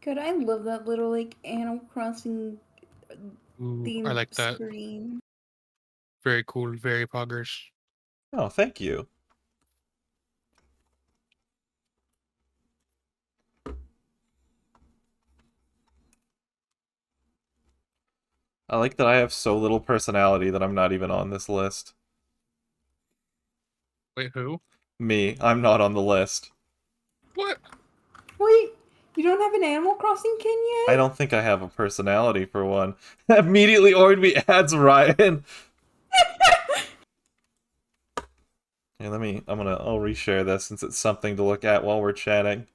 God, I love that little, like, Animal Crossing Ooh, I themed like that. screen. Very cool, very poggers. Oh, thank you. I like that I have so little personality that I'm not even on this list. Wait, who? Me, I'm not on the list. What? Wait, you don't have an Animal Crossing kin I yet? don't think I have a personality for one. Immediately me adds Ryan. Hey, I'll reshare this since it's something to look at while we're chatting.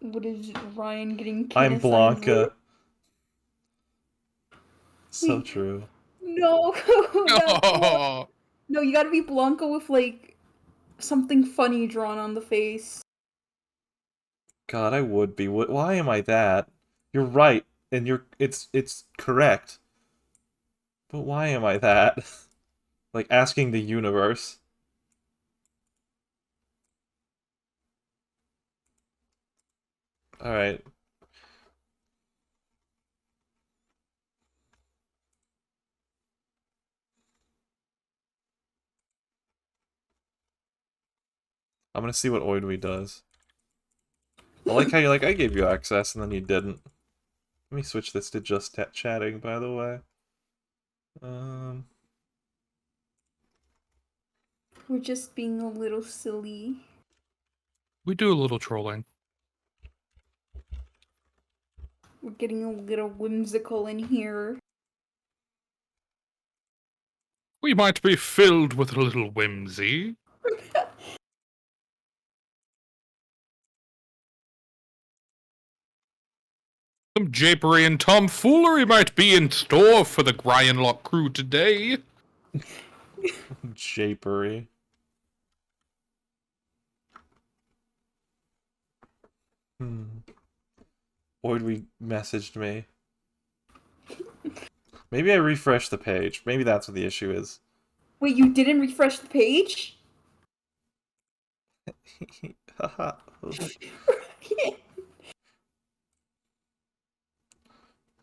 What is Ryan getting I'm kin-assigned with? Blanca. So Wait, true. no, not Blanca. Oh, No, you gotta be Blanca with, like, something funny drawn on the face. God, I would be. Why am I that? You're right, and it's correct. But why am I that? Like asking the universe. All right. I'm gonna see what Oidwe does. I like how you're like, I gave you access, and then you didn't. Let me switch this to just chatting, by the way. We're just being a little silly. we do a little trolling. We're getting a little whimsical in here. We might be filled with a little whimsy. Some japery and tomfoolery might be in store for the Gryanlock crew today. Japery. Oidwe messaged me. Maybe I refreshed the page. Maybe that's what the issue is. Wait, you didn't refresh the page?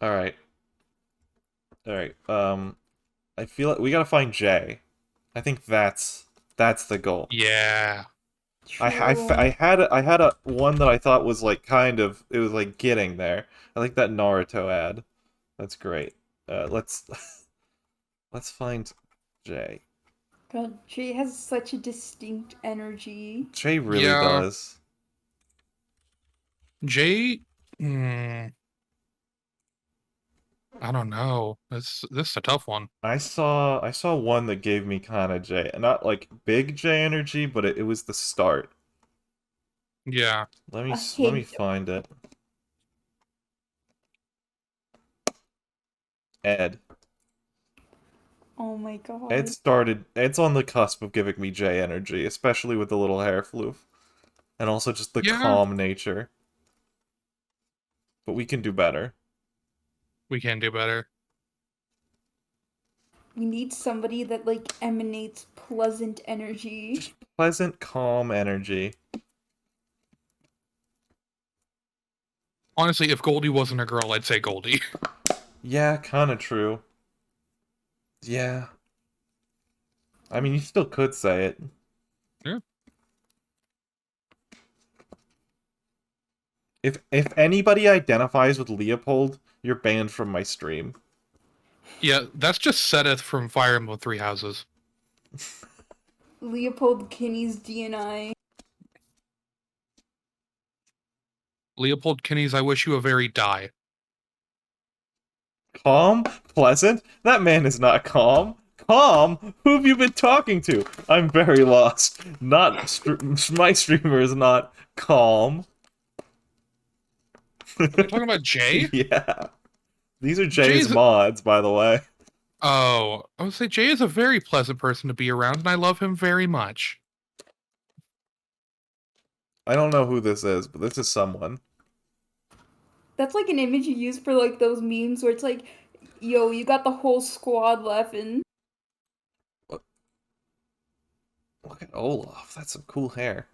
Alright. Alright. I feel like we gotta find Jay. I think that's the goal. Yeah. I had a one that I thought was like it was like getting there. I like that Naruto ad. That's great. Let's let's find Jay. God, Jay has such a distinct energy. Jay really Yeah. does. Jay. I don't know. This is a tough one. I saw one that gave me kind of Jay, not like big Jay energy, but it was the start. Yeah. Let A me hint. find it. Ed. Oh my god. Ed's on the cusp of giving me Jay energy, especially with the little hair floof. And also just the Yeah. calm nature. But we can do better. We can do better. We need somebody that, like, emanates pleasant energy. Just pleasant, calm energy. Honestly, if Goldie wasn't a girl, I'd say Goldie. Yeah, kind of true. Yeah. I mean, you still could say it. Yeah. If anybody identifies with Leopold, you're banned from my stream. Yeah, that's just Seth from Fire Emblem Three Houses. Leopold Kinney's DNI. Leopold Kinney's I Wish You a Very Die. Calm? Pleasant? That man is not calm. Calm? Who have you been talking to? I'm very lost. Not my streamer is not calm. Are you talking about Jay? Yeah. These are Jay's mods, by the way. Oh, I would say Jay is a very pleasant person to be around, and I love him very much. I don't know who this is, but this is someone. That's like an image you use for, like, those memes where it's like, yo, you got the whole squad laughing. Look at Olaf. That's some cool hair.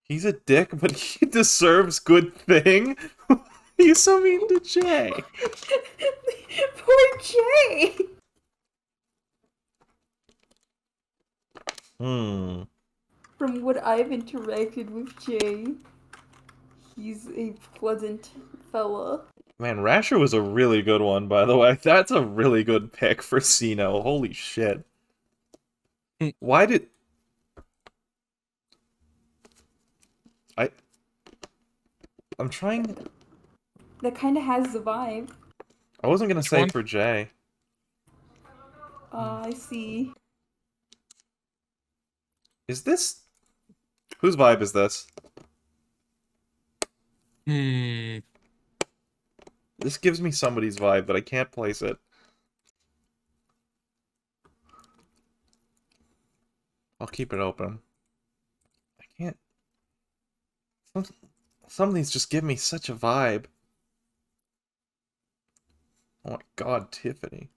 He's a dick, but he deserves good thing. He's so mean to Jay. Poor Jay! From what I've interacted with Jay, he's a pleasant fella. Man, Rasher was a really good one, by the way. That's a really good pick for Sino. Holy shit. Why did... I'm trying... That kind of has the vibe. I wasn't gonna say one? for Jay. I see. Is this... Whose vibe is this? This gives me somebody's vibe, but I can't place it. I'll keep it open. I can't... Some of these just give me such a vibe. Oh my god, Tiffany.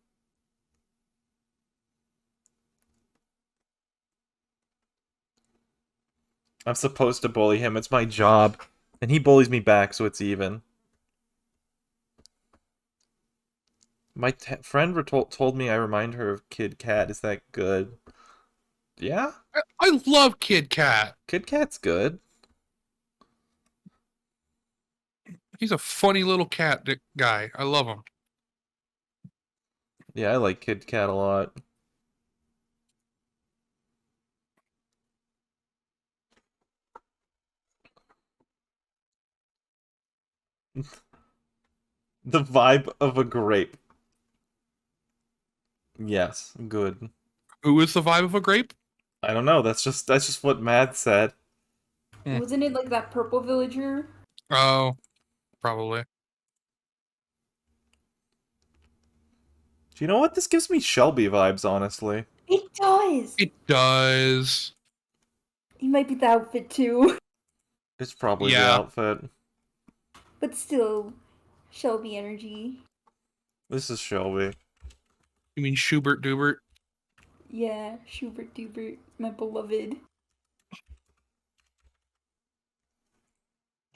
I'm supposed to bully him. It's my job. And he bullies me back, so it's even. My friend told me I remind her of Kid Cat. Is that good? Yeah? I love Kid Cat. Kid Cat's good. He's a funny little cat guy. I love him. Yeah, I like Kid Cat a lot. The vibe of a grape. Yes, good. Who is the vibe of a grape? I don't know. That's just what Mad said. Wasn't it like that purple villager? Oh, probably. Do you know what? This gives me Shelby vibes, honestly. It does! It does. He might be the outfit too. It's probably the Yeah. outfit. But still, Shelby energy. This is Shelby. You mean Schubert Dubert? Yeah, Schubert Dubert, my beloved.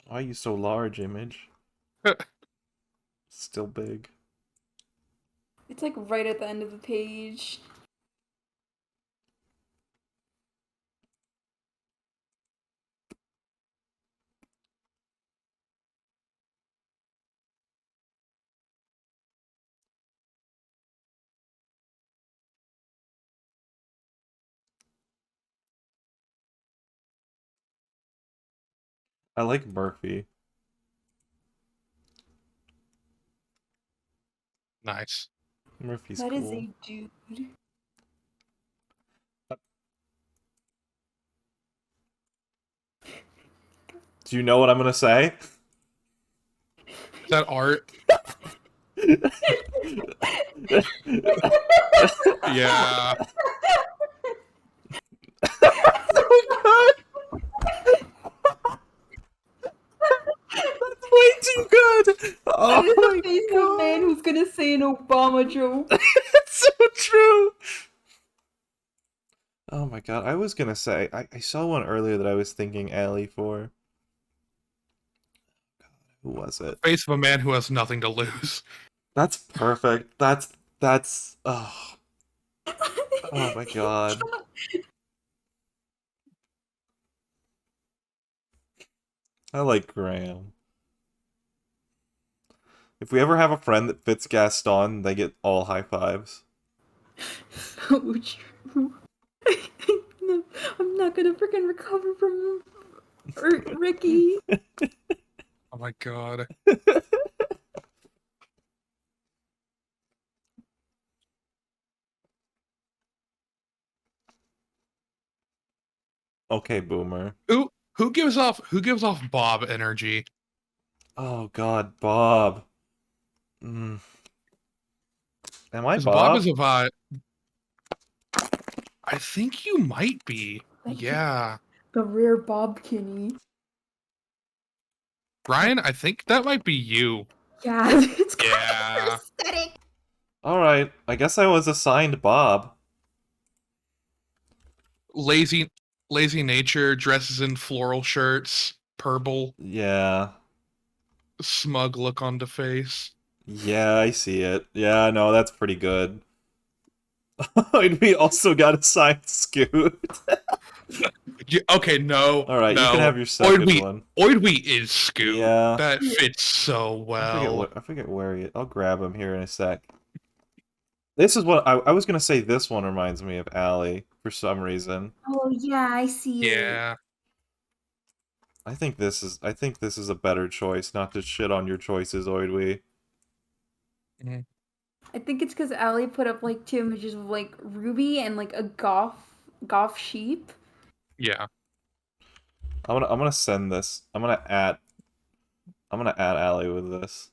Why are you so large, Image? Still big. It's like right at the end of the page. I like Murphy. Nice. Murphy's That cool. is a dude. Do you know what I'm gonna say? Is that art? Yeah. Oh god! That's way too good! Oh That is my the face of a man who's gonna say an Obama joke. It's so true! Oh my god, I was gonna say, I saw one earlier that I was thinking Allie for. God, who was it? Face of a man who has nothing to lose. That's perfect. That's, oh. Oh my god. I like Graham. If we ever have a friend that fits Gaston, they get all high fives. So true. I'm not gonna freaking recover from Ricky. Oh my god. Okay, Boomer. Who gives off Bob energy? Oh god, Bob. Am I Because Bob? Bob is a vibe. I think you might be. Thank you. Yeah. The rare Bob Kinney. Ryan, I think that might be you. Yeah, it's kind Yeah. of aesthetic. Alright, I guess I was assigned Bob. Lazy nature, dresses in floral shirts, purple, Yeah. smug look on the face. Yeah, I see it. Yeah, no, that's pretty good. And we also got assigned Scoot. Okay, no, Alright, you can no. have your second one. Oidwe is Scoot. Yeah. That fits so well. I forget where he is. I'll grab him here in a sec. This is what I was gonna say. This one reminds me of Allie for some reason. Oh yeah, I see it. Yeah. I think this is a better choice, not to shit on your choices, Oidwe. I think it's because Allie put up like 2 images of like Ruby and like a goth sheep. Yeah. I'm gonna send this. I'm gonna add Allie with this.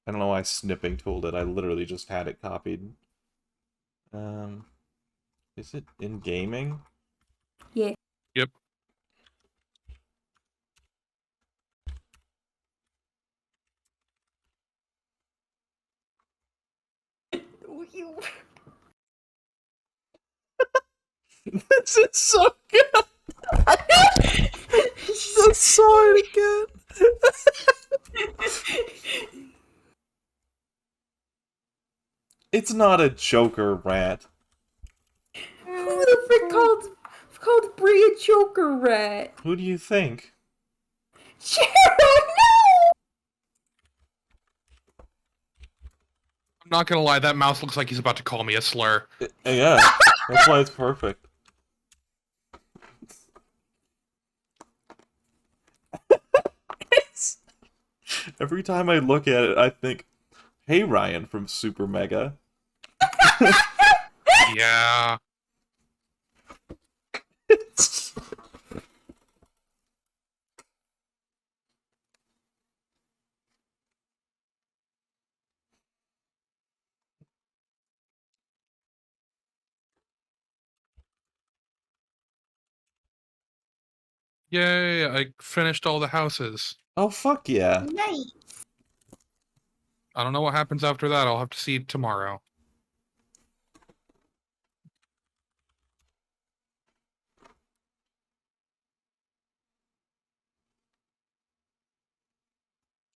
I don't know why snipping tooled it. I literally just had it copied. Is it in gaming? Yeah. Yep. This is so good. I saw it again. It's not a Joker rat. Who the frick called Brie a Joker rat? Who do you think? Cheryl, no! I'm not gonna lie, that mouse looks like he's about to call me a slur. Yeah, that's why it's perfect. Every time I look at it, I think, hey, Ryan from Super Mega. Yeah. Yay, I finished all the houses. Oh, fuck yeah. Nice. I don't know what happens after that. I'll have to see tomorrow.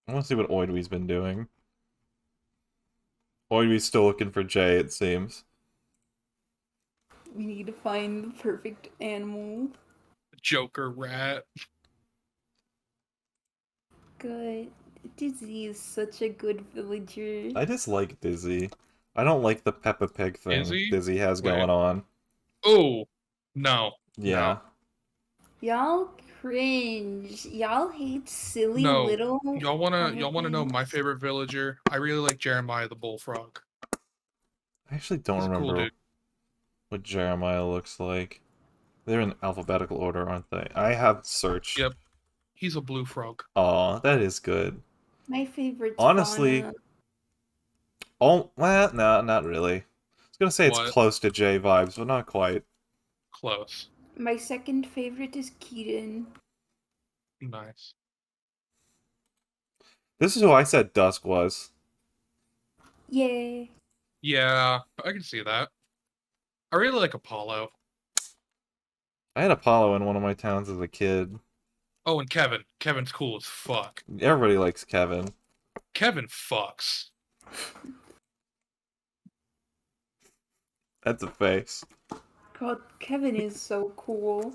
I want to see what Oidwe's been doing. Oidwe's still looking for Jay, it seems. We need to find the perfect animal. Joker rat. Good. Dizzy is such a good villager. I dislike Dizzy. I don't like the Peppa Pig thing Dizzy has Wait. going on. Oh, no. Yeah. Y'all cringe. Y'all hate silly No. little. Y'all wanna know my favorite villager? I really like Jeremiah the Bullfrog. I actually don't He's a cool remember dude. what Jeremiah looks like. They're in alphabetical order, aren't they? I have searched. Yep. He's a blue frog. Aw, that is good. My favorite. Honestly, oh, well, no, not really. I was gonna say it's What? close to J vibes, but not quite. Close. My second favorite is Keaton. Nice. This is who I said Dusk was. Yeah. Yeah, I can see that. I really like Apollo. I had Apollo in one of my towns as a kid. Oh, and Kevin. Kevin's cool as fuck. Everybody likes Kevin. Kevin fucks. That's a face. God, Kevin is so cool.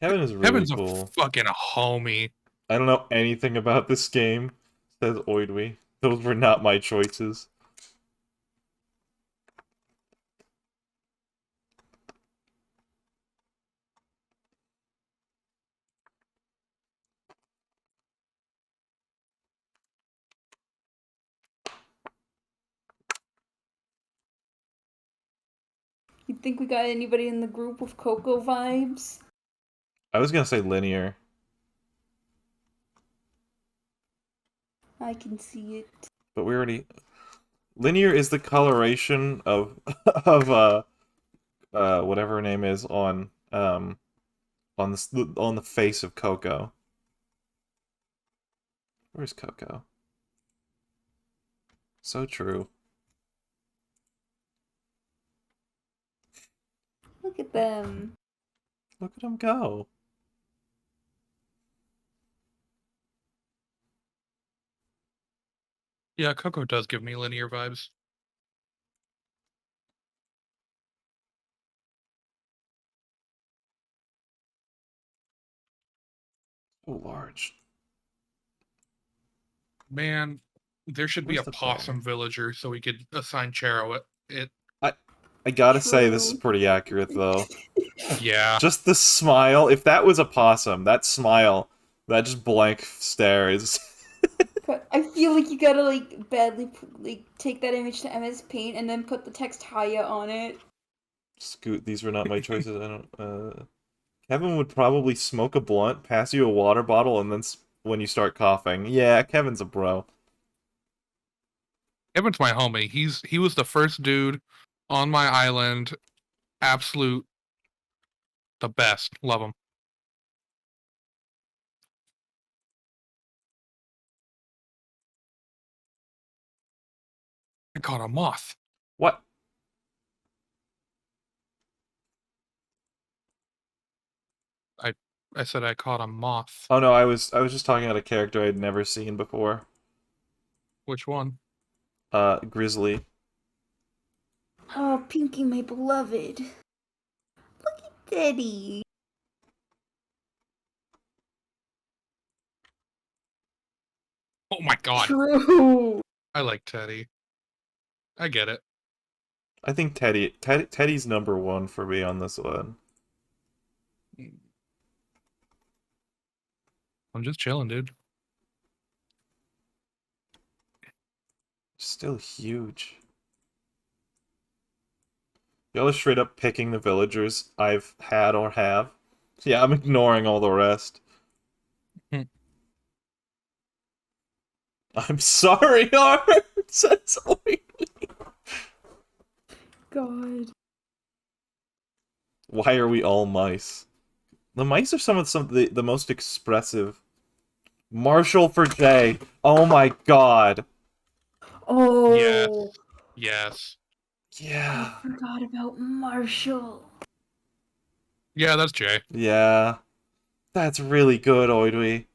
Kevin is really Kevin's cool. a fucking homie. I don't know anything about this game, says Oidwe. Those were not my choices. You think we got anybody in the group with Coco vibes? I was gonna say linear. I can see it. But we already... Linear is the coloration of whatever her name is on on the face of Coco. Where's Coco? So true. Look at them. Look at him go. Yeah, Coco does give me linear vibes. Oh, large. Man, there should be Where's a the possum bone? villager so we could assign Charo it. I gotta say, this is True. pretty accurate, though. Yeah. Just the smile. If that was a possum, that smile, that just blank stare is... But I feel like you gotta like badly like take that image to MS Paint and then put the text Haya on it. Scoot, these were not my choices. I don't... Kevin would probably smoke a blunt, pass you a water bottle, and then when you start coughing. Yeah, Kevin's a bro. Kevin's my homie. He was the first dude on my island. Absolute the best. Love him. I caught a moth. What? I said I caught a moth. Oh no, I was just talking about a character I'd never seen before. Which one? Grizzly. Oh, Pinky, my beloved. Look at Daddy. Oh my god. True. I like Teddy. I get it. I think Teddy's number one for me on this one. I'm just chilling, dude. Still huge. Y'all are straight up picking the villagers I've had or have. Yeah, I'm ignoring all the rest. Hmm. I'm sorry, Art! That's oily. God. Why are we all mice? The mice are some of the most expressive. Marshall for Jay. Oh my god. Oh. Yes. Yes. Yeah. I forgot about Marshall. Yeah, that's Jay. Yeah. That's really good, Oidwy.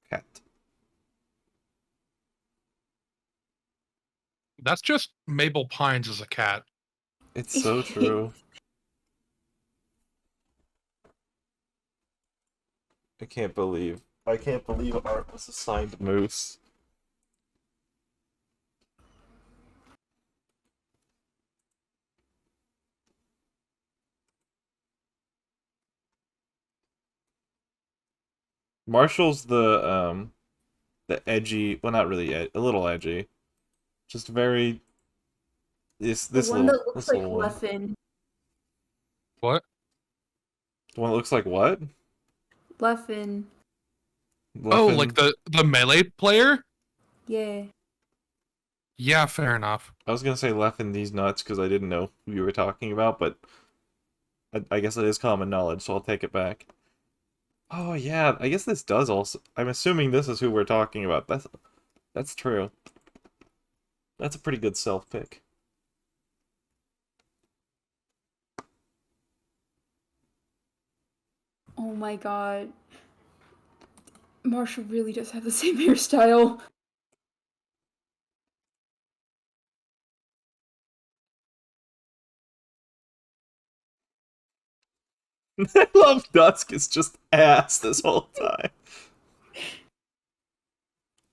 Cat. That's just Mabel Pines as a cat. It's so true. I can't believe Art was assigned Moose. Marshall's the edgy, well not really a little edgy. Just very this The this one little that looks this like little one. Leffin. What? The one that looks like what? Leffin. Oh, Leffen- like the melee player? Yeah. Yeah, fair enough. I was gonna say Leffen these nuts because I didn't know who you were talking about, but I guess it is common knowledge, so I'll take it back. Oh yeah, I guess this does also. I'm assuming this is who we're talking about. That's true. That's a pretty good self pick. Oh my god. Marshall really does have the same hairstyle. I love Dusk is just ass this whole time.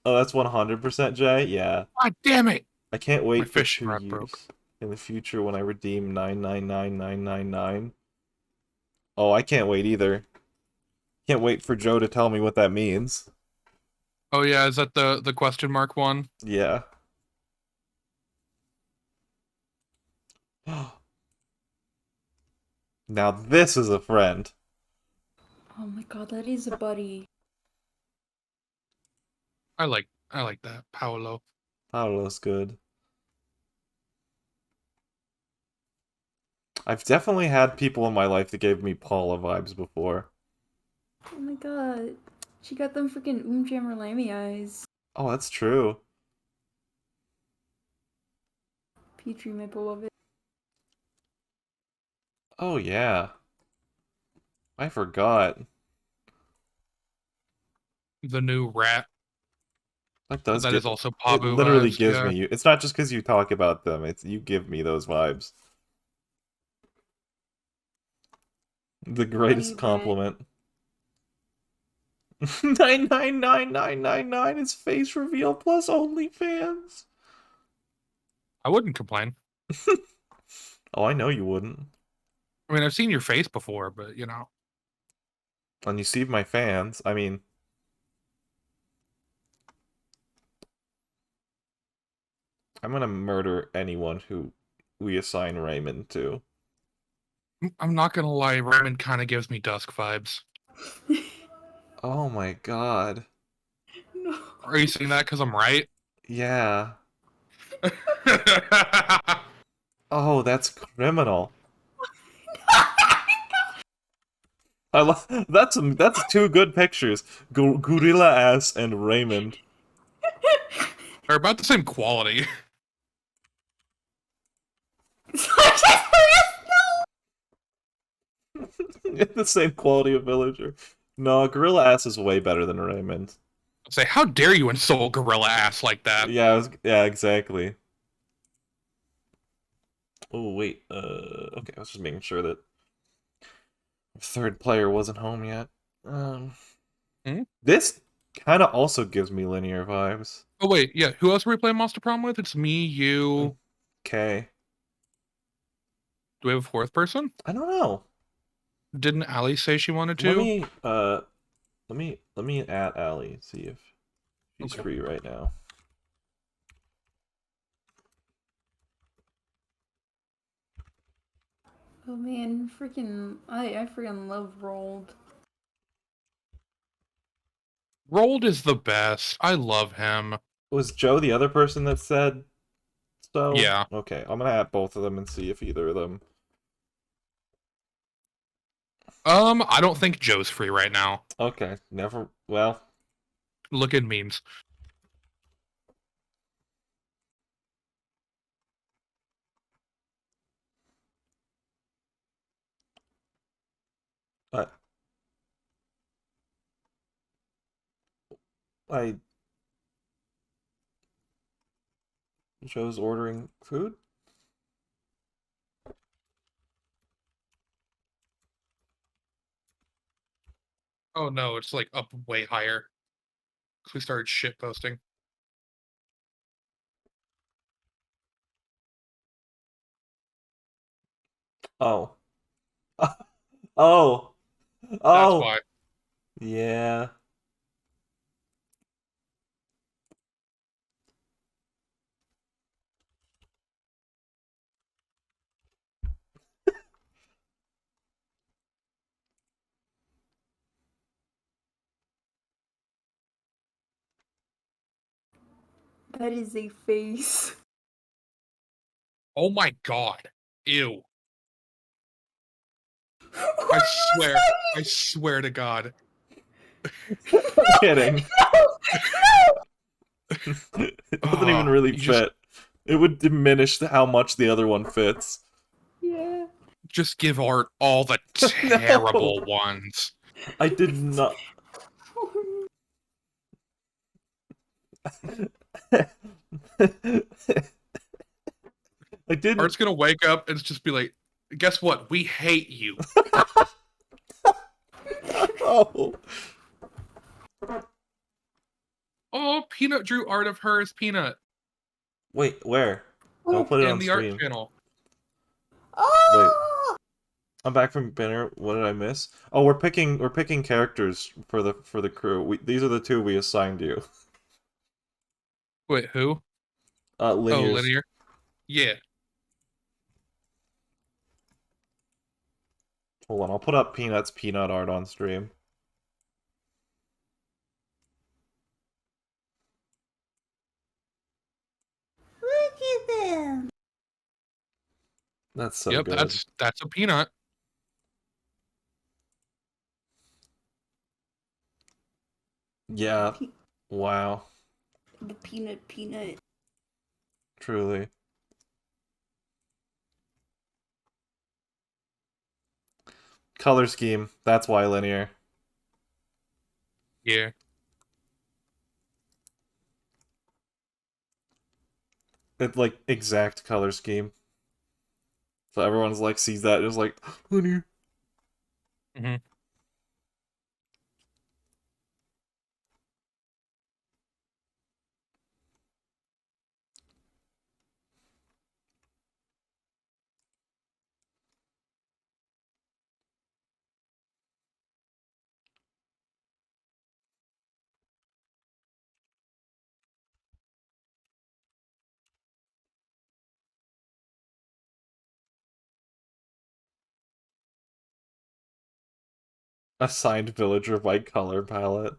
Oh, that's 100% Jay? Yeah. God damn it! I can't My wait for fishing 2 rod broke. years in the future when I redeem 999999. Oh, I can't wait either. Can't wait for Joe to tell me what that means. Oh yeah, is that the question mark one? Yeah. Now this is a friend. Oh my god, that is a buddy. I I like that. Paolo. Paolo's good. I've definitely had people in my life that gave me Paula vibes before. Oh my god. She got them freaking Jammer Lammy eyes. Oh, that's true. Petrie, my beloved. Oh, yeah. I forgot. The new rat. That does That get... is also It Pabu literally vibes. gives Yeah. me... It's not just because you talk about them. It's you give me those vibes. The greatest Funny rat. compliment. 99999 is face reveal plus OnlyFans. I wouldn't complain. Oh, I know you wouldn't. I mean, I've seen your face before, but you know. And you see my fans. I mean... I'm gonna murder anyone who we assign Raymond to. I'm not gonna lie, Raymond kind of gives me Dusk vibes. Oh my god. No. Are you saying that because I'm right? Yeah. Oh, that's criminal. I love that's two good pictures. Gorilla ass and Raymond. They're about the same quality. The same quality of villager. No, Gorilla ass is way better than Raymond. Say, how dare you insult gorilla ass like that? Yeah, yeah, exactly. Oh wait, okay, I was just making sure that third player wasn't home yet. This kind of also gives me linear vibes. Oh wait, yeah. Who else are we playing Monster Prom with? It's me, you. Okay. Do we have a fourth person? I don't know. Didn't Allie say she wanted to? Let me add Allie, see if she's free right now. Oh man, freaking I freaking love Rolled. Rolled is the best. I love him. Was Joe the other person that said so? Yeah. Okay, I'm gonna add both of them and see if either of them. I don't think Joe's free right now. Okay, never. Well, Look at memes. I I Joe's ordering food. Oh no, it's like up way higher. Because we started shit posting. Oh. Oh. That's Oh. why. Yeah. That is a face. Oh my god. Ew. What are I swear to God. Kidding. It doesn't even really fit. It would diminish how much the other one fits. Yeah. Just give Art all the terrible ones. I did not. I didn't. Art's gonna wake up and just be like, guess what? We hate you. Oh. Oh, Peanut drew art of her as Peanut. Wait, where? I'll put it In on the stream. art channel. Oh! I'm back from dinner. What did I miss? Oh, we're picking characters for the crew. These are the two we assigned you. Wait, who? Linear. Oh, Linear. Yeah. Hold on, I'll put up Peanut's peanut art on stream. That's so Yep, good. that's a peanut. Yeah. Pe- Wow. the peanut. Truly. Color scheme. That's why linear. Yeah. It's like exact color scheme. So everyone's like sees that and is like linear. Hmm. Assigned villager by color palette.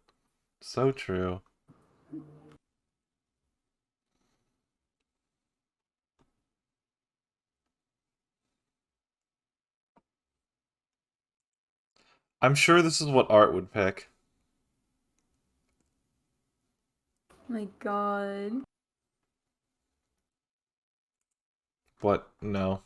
So true. I'm sure this is what Art would pick. My God. But no.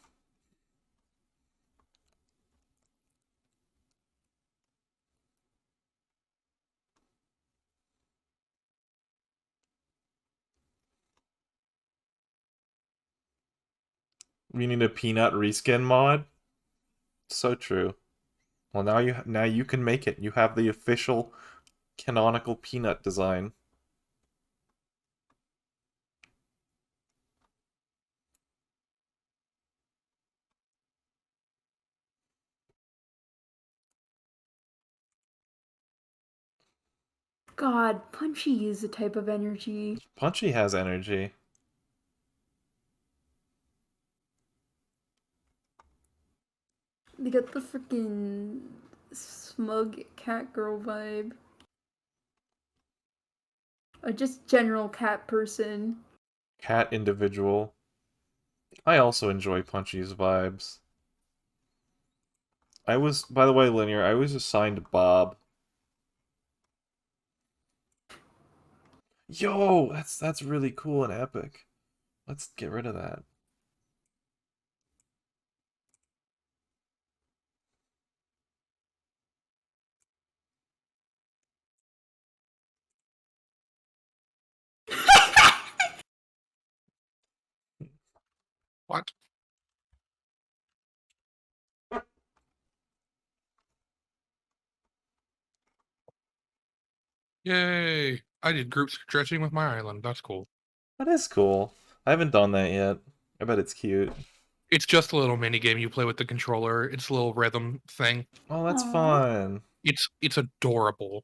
We need a peanut reskin mod. So true. Well, now you can make it. You have the official canonical peanut design. God, Punchy is a type of energy. Punchy has energy. They got the freaking smug cat girl vibe. Or just general cat person. Cat individual. I also enjoy Punchy's vibes. By the way, Linear, I was assigned Bob. Yo, that's really cool and epic. Let's get rid of that. What? Yay! I did group stretching with my island. That's cool. That is cool. I haven't done that yet. I bet it's cute. It's just a little mini game you play with the controller. It's a little rhythm thing. Oh, that's Aww. fun. It's adorable.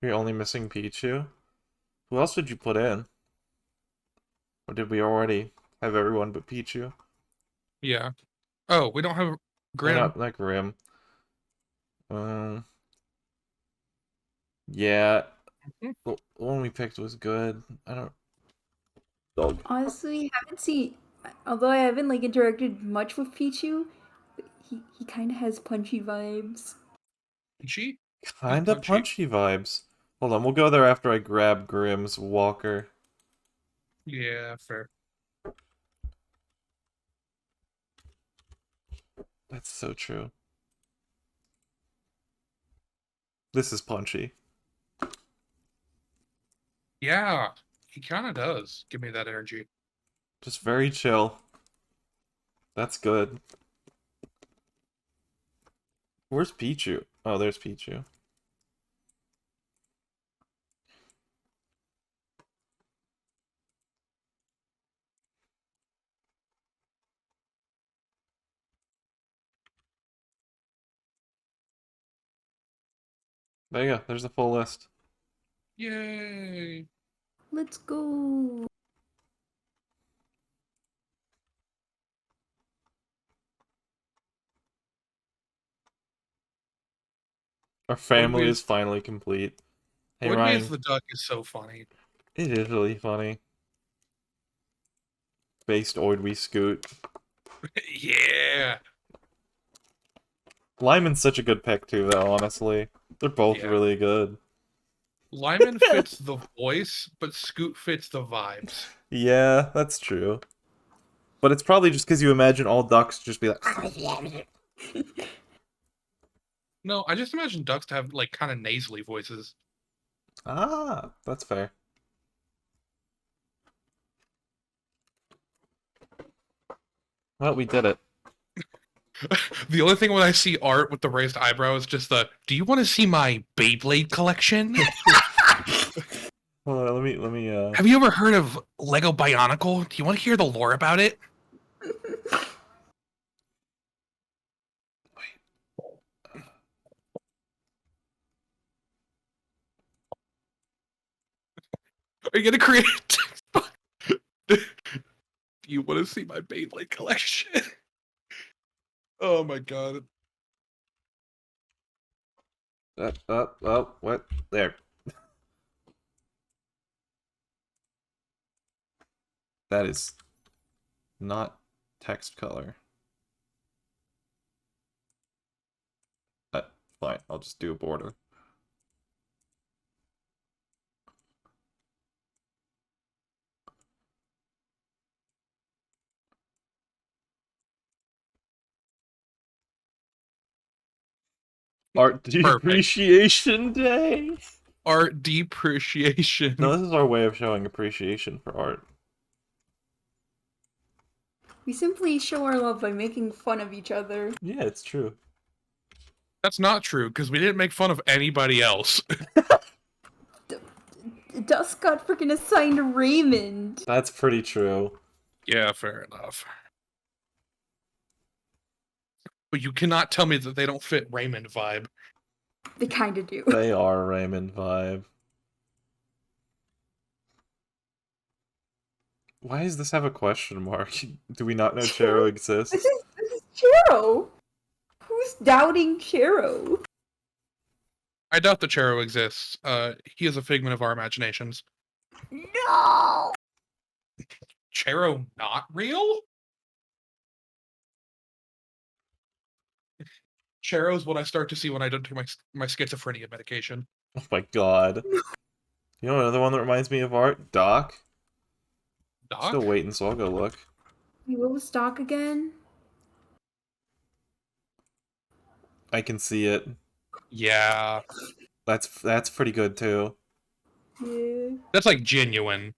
You're only missing Pichu? Who else did you put in? Or did we already have everyone but Pichu? Yeah. Oh, we don't have Or Grim. not Grim. Um, yeah. Hmm. The one we picked was good. I don't... Dog. Honestly, haven't seen. Although I haven't like interacted much with Pichu, he kind of has Punchy vibes. Punchy? Who's Kinda Punchy? punchy vibes. Hold on, we'll go there after I grab Grimm's walker. Yeah, fair. That's so true. This is punchy. Yeah, he kind of does give me that energy. Just very chill. That's good. Where's Pichu? Oh, there's Pichu. There you go. There's the full list. Yay! Let's go. Our family Woodway is is finally complete. Hey Woodway as Ryan, the duck is so funny. It is really funny. Based Oid we scoot. Yeah. Lyman's such a good pick too, though, honestly. They're both Yeah. really good. Lyman fits the voice, but Scoot fits the vibes. Yeah, that's true. But it's probably just because you imagine all ducks just be like... No, I just imagine ducks to have, like, kind of nasally voices. Ah, that's fair. Well, we did it. The only thing when I see art with the raised eyebrow is just the, do you want to see my Beyblade collection? Hold on, let me, Have you ever heard of Lego Bionicle? Do you want to hear the lore about it? Are you gonna create a textbook? Do you want to see my Beyblade collection? Oh my god. what? There. That is not text color. Fine, I'll just do a border. Art Depreciation Day! Art depreciation. No, this is our way of showing appreciation for art. We simply show our love by making fun of each other. Yeah, it's true. That's not true, because we didn't make fun of anybody else. Dusk got freaking assigned to Raymond. That's pretty true. Yeah, fair enough. But you cannot tell me that they don't fit Raymond vibe. They kinda do. They are Raymond vibe. Why does this have a question mark? Do we not know Chero exists? This is Chero! Who's doubting Chero? I doubt that Chero exists. He is a figment of our imaginations. No! Chero not real? Chero's what I start to see when I don't take my schizophrenia medication. Oh my god. You know another one that reminds me of art? Doc? Doc? Still waiting, so I'll go look. Wait, what was Doc again? I can see it. Yeah. That's pretty good too. Yeah. That's like genuine.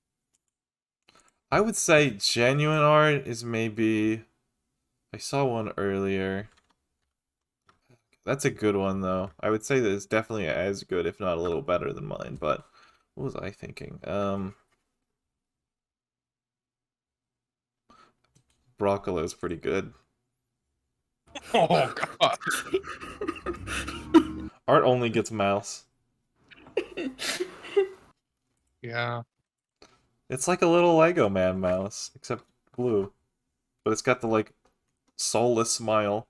I would say genuine art is maybe... I saw one earlier. That's a good one, though. I would say that it's definitely as good, if not a little better than mine, but... What was I thinking? Broccolo's pretty good. Oh god. Art only gets mouse. Yeah. It's like a little Lego Man mouse, except blue. But it's got the, like, soulless smile.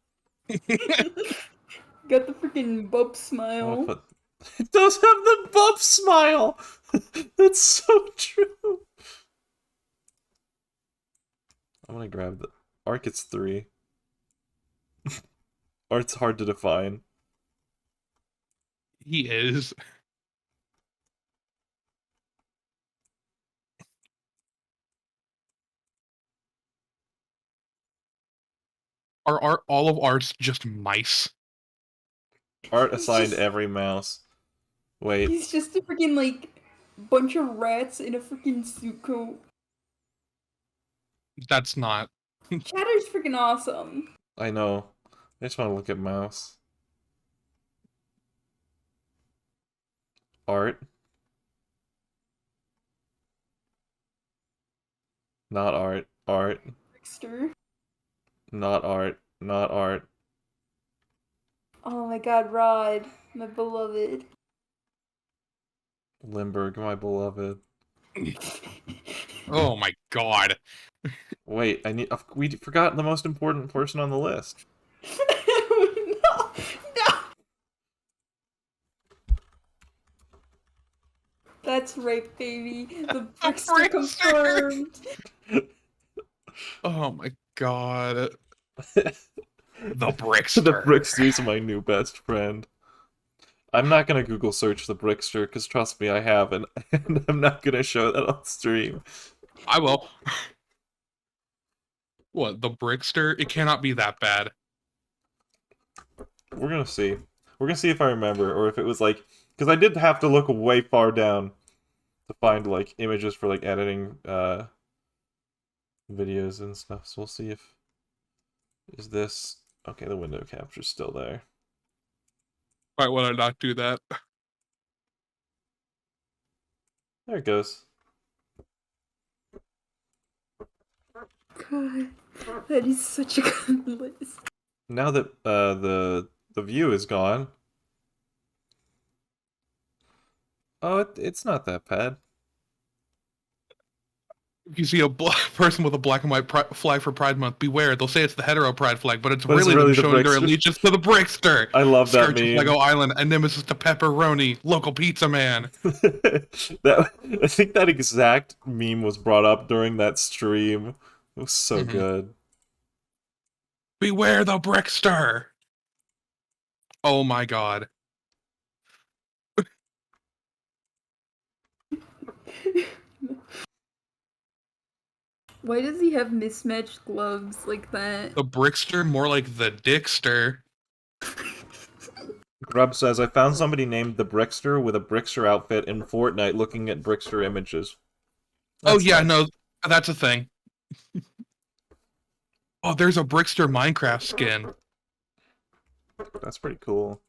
Got the freaking bub smile. It does have the bump smile! That's so true! I'm gonna grab the... Art gets 3. Art's hard to define. He is. Are all of art's just mice? Art He's assigned just- every mouse. Wait. He's just a freaking, like, bunch of rats in a freaking suit coat. That's not. Chatter's freaking awesome. I know. I just want to look at mouse. Art. Not art. Art. Trickster. Not art. Not art. Oh my god, Rod. My beloved. Limburg, my beloved. Oh my god. Wait, we forgot the most important person on the list. No! No! That's right, baby. The The Brickster confirmed. Oh my god. The The Brickster. Brickster's my new best friend. I'm not gonna Google search the Brickster, because trust me, I haven't, and I'm not gonna show that on stream. I will. What, the Brickster? It cannot be that bad. We're gonna see. We're gonna see if I remember, or if it was like... Because I did have to look way far down to find, like, images for, like, editing, videos and stuff, so we'll see if... Is this... Okay, the window capture's still there. Why would I not do that? There it goes. God, that is such a good list. Now that, the view is gone... Oh, it's not that bad. If you see a person with a black and white flag for Pride Month, beware. They'll say it's the hetero pride flag, but it's But it's really really them the showing their Brickster. allegiance to the Brickster. I love that Scourge of meme. Lego Island, and Nemesis to Pepperoni, local pizza man. I think that exact meme was brought up during that stream. It was so good. Beware the Brickster. Oh my god. Why does he have mismatched gloves like that? The Brickster, more like the Dickster. Grub says, I found somebody named the Brickster with a Brickster outfit in Fortnite looking at Brickster images. That's nice. No, that's a thing. Oh, there's a Brickster Minecraft skin. That's pretty cool.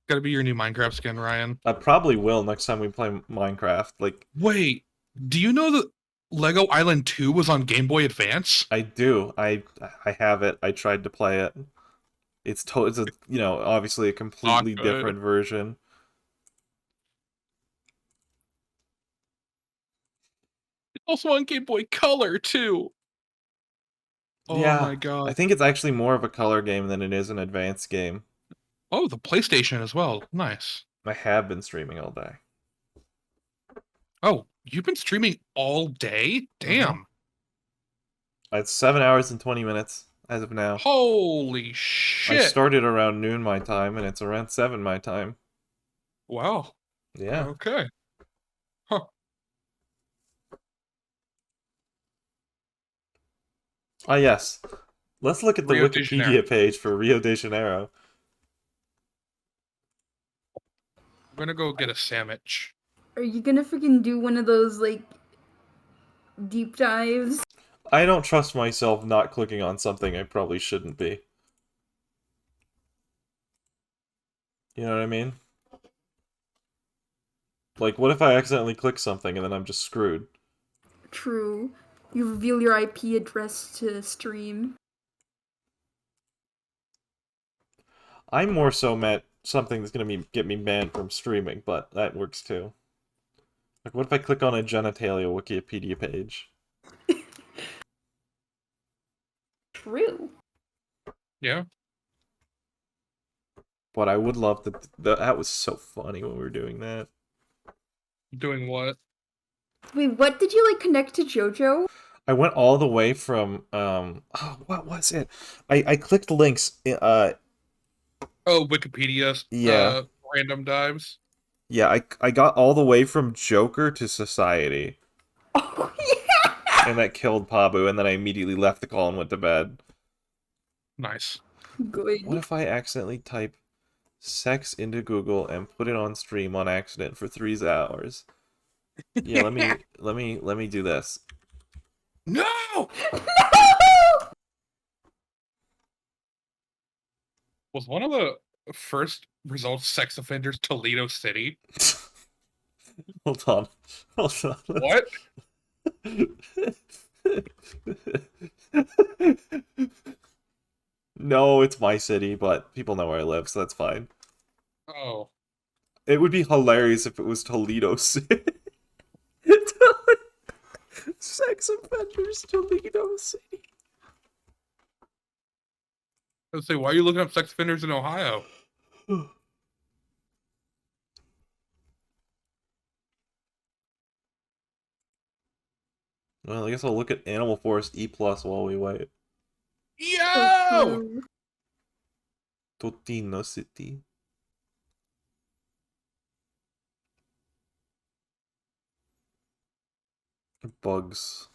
Gotta be your new Minecraft skin, Ryan. I probably will next time we play Minecraft. Like, wait, do you know that Lego Island 2 was on Game Boy Advance? I do. I have it. I tried to play it. It's a, you know, obviously a completely different version. It's also on Game Boy Color too. Oh yeah, my god. I think it's actually more of a color game than it is an advanced game. Oh, the PlayStation as well. Nice. I have been streaming all day. Oh, you've been streaming all day? Damn. It's 7 hours and 20 minutes as of now. Holy shit. I started around noon my time, and it's around 7 my time. Wow. Yeah. Okay. Huh. Ah, yes. Let's look at the Rio de Wikipedia Janeiro. page for Rio de Janeiro. I'm gonna go get a sandwich. Are you gonna freaking do one of those, like, deep dives? I don't trust myself not clicking on something I probably shouldn't be. You know what I mean? Like, what if I accidentally click something and then I'm just screwed? True. You reveal your IP address to stream. I more so meant something that's gonna get me banned from streaming, but that works too. Like, what if I click on a genitalia Wikipedia page? True. Yeah. But I would love that was so funny when we were doing that. Doing what? Wait, what did you, like, connect to JoJo? I went all the way from, oh, what was it? I clicked links, Oh, Wikipedia, yeah. Random dives. Yeah, I got all the way from Joker to Society. Oh, yeah! And that killed Pabu, and then I immediately left the call and went to bed. Nice. Good. What if I accidentally type sex into Google and put it on stream on accident for 3 hours? Yeah, let me do this. No! No! Was one of the first results sex offenders Toledo City? Hold on. What? No, it's my city, but people know where I live, so that's fine. Oh. It would be hilarious if it was Toledo City. Sex offenders, Toledo City. I was say, why are you looking up sex offenders in Ohio? Well, I guess I'll look at Animal Forest E+ while we wait. So Yo! true. Totino City. Bugs.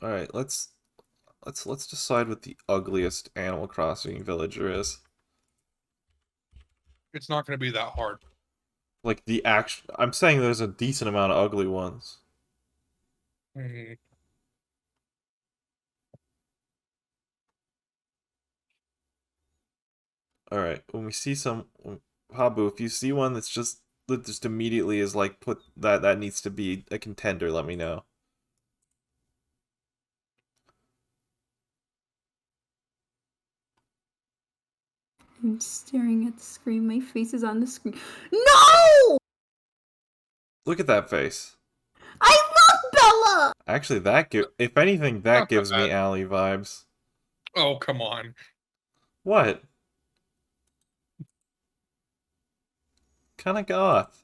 Alright, let's decide what the ugliest Animal Crossing villager is. It's not going to be that hard. Like the act. I'm saying there's a decent amount of ugly ones. Mhm. Alright, when we see some Pabu, if you see one that just immediately is like put that needs to be a contender, let me know. I'm staring at the screen. My face is on the screen. No! Look at that face. I love Bella! Actually, if anything, that Not that gives me bad. Allie vibes. Oh, come on. What? Kinda goth.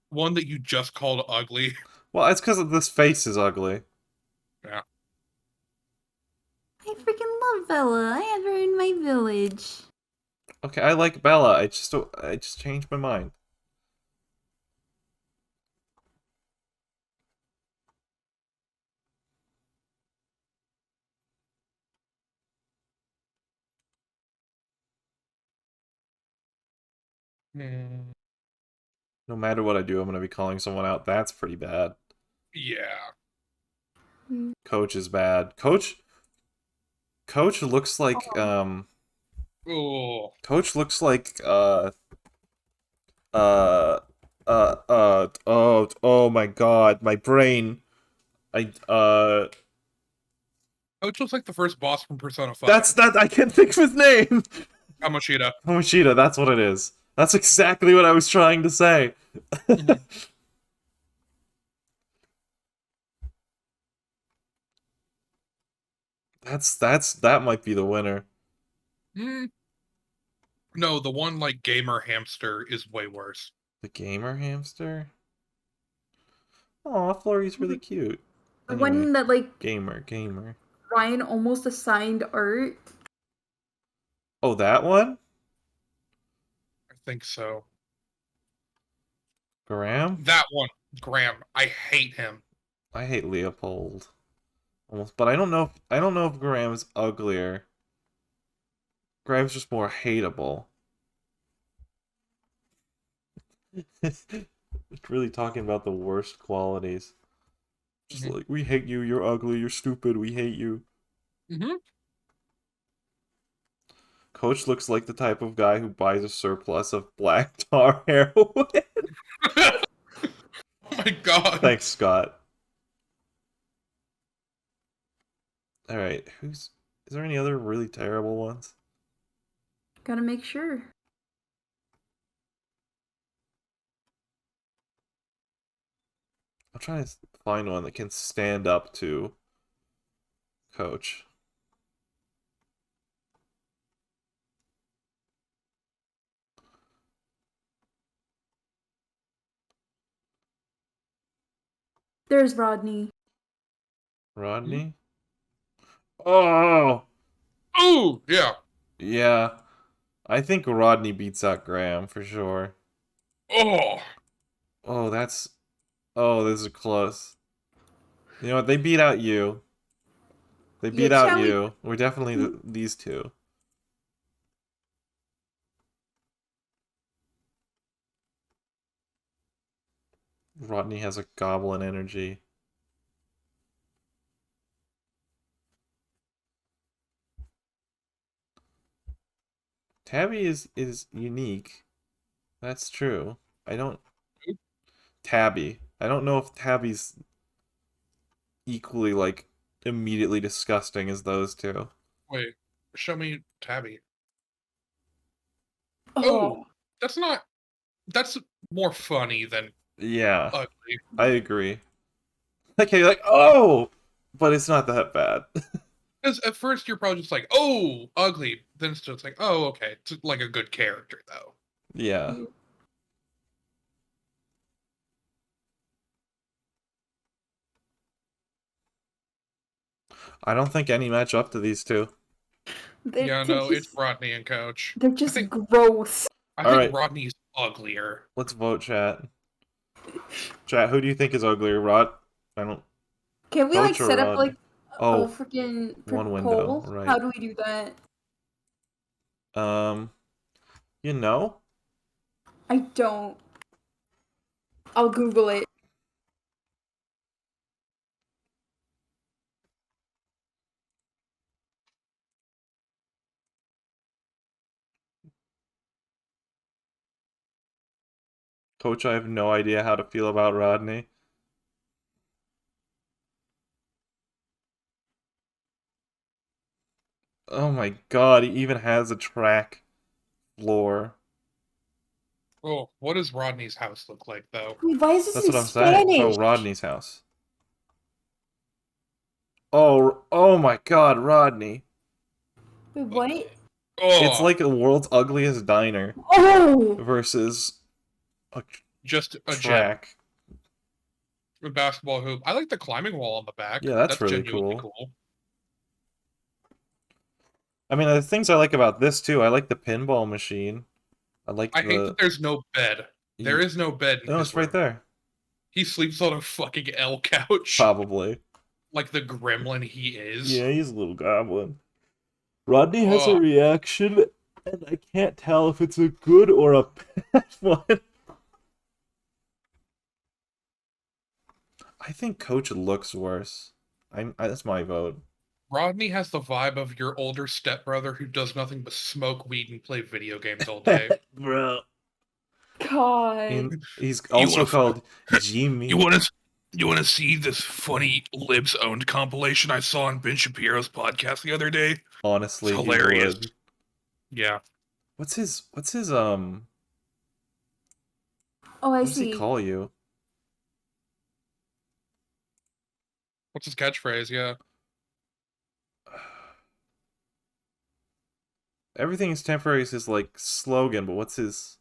One that you just called ugly. Well, it's because this face is ugly. Yeah. I freaking love Bella. I have her in my village. Okay, I like Bella. I just changed my mind. Mm, No matter what I do, I'm gonna be calling someone out. That's pretty bad. yeah. Coach is bad. Coach looks like Oh. Coach looks like oh my god, my brain. I Coach looks like the first boss from Persona 5. That's that I can't think of his name. Kamoshida. Momoshida, that's what it is. That's exactly what I was trying to say. Mhm. That might be the winner. Mm. No, the one like gamer hamster is way worse. The gamer hamster? Aw, Florey's really cute. The Anyway, one that, like, gamer. Ryan almost assigned art. Oh, that one? I think so. Graham? That one, Graham. I hate him. I hate Leopold. Almost, but I don't know if Graham's uglier. Graham's just more hateable. It's really talking about the worst qualities. Just like, we hate you, you're ugly, you're stupid, we hate you. Mm-hmm. Coach looks like the type of guy who buys a surplus of black tar heroin. Oh my god. Thanks, Scott. Alright, is there any other really terrible ones? Gotta make sure. I'm trying to find one that can stand up to Coach. There's Rodney. Rodney? Oh! Oh, yeah. Yeah. I think Rodney beats out Graham for sure. Oh. Oh, this is close. You know what? They beat out you. They Yeah, beat out shall we? you. We're definitely these two. Rodney has a goblin energy. Tabby is unique. That's true. I don't Tabby. I don't know if Tabby's equally like immediately disgusting as those two. Wait. Show me Tabby. Oh, Oh, that's not. That's more funny than Yeah, ugly. I agree. Okay, you're like, oh, but it's not that bad. Because at first you're probably just like, oh, ugly. Then it's just like, oh, okay. It's like a good character, though. Yeah. I don't think any match up to these two. It's Rodney and Coach. They're just gross. I think Alright. Rodney's uglier. Let's vote, chat. Chat, who do you think is uglier, Rod? I don't... Can we, Coach like, or set up, Rod? like, Oh, a freaking one window, poll? right. How do we do that? You know? I don't. I'll Google it. Coach, I have no idea how to feel about Rodney. Oh my god, he even has a track floor. Oh, what does Rodney's house look like, though? Wait, why is this That's in what I'm Spanish? saying. Oh, Rodney's house. Oh my god, Rodney. Wait, what? Oh, It's like the world's ugliest diner Oh! versus a just a gym. track. A basketball hoop. I like the climbing wall on the back. Yeah, that's really genuinely cool. I mean, the things I like about this, too, I like the pinball machine. I hate that there's no bed. There is no bed in No, his it's right room. there. He sleeps on a fucking L couch. Probably. Like the gremlin he is. Yeah, he's a little goblin. Rodney has a reaction, and I can't tell if it's a good or a bad one. I think Coach looks worse. That's my vote. Rodney has the vibe of your older stepbrother who does nothing but smoke weed and play video games all day. Bro. God. He's also called Jimmy. You want to see this funny libs-owned compilation I saw on Ben Shapiro's podcast the other day? Honestly, it's hilarious. He would. Yeah. What's his Oh, I what see. does he call you? What's his catchphrase? Yeah. Everything is temporary is his, like, slogan, but what's his...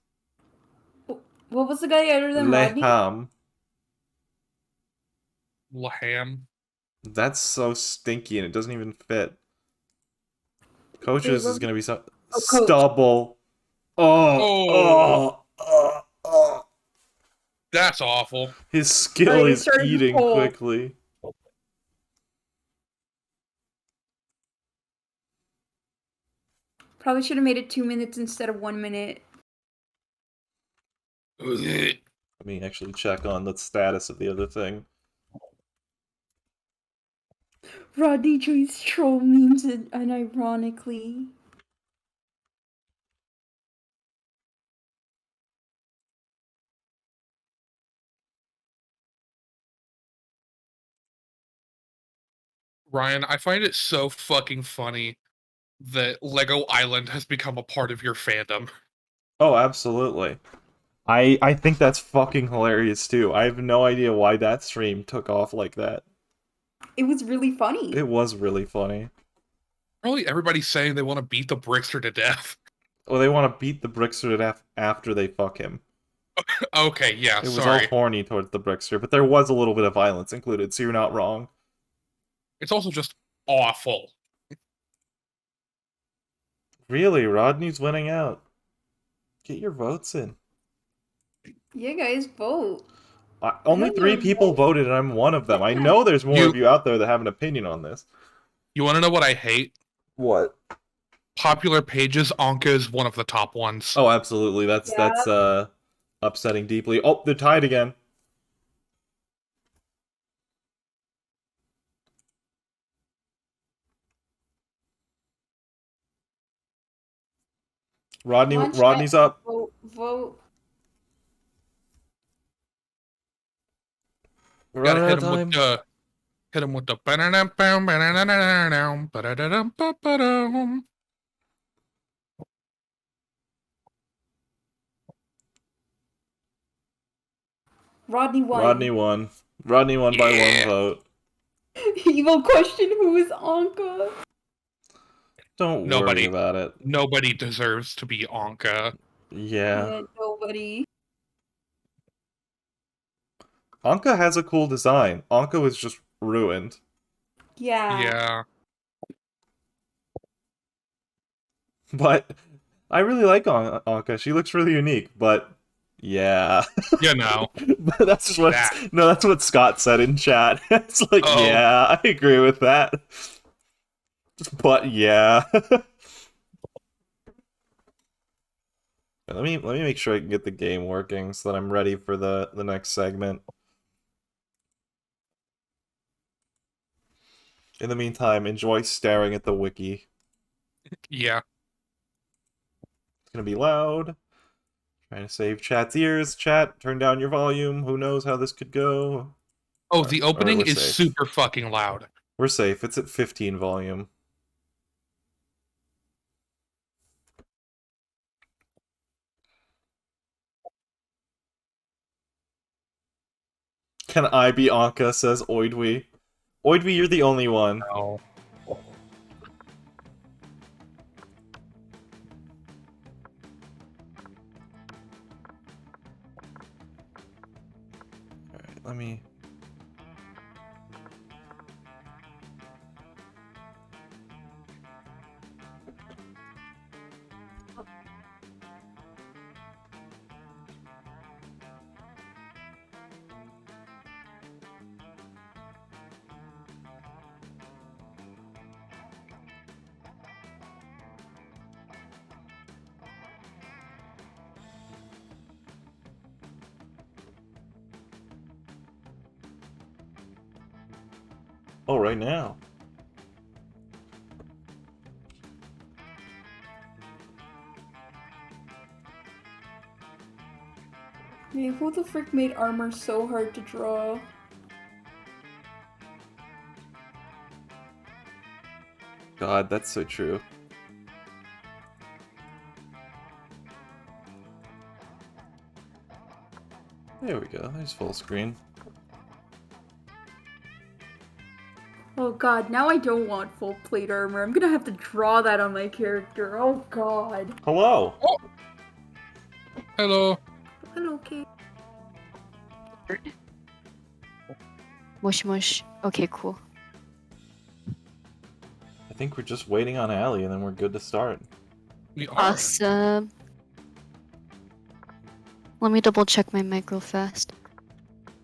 What was the guy other than Rodney? Leham. Laham. That's so stinky and it doesn't even fit. Coach's is gonna be so... Stubble. Oh. That's awful. His skill is eating quickly. Probably should have made it 2 minutes instead of 1 minute. Let me actually check on the status of the other thing. Rodney joins troll memes unironically. Ryan, I find it so fucking funny that Lego Island has become a part of your fandom. Oh, absolutely. I think that's fucking hilarious too. I have no idea why that stream took off like that. It was really funny. It was really funny. Probably everybody's saying they want to beat the Brickster to death. Well, they want to beat the Brickster to death after they fuck him. Okay, yeah, It was all horny towards the Brickster, but there was a little bit of violence included, so you're not wrong. It's also just awful. Really, Rodney's winning out. Get your votes in. Yeah, guys, vote. Only 3 people voted, and I'm one of them. I know there's more of you out there that have an opinion on this. You want to know what I hate? What? Popular pages, Anka is one of the top ones. Oh, absolutely. That's upsetting deeply. Oh, they're tied again. Rodney's up. Vote. We're running out of time. Hit him with the Rodney won. Rodney won by 1 vote. Evil question, who is Anka? Don't worry about it. Nobody deserves to be Anka. Yeah. Nobody. Anka has a cool design. Anka was just ruined. Yeah. But I really like Anka. She looks really unique, but yeah. You know. But that's just what that's what Scott said in chat. It's like, yeah, I agree with that. But yeah. Let me make sure I can get the game working so that I'm ready for the next segment. In the meantime, enjoy staring at the wiki. Yeah. It's gonna be loud. Trying to save chat's ears. Chat, turn down your volume. Who knows how this could go? Oh, the opening is safe. super fucking loud. We're safe. It's at 15 volume. Can I be Anka, says Oidwi. Oidwi, you're the only one. No. Alright, let me... Oh, right now. Man, who the frick made armor so hard to draw? God, that's so true. There we go. There's full screen. Oh god, now I don't want full plate armor. I'm gonna have to draw that on my character. Oh god. Hello! Oh. Hello. Hello, Kate. Mush mush. Okay, cool. I think we're just waiting on Allie and then we're good to start. We are. Awesome. Let me double check my mic real fast.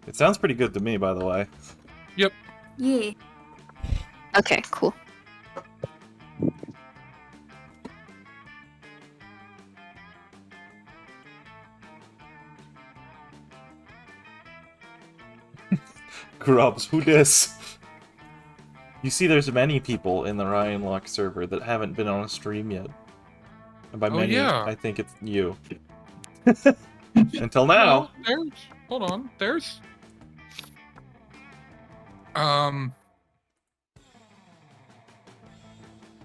It sounds pretty good to me, by the way. Yep. Yeah. Okay, cool. Grubs, who dis? You see, there's many people in the Ryan Lock server that haven't been on a stream yet. And by many, yeah. I think it's you. Until now. Well, hold on. There's...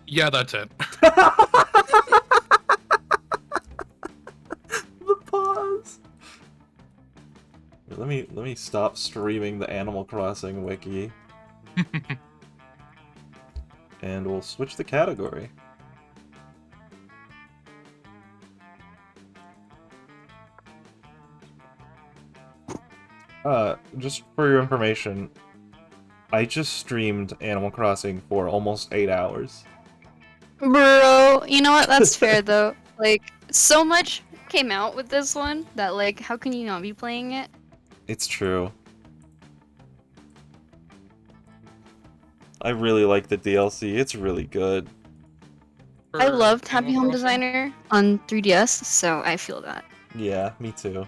Yeah, that's it. The pause. Let me stop streaming the Animal Crossing wiki. And we'll switch the category. Just for your information, I just streamed Animal Crossing for almost 8 hours. Bro, you know what? That's fair though. Like, so much came out with this one that, like, how can you not be playing it? It's true. I really like the DLC. It's really good. I loved Happy Home Designer on 3DS, so I feel that. Yeah, me too.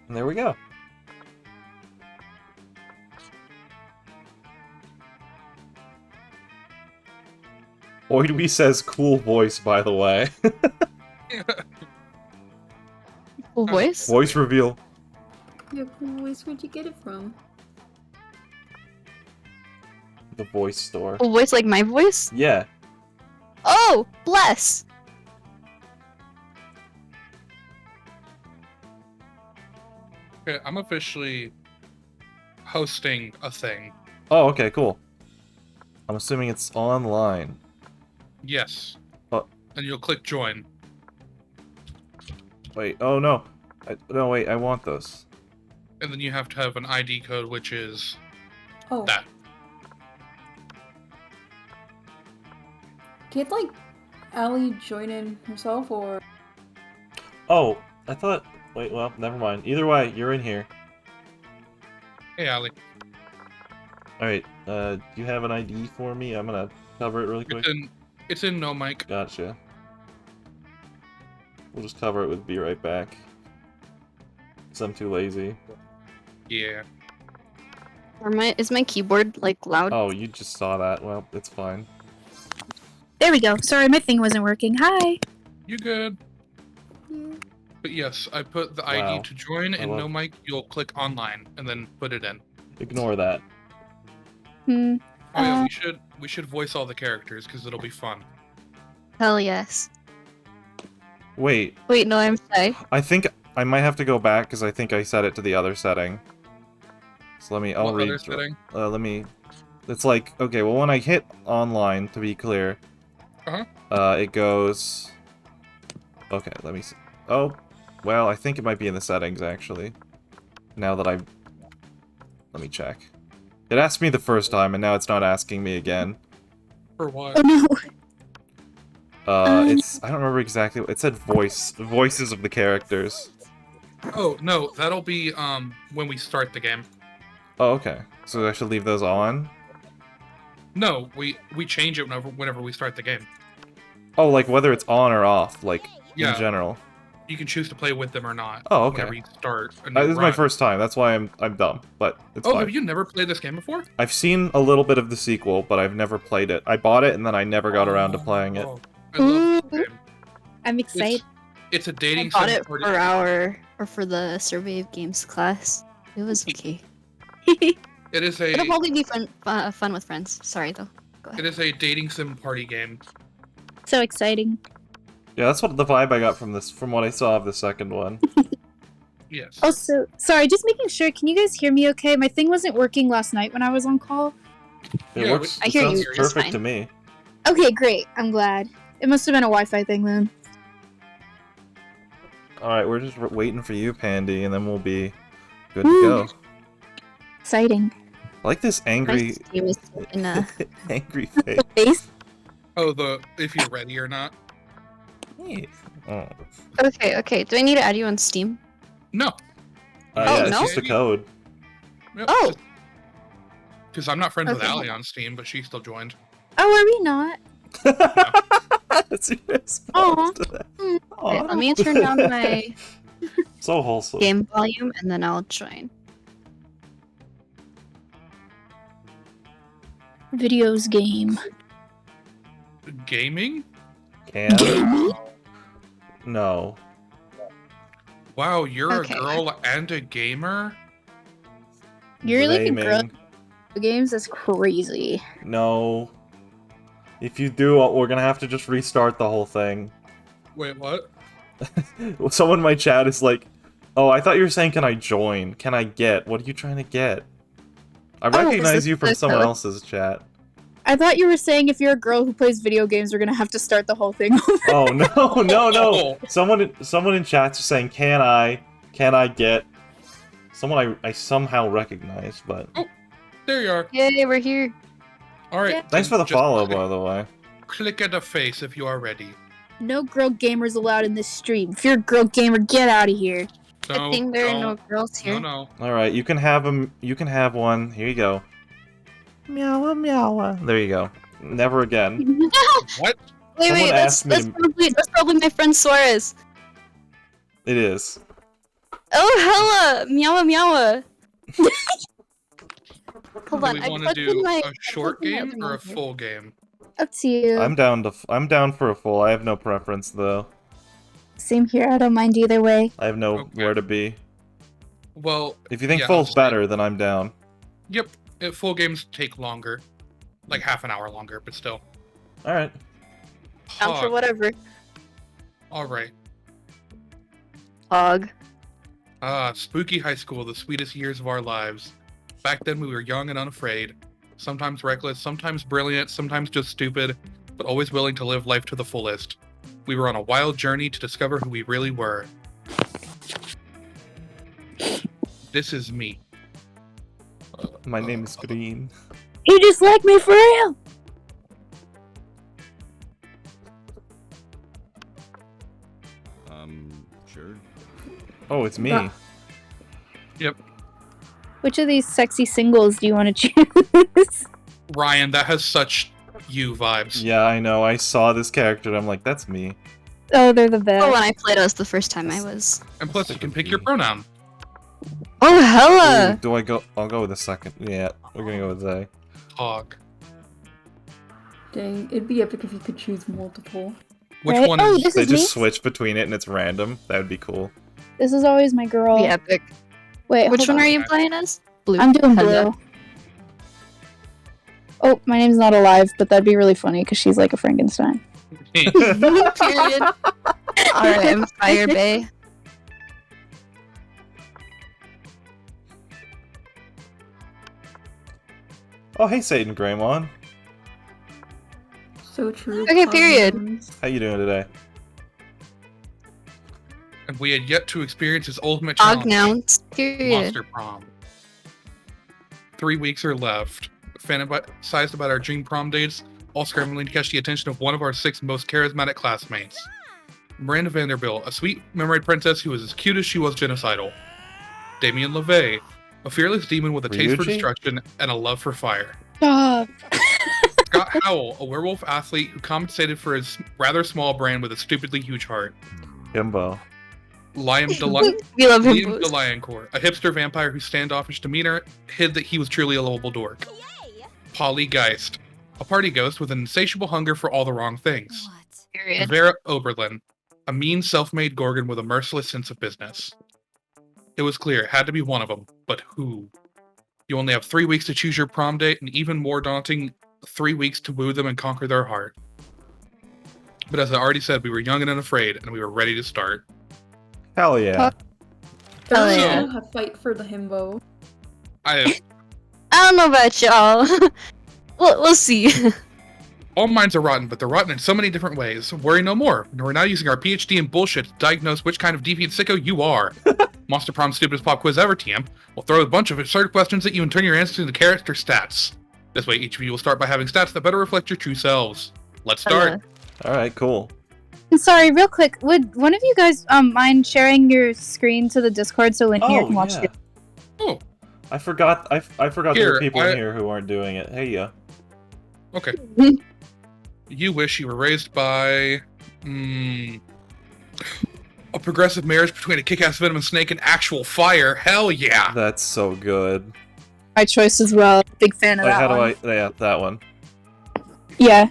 And there we go. Oidwi says cool voice, by the way. Cool voice? Voice reveal. Yeah, cool voice. Where'd you get it from? The voice store. Cool voice like my voice? Yeah. Oh, bless! Okay, I'm officially hosting a thing. Oh, okay, cool. I'm assuming it's online. Yes. Oh. And you'll click join. Wait, oh no. No, wait, I want those. And then you have to have an ID code, which is Oh, that. can't like Allie join in herself or? Oh, I thought... Wait, well, never mind. Either way, you're in here. Hey, Allie. Alright, do you have an ID for me? I'm gonna cover it really quick. It's in no mic. Gotcha. We'll just cover it with be right back. Because I'm too lazy. Yeah. Is my keyboard like loud? Oh, you just saw that. Well, it's fine. There we go. Sorry, my thing wasn't working. Hi. You good? But yes, I put the ID to join in no mic. You'll click online and then put it in. Ignore that. Hmm. Oh yeah, we should voice all the characters because it'll be fun. Hell yes. Wait, Wait, no, I'm shy. I think I might have to go back because I think I set it to the other setting. So I'll What read. other setting? It's like, okay, well when I hit online, to be clear, it goes... Okay, let me see. Oh, well, I think it might be in the settings, actually. Now that Let me check. It asked me the first time, and now it's not asking me again. For what? Oh no. It's... I don't remember exactly... It said voices of the characters. Oh no, that'll be when we start the game. Oh, okay. So I should leave those on? No, we change it whenever we start the game. Oh, like whether it's on or off, like, Yeah. in general. You can choose to play with them or not. Oh, okay. Whenever you start. A This new is my run. first time, that's why I'm dumb, but it's Oh, fine. have you never played this game before? I've seen a little bit of the sequel, but I've never played it. I bought it and then I never got around to playing it. Oh, I love this game. I'm excited. It's a I dating bought sim it party. for the survey of games class. It was okay. It is a It'll probably be fun with friends. Sorry though. Go ahead. it is a dating sim party game. So exciting. Yeah, that's what the vibe I got from what I saw of the second one. Yes. Also, sorry, just making sure. Can you guys hear me okay? My thing wasn't working last night when I was on call. It Yeah, works. I It hear sounds you just perfect fine. to me. Okay, great. I'm glad. It must have been a Wi-Fi thing then. Alright, we're just waiting for you, Pandy, and then we'll be good to go. Exciting. I like this My angry... Steam is in a angry face. Face. Oh, if you're ready or not. Oh. Okay. Do I need to add you on Steam? No. Yeah, it's no? just a code. Oh. Because I'm not friends with Okay. Allie on Steam, but she still joined. Oh, are we not? That's your response Aw. to that. Okay, Aw. let me turn down my So wholesome. game volume and then I'll join. Videos game. Gaming? Can? No. Wow, you're Okay. a girl and a gamer? You're like a girl Blaming. in games? That's crazy. No. If you do, we're gonna have to just restart the whole thing. Wait, what? Someone in my chat is like, oh, I thought you were saying, can I join? Can I get? What are you trying to get? I is recognize this you from the someone code? else's chat. I thought you were saying if you're a girl who plays video games, we're gonna have to start the whole thing over. Oh, no. Someone in chat's saying, can I get? Someone I somehow recognize, but... There you are. Yay, we're here. Alright. Yeah. Thanks for the just follow, click- by the way. Click at the face if you are ready. No girl gamers allowed in this stream. If you're a girl gamer, get out of here. No, I think there are no don't. girls here. No. Alright, you can have them. You can have one. Here you go. Meowa, meowa. There you go. Never again. What? Wait, Someone that's asked me that's probably my friend Suarez. It is. Oh, hella! Meowa, meowa. Hold Do on, we I want to plugged do in my- a short plugged in my game or a other monitor. full game? Up to you. I'm down for a full. I have no preference though. Same here. I don't mind either way. I have no Okay. where to be. Well, If you think Yeah, full's I'll say- better, then I'm down. yep. Full games take longer. Like half an hour longer, but still. Alright. Down for whatever. Alright. Hog. Spooky high school, the sweetest years of our lives. Back then we were young and unafraid. Sometimes reckless, sometimes brilliant, sometimes just stupid. but always willing to live life to the fullest. We were on a wild journey to discover who we really were. This is me. My name is Green. You just like me for real. Sure. Oh, it's me. Yep. Which of these sexy singles do you want to choose? Ryan, that has such you vibes. Yeah, I know. I saw this character and I'm like, that's me. Oh, they're the best. Oh, when I played us the first time, I was. And plus, you can pick your pronoun. Oh, hella! Ooh, do I go? I'll go with the second. Yeah, we're gonna go with they. Hog. Dang, it'd be epic if you could choose multiple. Which Right? one Oh, is... this They is just me? switch between it and it's random. That would be cool. This is always my girl. The epic. Wait, Which hold one on. are you playing as? Blue. I'm doing Hella. blue. Oh, my name's not alive, but that'd be really funny because she's like a Frankenstein. Period. Alright, I'm Fire Bay. Oh, hey, Satan Greymon. So true. Okay, period. Problems. How you doing today? And we had yet to experience his ultimate challenge. Ognouns. Period. Monster Prom. 3 weeks are left. Fantasized about our dream prom dates, all scrambling to catch the attention of one of our 6 most charismatic classmates. Miranda Vanderbilt, a sweet memory princess who was as cute as she was genocidal. Damien LeVay, a fearless demon with a taste for Ryuji? destruction and a love for fire. Stop. Scott Howell, a werewolf athlete who compensated for his rather small brain with a stupidly huge heart. Himbo. Liam We love him. Liam DeLioncourt, a hipster vampire whose standoffish demeanor hid that he was truly a lovable dork. Polly Geist, a party ghost with an insatiable hunger for all the wrong things. Period. Vera Oberlin, a mean self-made Gorgon with a merciless sense of business. It was clear it had to be one of them, but who? You only have 3 weeks to choose your prom date, and even more daunting, 3 weeks to woo them and conquer their heart. But as I already said, we were young and unafraid, and we were ready to start. Hell yeah. Hell Everyone's yeah. gonna have fight for the himbo. I I don't know about y'all. we'll see. All minds are rotten, but they're rotten in so many different ways. Worry no more. We're now using our PhD in bullshit to diagnose which kind of deviant sicko you are. Monster Prom's stupidest pop quiz ever, TM. We'll throw a bunch of absurd questions at you and turn your answers into character stats. This way, each of you will start by having stats that better reflect your true selves. Let's start. Alright, cool. I'm sorry, real quick. Would one of you guys mind sharing your screen to the Discord so Lynn here Oh, can watch yeah. it? Oh, I forgot there Here, were people in here who aren't doing it. Hey, yeah. okay. You wish you were raised by... a progressive marriage between a kick-ass venomous snake and actual fire. Hell yeah. That's so good. My choice as well. Big fan of Like, that how one. do I... Yeah, that one. Yeah,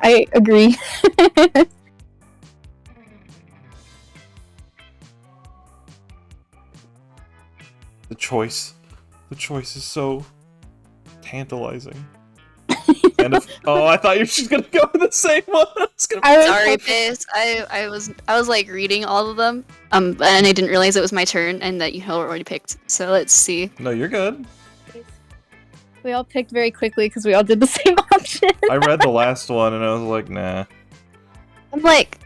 I agree. The choice is so tantalizing. And oh, I thought you were just gonna go with the same one. Sorry, Baze. I was like reading all of them, and I didn't realize it was my turn and that you had already picked. So let's see. No, you're good. We all picked very quickly because we all did the same option. I read the last one and I was like, nah. I'm like,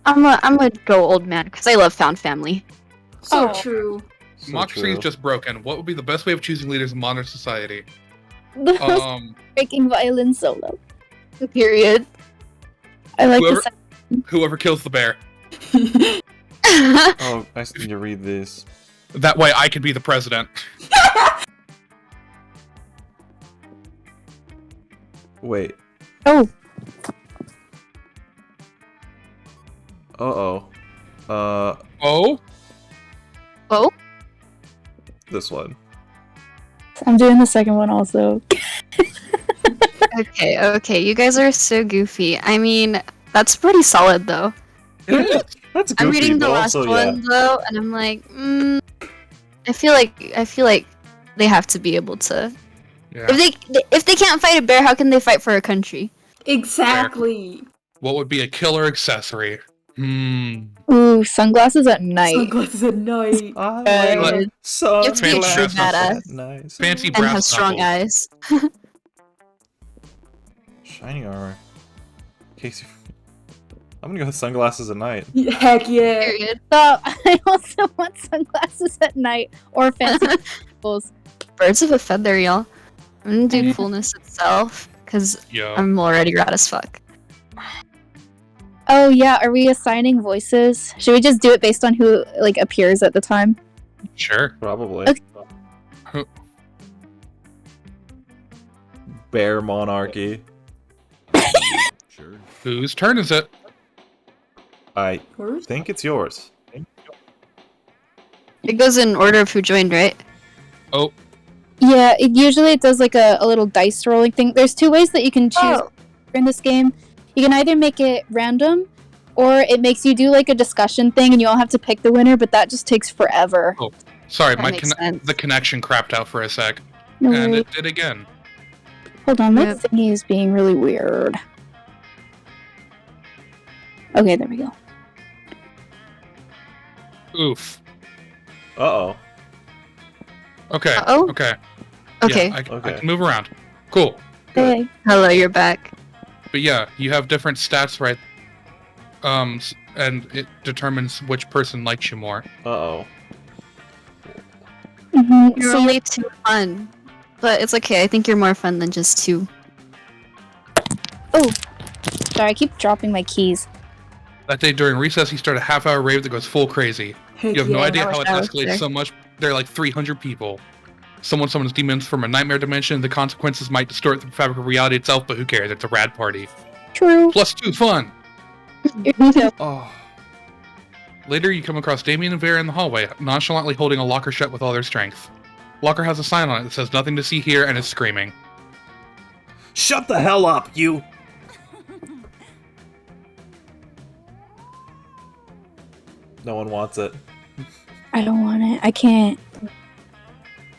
I'm gonna go old man because I love Found Family. So Oh. true. So Democracy is true. just broken. What would be the best way of choosing leaders in modern society? The most breaking violin solo. Period. I like Whoever- the Whoever kills the bear. Oh, I still need to read these. That way I can be the president. Wait. Oh, Uh-oh. Oh? Oh, This one. I'm doing the second one also. okay. You guys are so goofy. I mean, that's pretty solid though. That's goofy, I'm reading the but last also, one though, and I'm like, I feel like they have to be able to. Yeah. If they can't fight a bear, how can they fight for a country? Exactly. What would be a killer accessory? Ooh, sunglasses at night. Sunglasses at night. I like You sunglasses have to be a true badass. Nice. Fancy And brass have strong knuckles. eyes. Shining armor. Casey, I'm gonna go with sunglasses at night. Heck yeah. Period. So I also want sunglasses at night or fancy clothes. Birds of a feather, y'all. I'm gonna do coolness itself, because Yo. I'm already rad as fuck. Oh yeah, are we assigning voices? Should we just do it based on who like appears at the time? Sure. Probably. Okay. Bear monarchy. Sure. Whose turn is it? I Yours? think it's yours. It goes in order of who joined, right? Oh, Yeah, it does like a little dice rolling thing. There's two ways that you can choose in this game. You can either make it random, or it makes you do like a discussion thing and you all have to pick the winner, but that just takes forever. sorry, That makes sense. the connection crapped out for a sec, No and worries. it did again. Hold on, Yep. that thingy is being really weird. Okay, there we go. Oof. Uh-oh. Okay. Uh-oh? Okay. Okay. Yeah, I Okay. can move around. Cool. Good. Hey. Hello, you're back. But yeah, you have different stats, right? And it determines which person likes you more. Uh-oh. You're So only too fun. But it's okay, I think you're more fun than just two. sorry, I keep dropping my keys. That day during recess, you start a half-hour rave that goes full crazy. Heck You have no yeah. idea I how wish it I was escalates there. so much. There are like 300 people. Someone summons demons from a nightmare dimension. The consequences might distort the fabric of reality itself, but who cares? It's a rad party. True. +2 fun. Me too. Oh. Later, you come across Damien and Vera in the hallway, nonchalantly holding a locker shut with all their strength. Locker has a sign on it that says "Nothing to see here" and is screaming. Shut the hell up, you! No one wants it. I don't want it. I can't.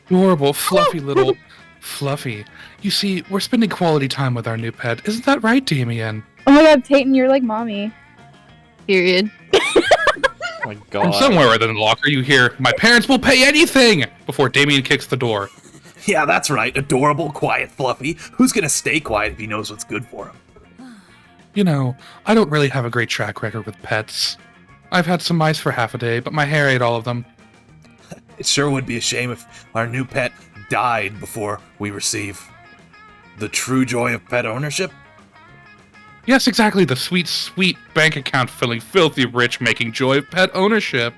Adorable, fluffy little... Fluffy. You see, we're spending quality time with our new pet. Isn't that right, Damien? Oh my god, Payton, you're like mommy. Period. Oh my god. From somewhere within the locker, you hear, "My parents will pay anything!" before Damien kicks the door. Yeah, that's right. Adorable, quiet, fluffy. Who's gonna stay quiet if he knows what's good for him? You know, I don't really have a great track record with pets. I've had some mice for half a day, but my hair ate all of them. It sure would be a shame if our new pet died before we receive the true joy of pet ownership. Yes, exactly, the sweet, sweet bank account filling filthy rich making joy of pet ownership.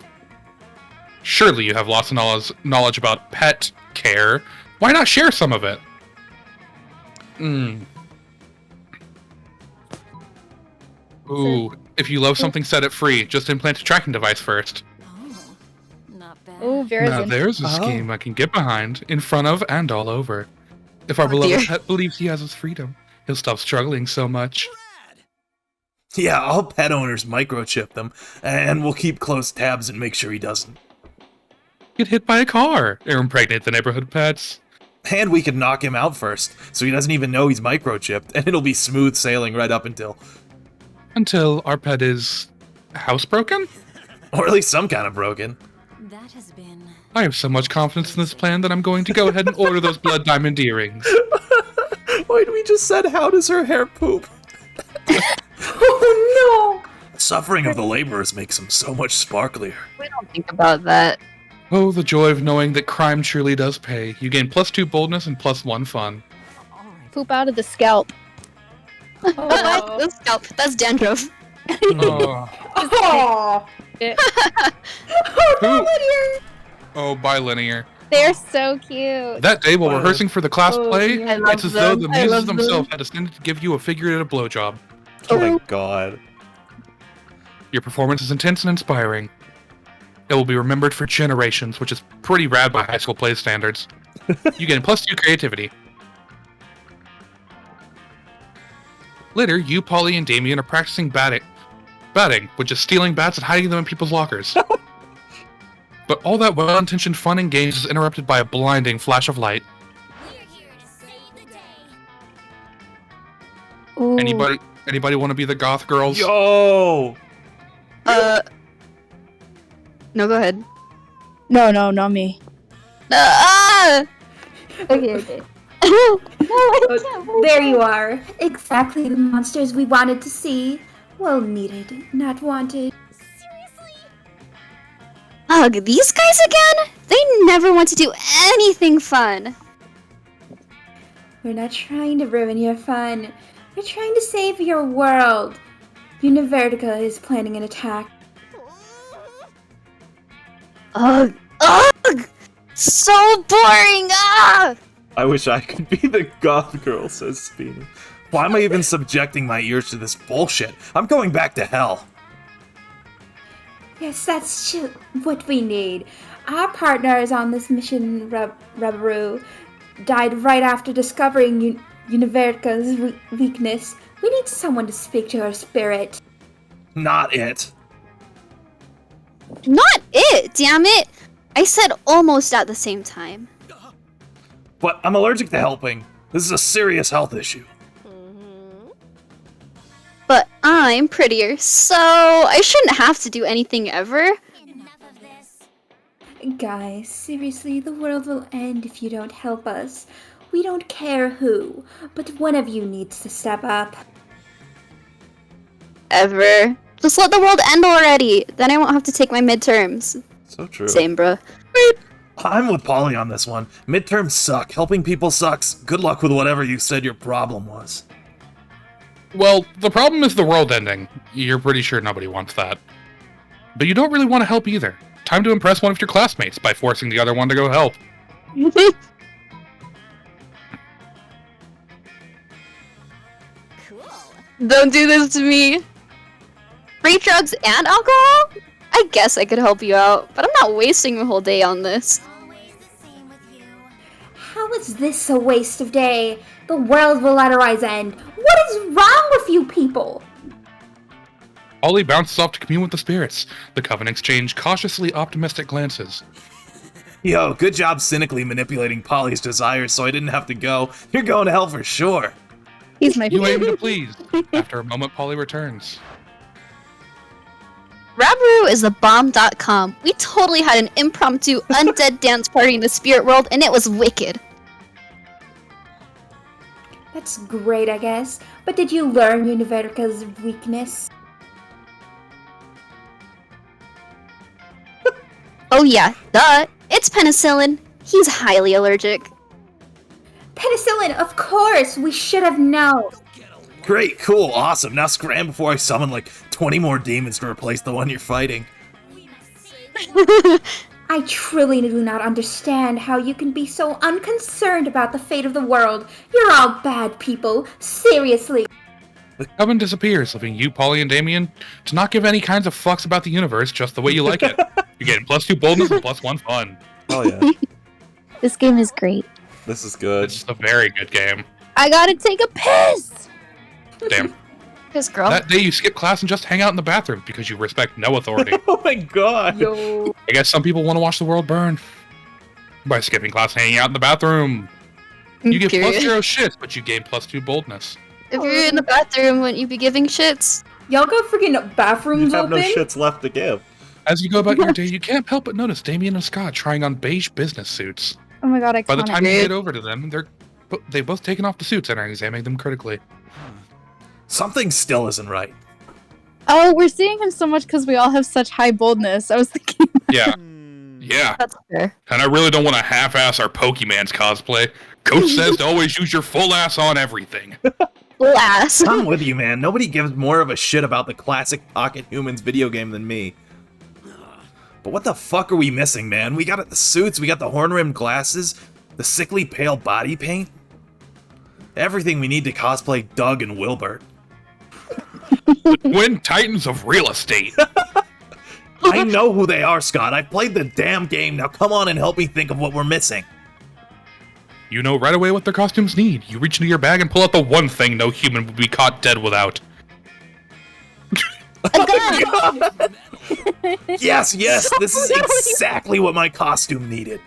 Surely you have lots of knowledge about pet care. Why not share some of it? Ooh, if you love something, set it free. Just implant a tracking device first. Oh, not bad. Oh, Vera's Now in. there's a Oh. scheme I can get behind, in front of and all over. If our beloved dear. pet believes he has his freedom, he'll stop struggling so much. Yeah, all pet owners microchip them, and we'll keep close tabs and make sure he doesn't. Get hit by a car, or impregnate the neighborhood pets. And we can knock him out first, so he doesn't even know he's microchipped, and it'll be smooth sailing right up Until our pet is housebroken? or at least some kind of broken. That has been. I have so much confidence in this plan that I'm going to go ahead and order those blood diamond earrings. Why'd we just said, how does her hair poop? Oh Suffering of the laborers makes them so much sparklier. We don't think about that. Oh, the joy of knowing that crime truly does pay. You gain +2 boldness and +1 fun. All right. Poop out of the scalp. no! What? That's scalp. That's dandruff. Oh, Oh! Who- oh, bilinear. They're so cute. That day while rehearsing for the class Oh, play, yeah. I love it's as though them. the I muses love them. themselves had descended to give you a figurative blowjob. Oh my god. Your performance is intense and inspiring. It will be remembered for generations, which is pretty rad by high school play standards. You gain +2 creativity. Later, you, Polly, and Damien are practicing batting, which is stealing bats and hiding them in people's lockers. But all that well-intentioned fun and games is interrupted by a blinding flash of light. We're here to save the day. Ooh. Anybody want to be the goth girls? Yo! No, go ahead. No, not me. Ah! Okay. There you are. Exactly the monsters we wanted to see. Well needed, not wanted. Ugh, these guys again? They never want to do anything fun. We're not trying to ruin your fun. We're trying to save your world. Univertica is planning an attack. Ugh, ugh! So boring! Ah! I wish I could be the goth girl, says Spina. Why am I even subjecting my ears to this bullshit? I'm going back to hell. Yes, that's what we need. Our partners on this mission, Rabaru, died right after discovering Univertica's weakness. We need someone to speak to her spirit. Not it. Not it, damn it! I said almost at the same time. But I'm allergic to helping. This is a serious health issue. But I'm prettier, so I shouldn't have to do anything ever. Enough of this. Guys, seriously, the world will end if you don't help us. We don't care who, but one of you needs to step up. Ever. Just let the world end already. Then I won't have to take my midterms. So true. Same, bruh. I'm with Polly on this one. Midterms suck. Helping people sucks. Good luck with whatever you said your problem was. Well, the problem is the world ending. You're pretty sure nobody wants that. But you don't really want to help either. Time to impress one of your classmates by forcing the other one to go help. Cool. Don't do this to me. Free drugs and alcohol? I guess I could help you out, but I'm not wasting a whole day on this. Always the same with you. How is this a waste of day? The world will otherwise end. What is wrong with you people? Ollie bounces off to commune with the spirits. The Coven exchange cautiously optimistic glances. Yo, good job cynically manipulating Polly's desires so I didn't have to go. You're going to hell for sure. He's my You aim favorite. to please. After a moment, Polly returns. Rabaru is a bomb.com. We totally had an impromptu undead dance party in the spirit world, and it was wicked. That's great, I guess. But did you learn Univertica's weakness? Oh yeah, duh. It's penicillin. He's highly allergic. Penicillin, of course! We should have known! Great, cool, awesome. Now scram before I summon like 20 more demons to replace the one you're fighting. I truly do not understand how you can be so unconcerned about the fate of the world. You're all bad people. Seriously. The Coven disappears, leaving you, Polly, and Damien to not give any kinds of fucks about the universe just the way you like it. You're getting +2 boldness and +1 fun. Oh yeah, This game is great. this is good. It's a very good game. I gotta take a piss! Damn. This girl. That day you skip class and just hang out in the bathroom because you respect no authority. Oh my god. Yo. I guess some people want to watch the world burn. By skipping class and hanging out in the bathroom. You get Period. +0 shits, but you gain +2 boldness. If you're in the bathroom, wouldn't you be giving shits? Y'all got freaking You bathrooms have no open? shits left to give. As you go about your day, you can't help but notice Damien and Scott trying on beige business suits. Oh my god, iconic. By the time you Dude. get over to them, they've both taken off the suits and are examining them critically. Something still isn't right. Oh, we're seeing him so much because we all have such high boldness. I was thinking. Yeah. Yeah. That's fair. And I really don't want to half-ass our Pokemon's cosplay. Coach says to always use your full ass on everything. Blast. I'm with you, man. Nobody gives more of a shit about the classic Pocket Humans video game than me. But what the fuck are we missing, man? We got the suits, we got the horn-rimmed glasses, the sickly pale body paint. Everything we need to cosplay Doug and Wilbert. The twin titans of real estate. I know who they are, Scott. I played the damn game. Now come on and help me think of what we're missing. You know right away what their costumes need. You reach into your bag and pull out the one thing no human would be caught dead without. Yes, this is exactly what my costume needed.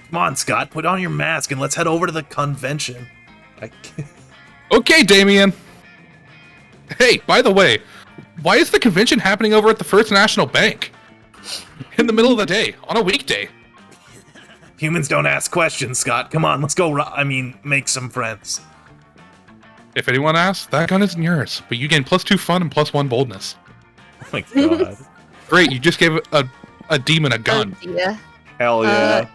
Come on, Scott, put on your mask and let's head over to the convention. I can't... Okay, Damien. Hey, by the way, why is the convention happening over at the First National Bank? In the middle of the day, on a weekday. Humans don't ask questions, Scott. Come on, let's go. Make some friends. If anyone asks, that gun isn't yours, but you gain +2 fun and +1 boldness. Oh my god. Great, you just gave a demon a gun. Oh, yeah. Hell yeah.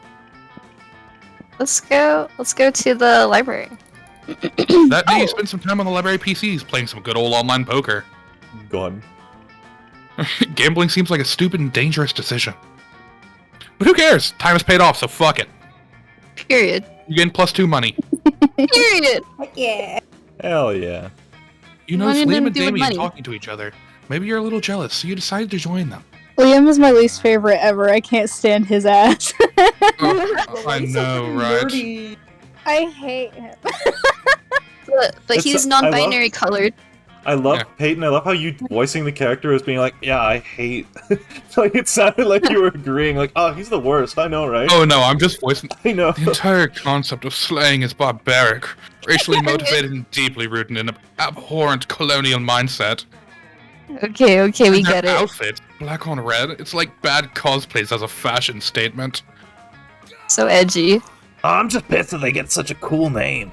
Let's go to the library. That day you spent some time on the library PCs playing some good old online poker. Gun. Gambling seems like a stupid and dangerous decision. But who cares? Time is paid off, so fuck it. Period. You gain +2 money. Period. Heck yeah. Hell yeah. You What notice are you Liam gonna and do with Damien money? talking to each other. Maybe you're a little jealous, so you decided to join them. Liam is my least favorite ever. I can't stand his ass. Oh, I know, right? Nerdy. I hate him. But It's- he's I love- non-binary colored. I love Yeah. Payton. I love how you voicing the character as being like, yeah, I hate. Like it sounded like you were agreeing. Like, oh, he's the worst. I know, right? Oh no, I'm just voicing. I know. The entire concept of slaying is barbaric, racially motivated, and deeply rooted in an abhorrent colonial mindset. Okay, we And get their it. outfit, black on red, it's like bad cosplays as a fashion statement. So edgy. I'm just pissed that they get such a cool name.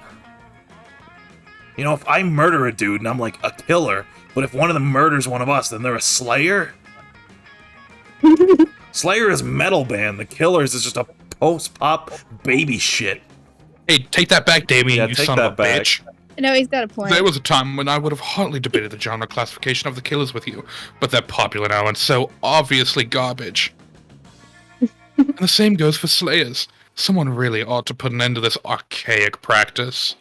You know, if I murder a dude and I'm like a killer, but if one of them murders one of us, then they're a slayer? Slayer is metal band, the killers is just a post-pop baby shit. Hey, take that back, Damien, Yeah, you take son of a that back. bitch. No, he's got a point. There was a time when I would have hotly debated the genre classification of the killers with you, but they're popular now and so obviously garbage. And the same goes for slayers. Someone really ought to put an end to this archaic practice.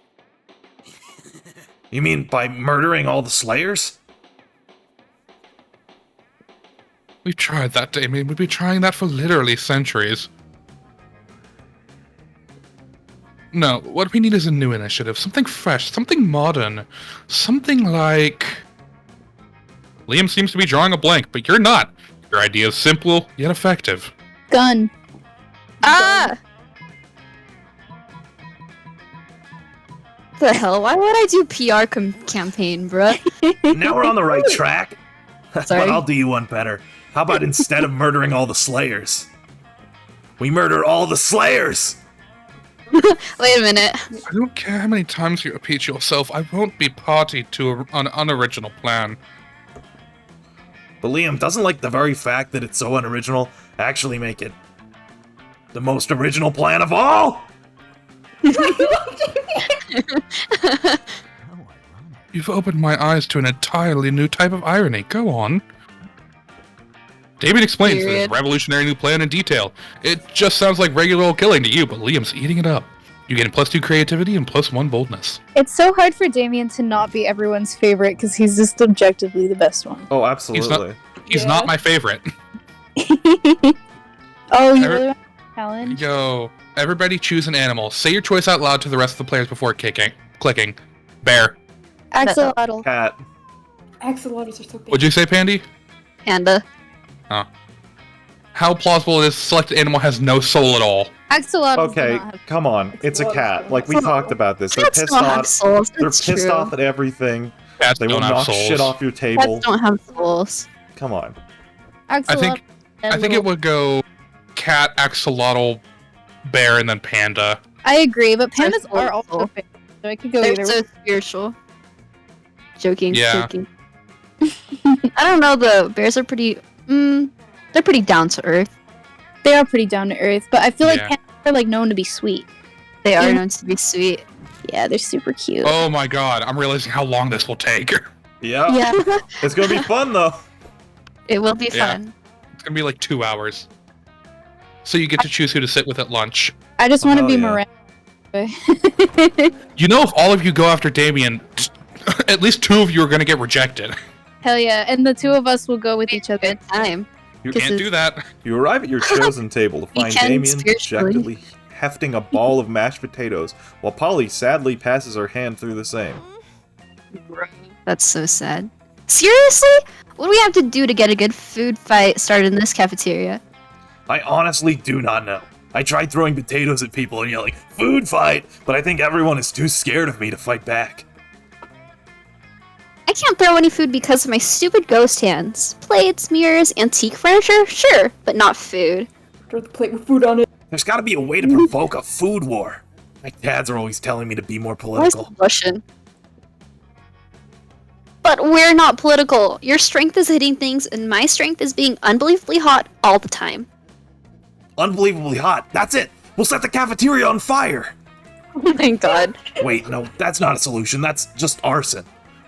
You mean by murdering all the slayers? We've tried that, Damien. We've been trying that for literally centuries. No, what we need is a new initiative. Something fresh, something modern. Something like... Liam seems to be drawing a blank, but you're not. Your idea is simple, yet effective. Gun. Ah! The hell? Why would I do PR campaign, bruh? Now we're on the right track. But Sorry. I'll do you one better. How about instead of murdering all the slayers, we murder all the slayers? Wait a minute. I don't care how many times you repeat yourself, I won't be party to an unoriginal plan. But Liam, doesn't like the very fact that it's so unoriginal actually make it the most original plan of all? You've opened my eyes to an entirely new type of irony. Go on. David explains this Period. revolutionary new plan in detail. It just sounds like regular old killing to you, but Liam's eating it up. You get +2 creativity and +1 boldness. It's so hard for Damien to not be everyone's favorite because he's just objectively the best one. Oh, absolutely. He's Yeah. not my favorite. Oh, you Every- really want a challenge? Yo, everybody choose an animal. Say your choice out loud to the rest of the players before clicking. Bear. Axolotl. Cat. Axolotls are so big. What'd you say, Pandy? Panda. How plausible it is selected animal has no soul at all. Axolotl. Okay, come on. It's a cat. Like we talked about this. They're Cats pissed don't have off. souls. They're That's pissed true. off at everything. Cats They will don't have knock souls. shit off your table. Cats don't have souls. Come on. Axolotl. I think it would go cat, axolotl, bear, and then panda. I agree, but They're pandas are also soulful. favorite, so I could go They're either so way. spiritual. Joking. Yeah. Joking. I don't know. The bears are pretty. They're pretty down to earth. They are pretty down to earth, but I feel like Yeah. pandas are like known to be sweet. They are Yeah. known to be sweet. Yeah, they're super cute. Oh my god, I'm realizing how long this will take. Yeah. Yeah. It's gonna be fun though. It will be Yeah. fun. It's gonna be like 2 hours. So you get to choose who to sit with at lunch. I just want to Oh, be yeah. Miranda. You know, if all of you go after Damien, at least 2 of you are gonna get rejected. Hell yeah, and the two of us will go with each other. Good time. You Kisses. can't do that. You arrive at your chosen table to We find can Damien spiritually. dejectedly hefting a ball of mashed potatoes, while Polly sadly passes her hand through the same. That's so sad. Seriously? What do we have to do to get a good food fight started in this cafeteria? I honestly do not know. I tried throwing potatoes at people and yelling, "Food fight!" but I think everyone is too scared of me to fight back. I can't throw any food because of my stupid ghost hands. Plates, mirrors, antique furniture? Sure, but not food. Throw the plate with food on it. There's gotta be a way to provoke a food war. My dads are always telling me to be more Where's political. the Russian? But we're not political. Your strength is hitting things, and my strength is being unbelievably hot all the time. Unbelievably hot. That's it. We'll set the cafeteria on fire. Oh my god. Wait, no, that's not a solution. That's just arson.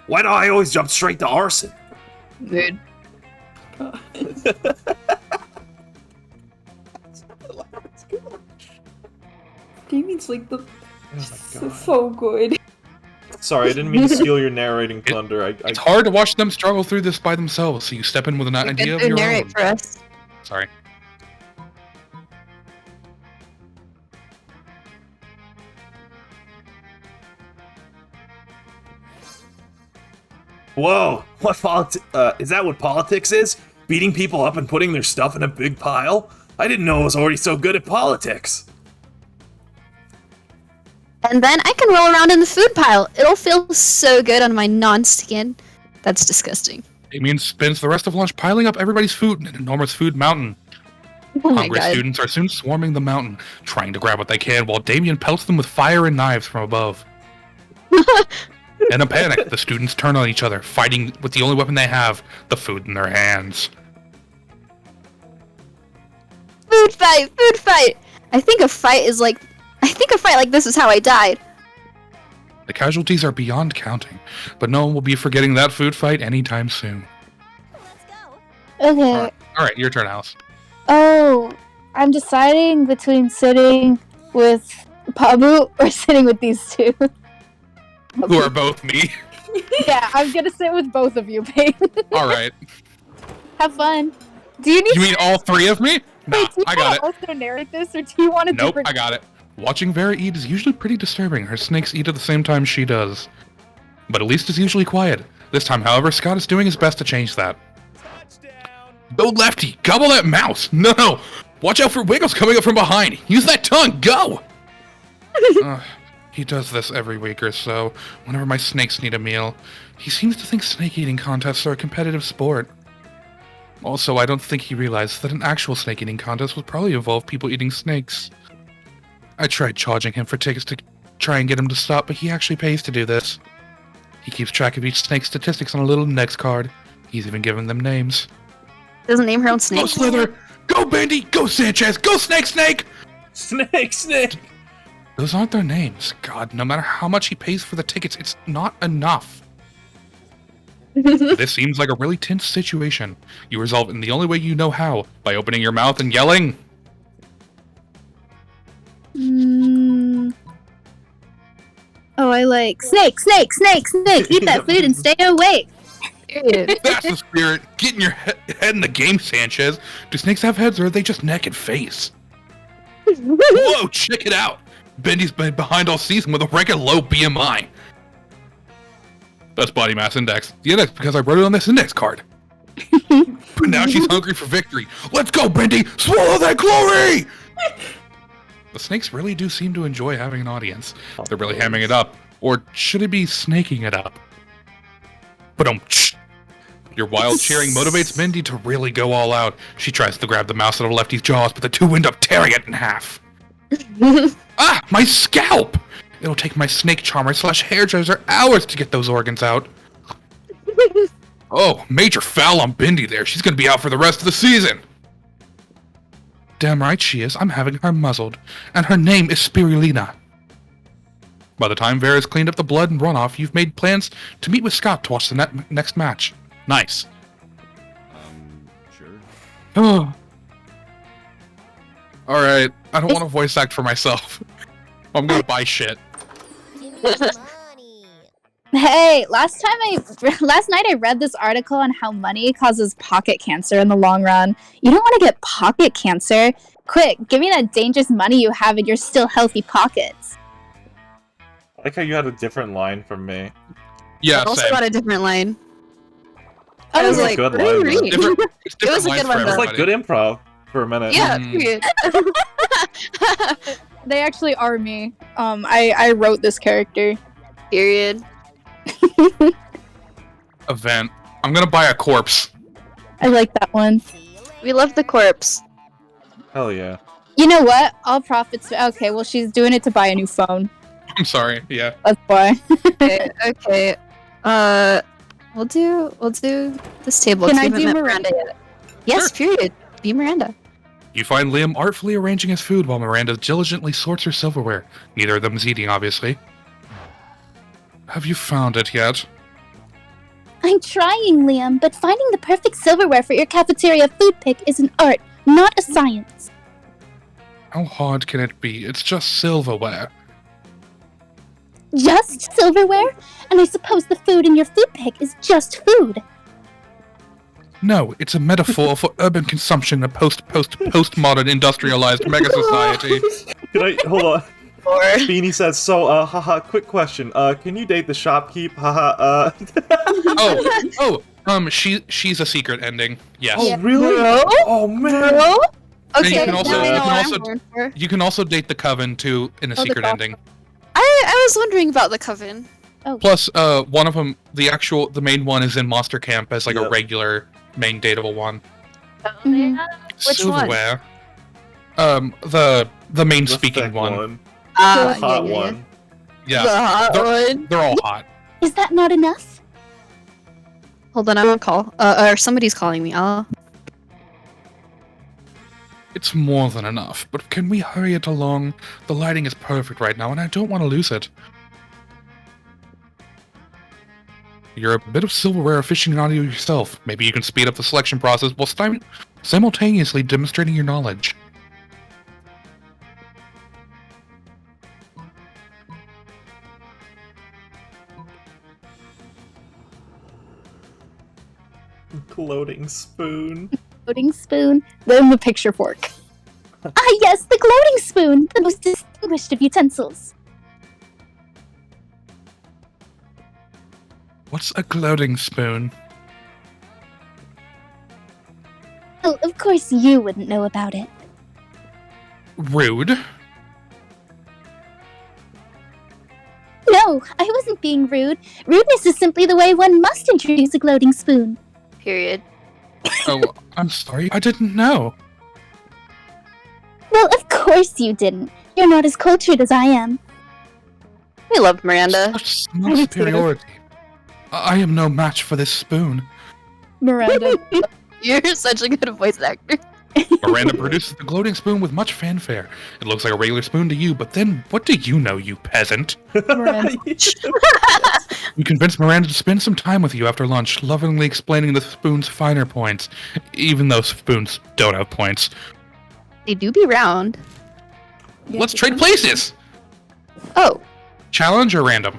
Why do I always jump straight to arson? Mood. Gaming's like the Oh so good. Sorry, I didn't mean to steal your narrating thunder. It's hard to watch them struggle through this by themselves, so you step in with an idea of Good your narrate own. for us. Sorry. Whoa, is that what politics is? Beating people up and putting their stuff in a big pile? I didn't know I was already so good at politics. And then I can roll around in the food pile. It'll feel so good on my non-skin. That's disgusting. Damien spends the rest of lunch piling up everybody's food in an enormous food mountain. Oh my Hungry god. students are soon swarming the mountain, trying to grab what they can, while Damien pelts them with fire and knives from above. In a panic, the students turn on each other, fighting with the only weapon they have, the food in their hands. Food fight! Food fight! I think a fight like this is how I died. The casualties are beyond counting, but no one will be forgetting that food fight anytime soon. Okay. Alright, your turn, Alice. Oh, I'm deciding between sitting with Pabu or sitting with these two. Who are both me. Yeah, I'm gonna sit with both of you, Payton. Alright. Have fun. Do you need You mean all three of me? Nah, Wait, do you I got it. want to also narrate this, or do you want a Nope, different? I got it. Watching Vera eat is usually pretty disturbing. Her snakes eat at the same time she does. But at least it's usually quiet. This time, however, Scott is doing his best to change that. Go lefty! Gobble that mouse! No! Watch out for Wiggles coming up from behind! Use that tongue! Go! He does this every week or so, whenever my snakes need a meal. He seems to think snake eating contests are a competitive sport. Also, I don't think he realized that an actual snake eating contest would probably involve people eating snakes. I tried charging him for tickets to try and get him to stop, but he actually pays to do this. He keeps track of each snake's statistics on a little index card. He's even given them names. Doesn't name her own Go snake. Slither! Go Bandy! Go Sanchez! Go Snake! Snake! Those aren't their names. God, no matter how much he pays for the tickets, it's not enough. This seems like a really tense situation. You resolve it in the only way you know how, by opening your mouth and yelling. Oh, I like snake. Eat that food and stay awake. That's the spirit. Get in your head in the game, Sanchez. Do snakes have heads, or are they just neck and face? Whoa, check it out. Bendy's been behind all season with a record low BMI. That's body mass index. The index because I wrote it on this index card. But now she's hungry for victory. Let's go, Bendy! Swallow that glory! The snakes really do seem to enjoy having an audience. They're really hamming it up. Or should it be snaking it up? But your wild cheering motivates Mindy to really go all out. She tries to grab the mouse out of Lefty's jaws, but the two end up tearing it in half. Ah, my scalp! It'll take my snake charmer / hairdresser hours to get those organs out. Oh, major foul on Bindi there. She's gonna be out for the rest of the season. Damn right she is. I'm having her muzzled. And her name is Spirulina. By the time Vera's cleaned up the blood and runoff, you've made plans to meet with Scott to watch the next match. Nice. Sure. Oh. Alright, I don't want to voice act for myself. I'm gonna buy shit. Hey, last night I read this article on how money causes pocket cancer in the long run. You don't want to get pocket cancer. Quick, give me that dangerous money you have in your still healthy pockets. I like how you had a different line from me. Yeah, I also same. got a different line. Oh, I was It was a like, good what are you line, though. reading? It's different It was a lines good for one, though. It's like good improv for a minute. Yeah, Mm. period. They actually are me. I wrote this character. Period. Event. I'm gonna buy a corpse. I like that one. We love the corpse. Hell yeah. You know what? All profits. Okay, well, she's doing it to buy a new phone. I'm sorry. Yeah. That's why. Okay. We'll do this table. Can 'cause we I haven't do met Miranda? yet. Yes, period. Be Miranda. You find Liam artfully arranging his food while Miranda diligently sorts her silverware. Neither of them is eating, obviously. Have you found it yet? I'm trying, Liam, but finding the perfect silverware for your cafeteria food pick is an art, not a science. How hard can it be? It's just silverware. Just silverware? And I suppose the food in your food pick is just food. No, it's a metaphor for urban consumption in a postmodern industrialized mega society. Can I hold on? Or Beanie says, so, haha, quick question. Can you date the shopkeep? Haha, She's a secret ending. Yes. Oh, really? Bro? Oh, man. Bro? And Okay, you can also- now I you know can what also- I'm going for. You can also date the coven too in a Oh, the secret coven. ending. I was wondering about the coven. Plus, one of them, the main one is in Monster Camp as like a Yep. regular main dateable one. Mhm. Which one? Silverware. The main The speaking thick one. The Yeah, hot yeah, one. Yeah, The hot one. they're all hot. Is that not enough? Hold on, I'm on call. Or somebody's calling me. It's more than enough, but can we hurry it along? The lighting is perfect right now, and I don't want to lose it. You're a bit of silverware aficionado yourself. Maybe you can speed up the selection process while simultaneously demonstrating your knowledge. Gloating spoon. Gloating spoon. Then the picture fork. Ah, yes, the gloating spoon! The most distinguished of utensils. What's a gloating spoon? Oh, of course you wouldn't know about it. Rude. No, I wasn't being rude. Rudeness is simply the way one must introduce a gloating spoon. Period. Oh, I'm sorry, I didn't know. Well, of course you didn't. You're not as cultured as I am. I love Miranda. Such small superiority. I am no match for this spoon. Miranda. You're such a good voice actor. Miranda produces the gloating spoon with much fanfare. It looks like a regular spoon to you, but then what do you know, you peasant? Miranda. You convince Miranda to spend some time with you after lunch, lovingly explaining the spoon's finer points, even though spoons don't have points. They do be round. Let's trade places! Oh, Challenge or random?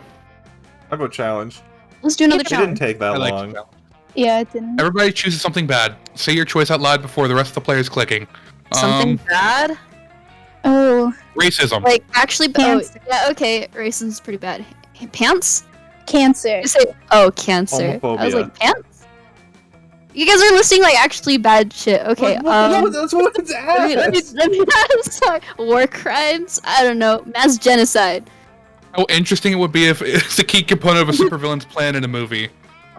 I'll go challenge. let's do another It didn't challenge. take that I like long. challenge. Yeah, it didn't. Everybody chooses something bad. Say your choice out loud before the rest of the players clicking. Something bad? Oh, Racism. Like, actually, Pants. yeah, okay, racism's pretty bad. Pants? cancer. You say, oh, cancer. I was Homophobia. like, pants? You guys are listing, like, actually bad shit. Okay, that's what it's let me sorry. War crimes? I don't know. Mass genocide. How interesting it would be if it's a key component of a supervillain's plan in a movie.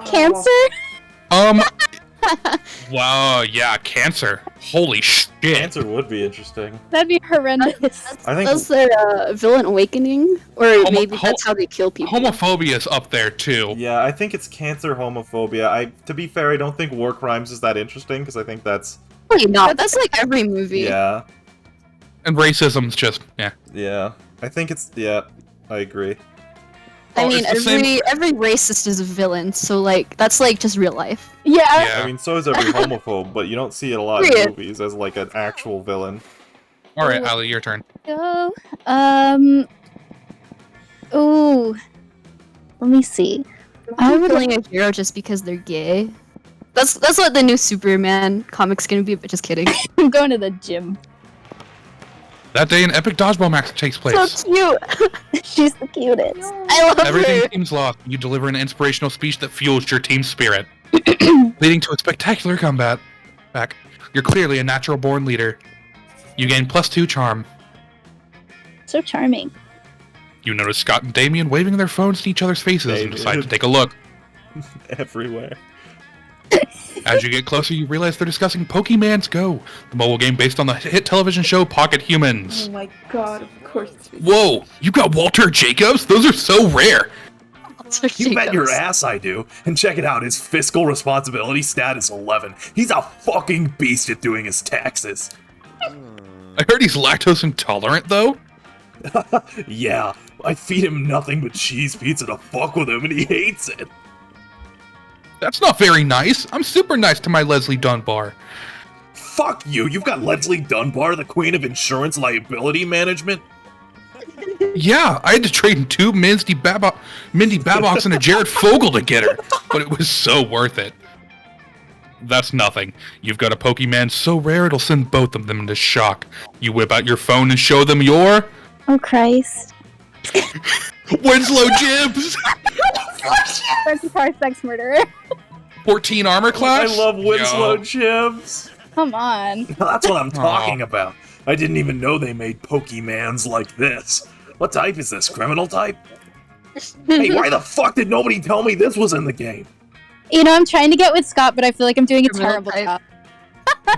Cancer? Wow, yeah, cancer. Holy shit. Cancer would be interesting. That'd be horrendous. I think That's their villain awakening? Or maybe that's how they kill people. Homophobia is up there too. yeah, I think it's cancer homophobia. To be fair, I don't think war crimes is that interesting because I think that's Probably not. That's like every movie. yeah, And racism's just, yeah. yeah. I think it's yeah. I agree. I Oh, mean, it's the same- every racist is a villain, so like that's like just real life. Yeah. Yeah. I mean, so is every homophobe, but you don't see it a lot in Period. movies as like an actual villain. Alright, Ali, your turn. Go. Ooh. Let me see. I I'm would killing a hero just because they're gay. That's what the new Superman comic's gonna be, but just kidding. I'm going to the gym. That day, an epic dodgeball match takes place. So cute. She's the cutest. I love Everything her. seems lost. You deliver an inspirational speech that fuels your team spirit, leading to a spectacular comeback. You're clearly a natural-born leader. You gain +2 charm. So charming. You notice Scott and Damien waving their phones in each other's faces and decide to take a look. Everywhere. As you get closer, you realize they're discussing Pokemon's Go, the mobile game based on the hit television show Pocket Humans. Oh my god, of course. Whoa, you got Walter Jacobs? Those are so rare. You bet your ass I do. And check it out, his fiscal responsibility stat is 11. He's a fucking beast at doing his taxes. I heard he's lactose intolerant, though. Yeah, I feed him nothing but cheese pizza to fuck with him, and he hates it. That's not very nice. I'm super nice to my Leslie Dunbar. Fuck you, you've got Leslie Dunbar, the queen of insurance liability management? Yeah, I had to trade in 2 Mindy Babocks and a Jared Fogle to get her, but it was so worth it. That's nothing. You've got a Pokemon so rare it'll send both of them into shock. You whip out your phone and show them your... Oh, Christ. Winslow Gibbs! Car sex murderer. 14 armor class? I love Winslow Yo. Chips. Come on. That's what I'm talking about. I didn't even know they made Pokemans like this. What type is this? Criminal type? Hey, why the fuck did nobody tell me this was in the game? You know, I'm trying to get with Scott, but I feel like I'm doing a Criminal terrible type. job.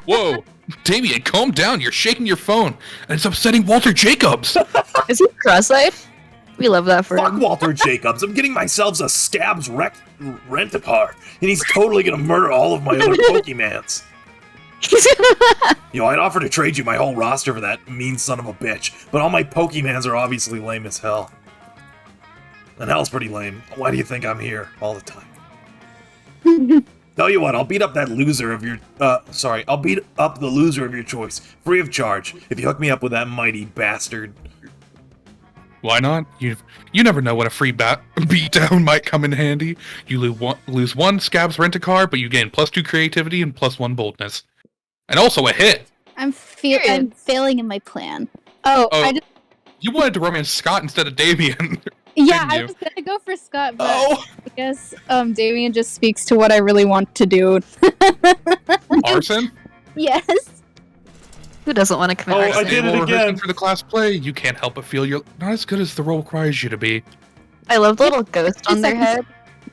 Whoa, Damien, calm down. You're shaking your phone, and it's upsetting Walter Jacobs. Is he cross-eyed? We love that for Fuck him. Walter Jacobs. I'm getting myself a Scabs rent-a-car, and he's totally gonna murder all of my other Pokemans. Yo, I'd offer to trade you my whole roster for that mean son of a bitch, but all my Pokemans are obviously lame as hell. And hell's pretty lame. Why do you think I'm here all the time? Tell you what, I'll beat up that loser of your... I'll beat up the loser of your choice, free of charge, if you hook me up with that mighty bastard. Why not? You never know when a free beatdown might come in handy. You lose 1 Scabs rent-a-car, but you gain +2 creativity and +1 boldness. And also a hit! I'm failing in my plan. Oh, I just... you wanted to romance Scott instead of Damien. Yeah, didn't I you? was gonna go for Scott, but Oh! I guess Damien just speaks to what I really want to do. Arson? Yes. Who doesn't want to commit Oh, arson? I did it Well, again. rehearsing for the class play, you can't help but feel you're not as good as the role requires you to be. I love the little ghost on their head.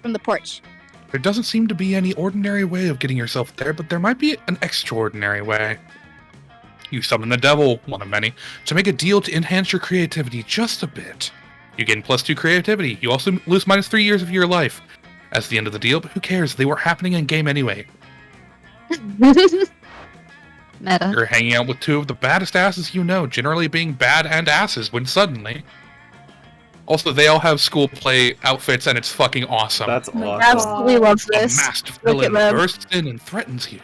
From the porch. There doesn't seem to be any ordinary way of getting yourself there, but there might be an extraordinary way. You summon the devil, one of many, to make a deal to enhance your creativity just a bit. You gain +2 creativity. You also lose -3 years of your life. As the end of the deal, but who cares? They were happening in game anyway. Meta. You're hanging out with 2 of the baddest asses you know, generally being bad and asses when suddenly... Also, they all have school play outfits and it's fucking awesome. That's my awesome. God. Absolutely love A this. masked Look at villain them. bursts in and threatens you.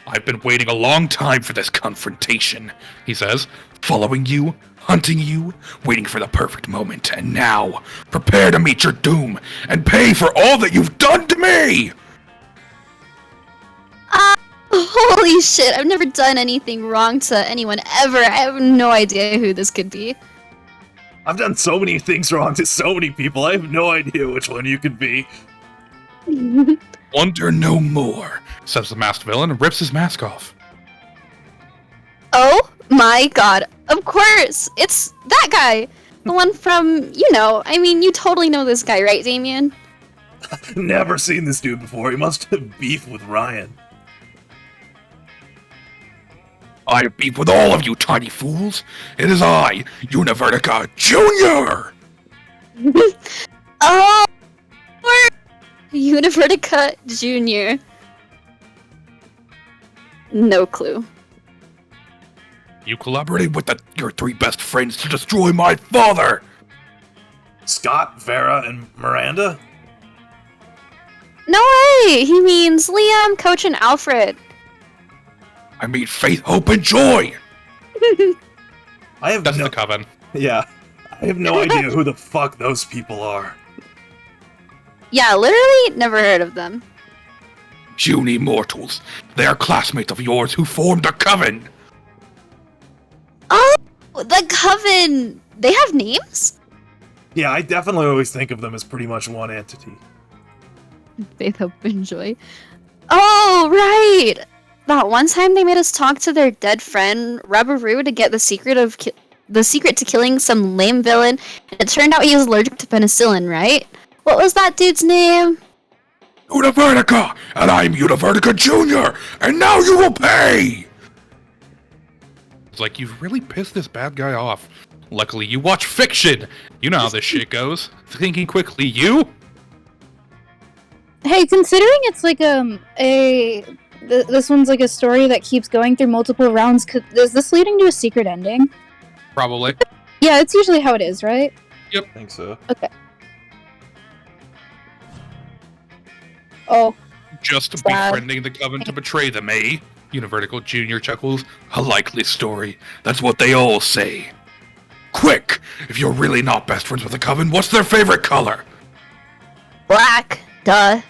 I've been waiting a long time for this confrontation, he says. Following you, hunting you, waiting for the perfect moment, and now, prepare to meet your doom and pay for all that you've done to me! Holy shit, I've never done anything wrong to anyone ever. I have no idea who this could be. I've done so many things wrong to so many people, I have no idea which one you could be. Wonder no more, says the masked villain and rips his mask off. Oh my god, of course! It's that guy! The one from, you totally know this guy, right, Damien? Never seen this dude before, he must have beef with Ryan. I have beef with all of you tiny fools. It is I, Univertica Jr. Oh! Univertica Jr. No clue. You collaborated with your 3 best friends to destroy my father! Scott, Vera, and Miranda? No way! He means Liam, Coach, and Alfred. I mean faith, hope, and joy! I have That's no... the coven. Yeah. I have no idea who the fuck those people are. Yeah, literally never heard of them. Puny mortals. They are classmates of yours who formed a coven! Oh! The Coven! They have names? Yeah, I definitely always think of them as pretty much one entity. Faith, hope, and joy. Oh, right! That one time they made us talk to their dead friend, Rubberoo, to get the secret to killing some lame villain, and it turned out he was allergic to penicillin, right? What was that dude's name? Univertica, and I'm Univertica Jr., and now you will pay! It's like, you've really pissed this bad guy off. Luckily, you watch fiction! You know how this shit goes. Thinking quickly, you? Hey, considering it's like this one's like a story that keeps going through multiple rounds, is this leading to a secret ending? Probably. Yeah, it's usually how it is, right? I think so. Okay. Oh. Just befriending the Coven to betray them, eh? Univertical Jr. chuckles. A likely story. That's what they all say. Quick! If you're really not best friends with the Coven, what's their favorite color? Black. Duh.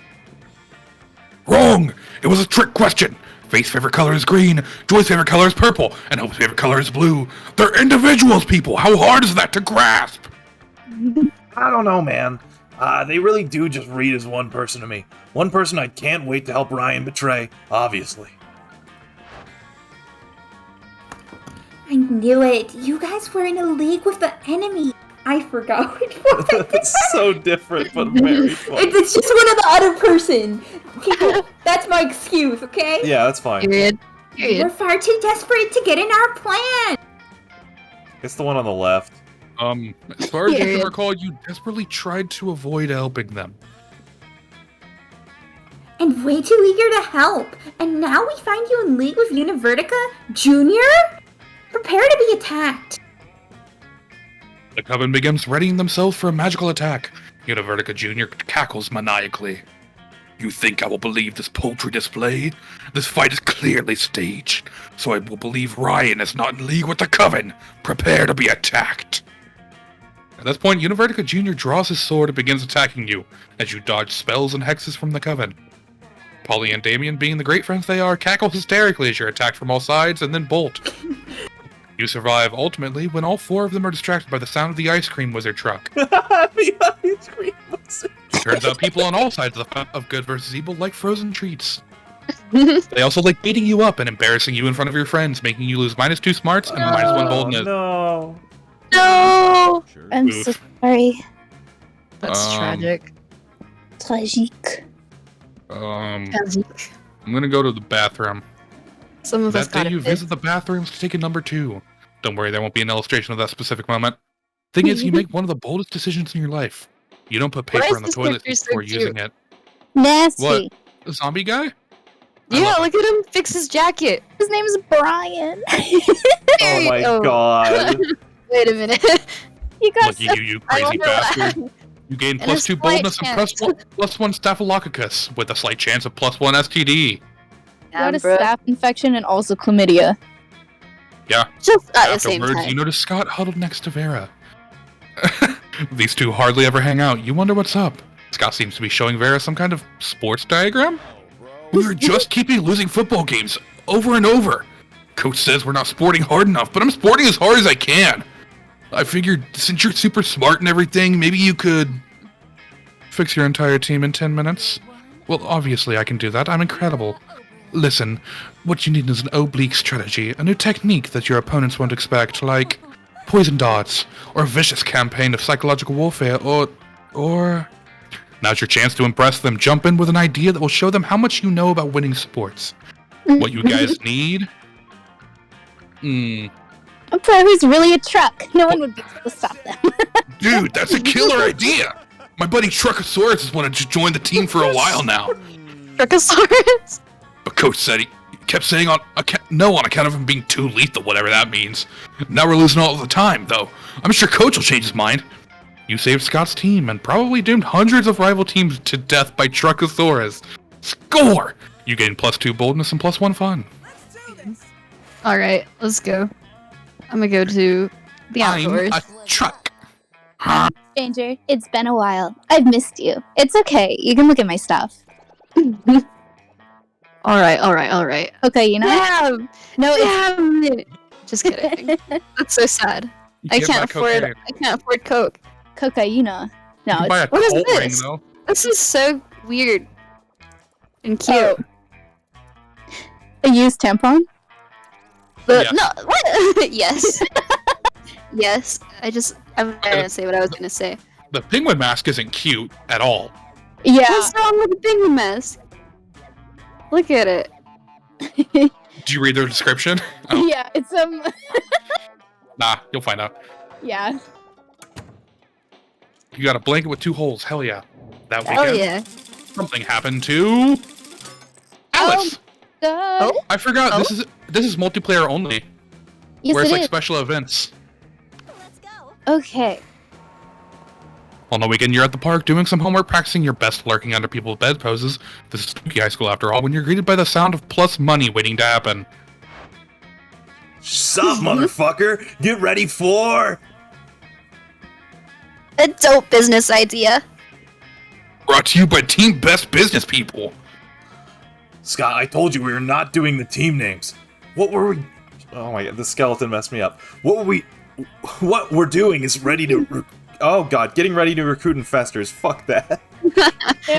Wrong! It was a trick question. Faith's favorite color is green, Joy's favorite color is purple, and Hope's favorite color is blue. They're individuals, people! How hard is that to grasp? I don't know, man. They really do just read as one person to me. One person I can't wait to help Ryan betray, obviously. I knew it. You guys were in a league with the enemy. I forgot which one. It's so different, but very fun. It's just one of the other person. People, that's my excuse, okay? Yeah, that's fine. Period. We're far too desperate to get in our plan. It's the one on the left. As far as you Period. can recall, you desperately tried to avoid helping them. And way too eager to help. And now we find you in league with Univertica Jr.? Prepare to be attacked. The Coven begins readying themselves for a magical attack. Univertica Jr. cackles maniacally. You think I will believe this paltry display? This fight is clearly staged, so I will believe Ryan is not in league with the Coven. Prepare to be attacked. At this point, Univertica Jr. draws his sword and begins attacking you, as you dodge spells and hexes from the Coven. Polly and Damien, being the great friends they are, cackle hysterically as you're attacked from all sides and then bolt. You survive, ultimately, when all four of them are distracted by the sound of the ice cream wizard truck. The ice cream wizard. Turns out people on all sides of good versus evil like frozen treats. They also like beating you up and embarrassing you in front of your friends, making you lose -2 smarts and -1 boldness. No. No! Sure. I'm Oof. so sorry. That's tragic. Tragique. Tragic. I'm gonna go to the bathroom. Some of us That day got you it. visit the bathrooms to take a number 2. Don't worry, there won't be an illustration of that specific moment. Thing is, you make one of the boldest decisions in your life. You don't put Why paper is on the this toilet character so before cute? using it. Nasty. What? The zombie guy? I Yeah, love look at him fix his jacket. His name is Brian. Oh my god. Wait a minute. You got Look at you I crazy wonder bastard. what- You gain And a +2 slight boldness and chance. +1 staphylococcus, with a slight chance of +1 STD. got a bro. staph infection and also chlamydia. Just at the same Afterwards, time. you notice Scott huddled next to Vera. These two hardly ever hang out. You wonder what's up. Scott seems to be showing Vera some kind of sports diagram. We are just keeping losing football games over and over. Coach says we're not sporting hard enough, but I'm sporting as hard as I can. I figured since you're super smart and everything, maybe you could fix your entire team in 10 minutes. Well, obviously I can do that. I'm incredible. Listen, what you need is an oblique strategy, a new technique that your opponents won't expect, like poison darts, or a vicious campaign of psychological warfare, or... Now's your chance to impress them. Jump in with an idea that will show them how much you know about winning sports. What you guys need? A pro who's really a truck. No one would be able to stop them. Dude, that's a killer idea! My buddy Truckosaurus has wanted to join the team for a while now. Truckosaurus? But Coach said he kept saying no on account of him being too lethal, whatever that means. Now we're losing all the time, though. I'm sure Coach will change his mind. You saved Scott's team and probably doomed hundreds of rival teams to death by Truckosaurus. Score! You gain +2 boldness and +1 fun. Alright, let's go. I'm gonna go to the outdoors. I'm a truck. Stranger, it's been a while. I've missed you. It's okay. You can look at my stuff. Alright. Okay, you know what? Damn! No, it's Damn! Just kidding. That's so sad. You I can't can't buy afford. cocaine. I can't afford Coke. cocaine. No, You can buy a it's What is Colt ring, this? though. This is so weird and cute. a used tampon. Yes. No, what? Yes. Yes. I'm gonna say what I was gonna say. The penguin mask isn't cute at all. Yeah. What's wrong with the penguin mask? Look at it. Did you read the description? Oh, Yeah, it's nah, you'll find out. yeah. You got a blanket with 2 holes. Hell yeah. That weekend, Oh yeah. something happened to Alice. God. Oh. I forgot. Oh? This is multiplayer only. Yes, where it's it like is. special events. Let's go. Okay. On the weekend, you're at the park doing some homework, practicing your best lurking under people's bed poses. This is spooky high school after all, when you're greeted by the sound of plus money waiting to happen. Sup, motherfucker? Get ready for... A dope business idea. Brought to you by Team Best Business People. Scott, I told you we were not doing the team names. What were we... Oh my god, the skeleton messed me up. What we're doing is ready to... Oh god, getting ready to recruit infestors. Fuck that. Dude,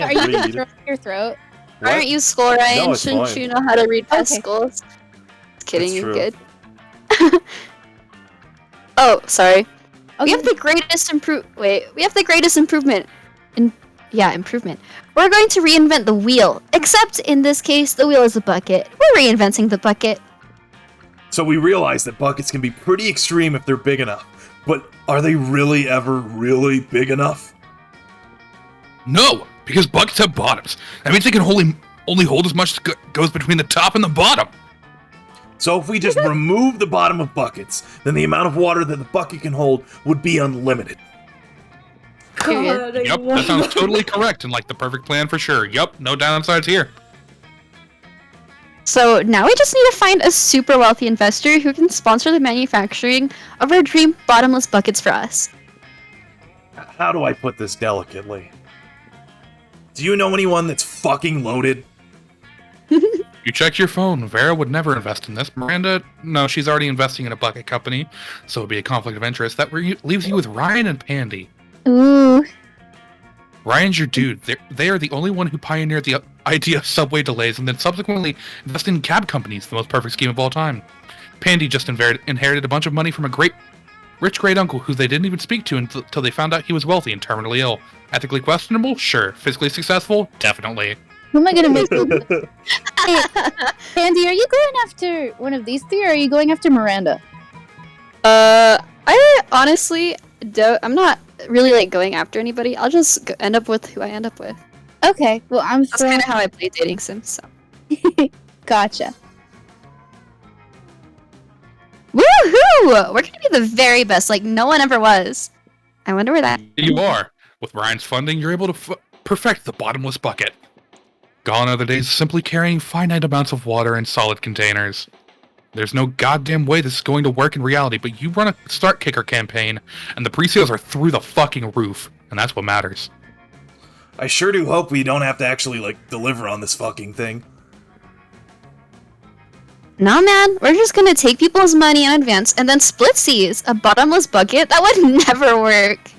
are you Read. gonna throw it in your throat? What? Aren't you SkullRyan? No, it's Shouldn't fine. you know how to read past Okay. skulls? Just kidding, That's you're true. good. Oh, sorry. We Okay. have the greatest improvement. Improvement. We're going to reinvent the wheel. Except in this case, the wheel is a bucket. We're reinventing the bucket. So we realize that buckets can be pretty extreme if they're big enough. But are they really ever really big enough? No, because buckets have bottoms. That means they can only hold as much as goes between the top and the bottom. So if we just remove the bottom of buckets, then the amount of water that the bucket can hold would be unlimited. Period. Yep, that sounds totally correct and like the perfect plan for sure. Yep, no downsides here. So now we just need to find a super wealthy investor who can sponsor the manufacturing of our dream bottomless buckets for us. How do I put this delicately? Do you know anyone that's fucking loaded? You checked your phone. Vera would never invest in this. Miranda, no, she's already investing in a bucket company, so it'd be a conflict of interest. That leaves you with Ryan and Pandy. Ooh. Ryan's your dude. They are the only one who pioneered the idea of subway delays and then subsequently invested in cab companies, the most perfect scheme of all time. Pandy just inherited a bunch of money from a rich great uncle who they didn't even speak to until they found out he was wealthy and terminally ill. Ethically questionable? Sure. Physically successful? Definitely. Who am I gonna make? Hey, Pandy, are you going after one of these 3, or are you going after Miranda? I honestly don't. I'm not really like going after anybody. I'll just end up with who I end up with. Okay. Well, I'm That's throwing. kind of how I play dating sims. So. Gotcha. Woohoo! We're gonna be the very best, like no one ever was. I wonder where that. You are. With Ryan's funding, you're able to perfect the bottomless bucket. Gone are the days of simply carrying finite amounts of water in solid containers. There's no goddamn way this is going to work in reality, but you run a start kicker campaign, and the pre-sales are through the fucking roof, and that's what matters. I sure do hope we don't have to actually, like, deliver on this fucking thing. Nah, man, we're just gonna take people's money in advance and then split seas. A bottomless bucket? That would never work.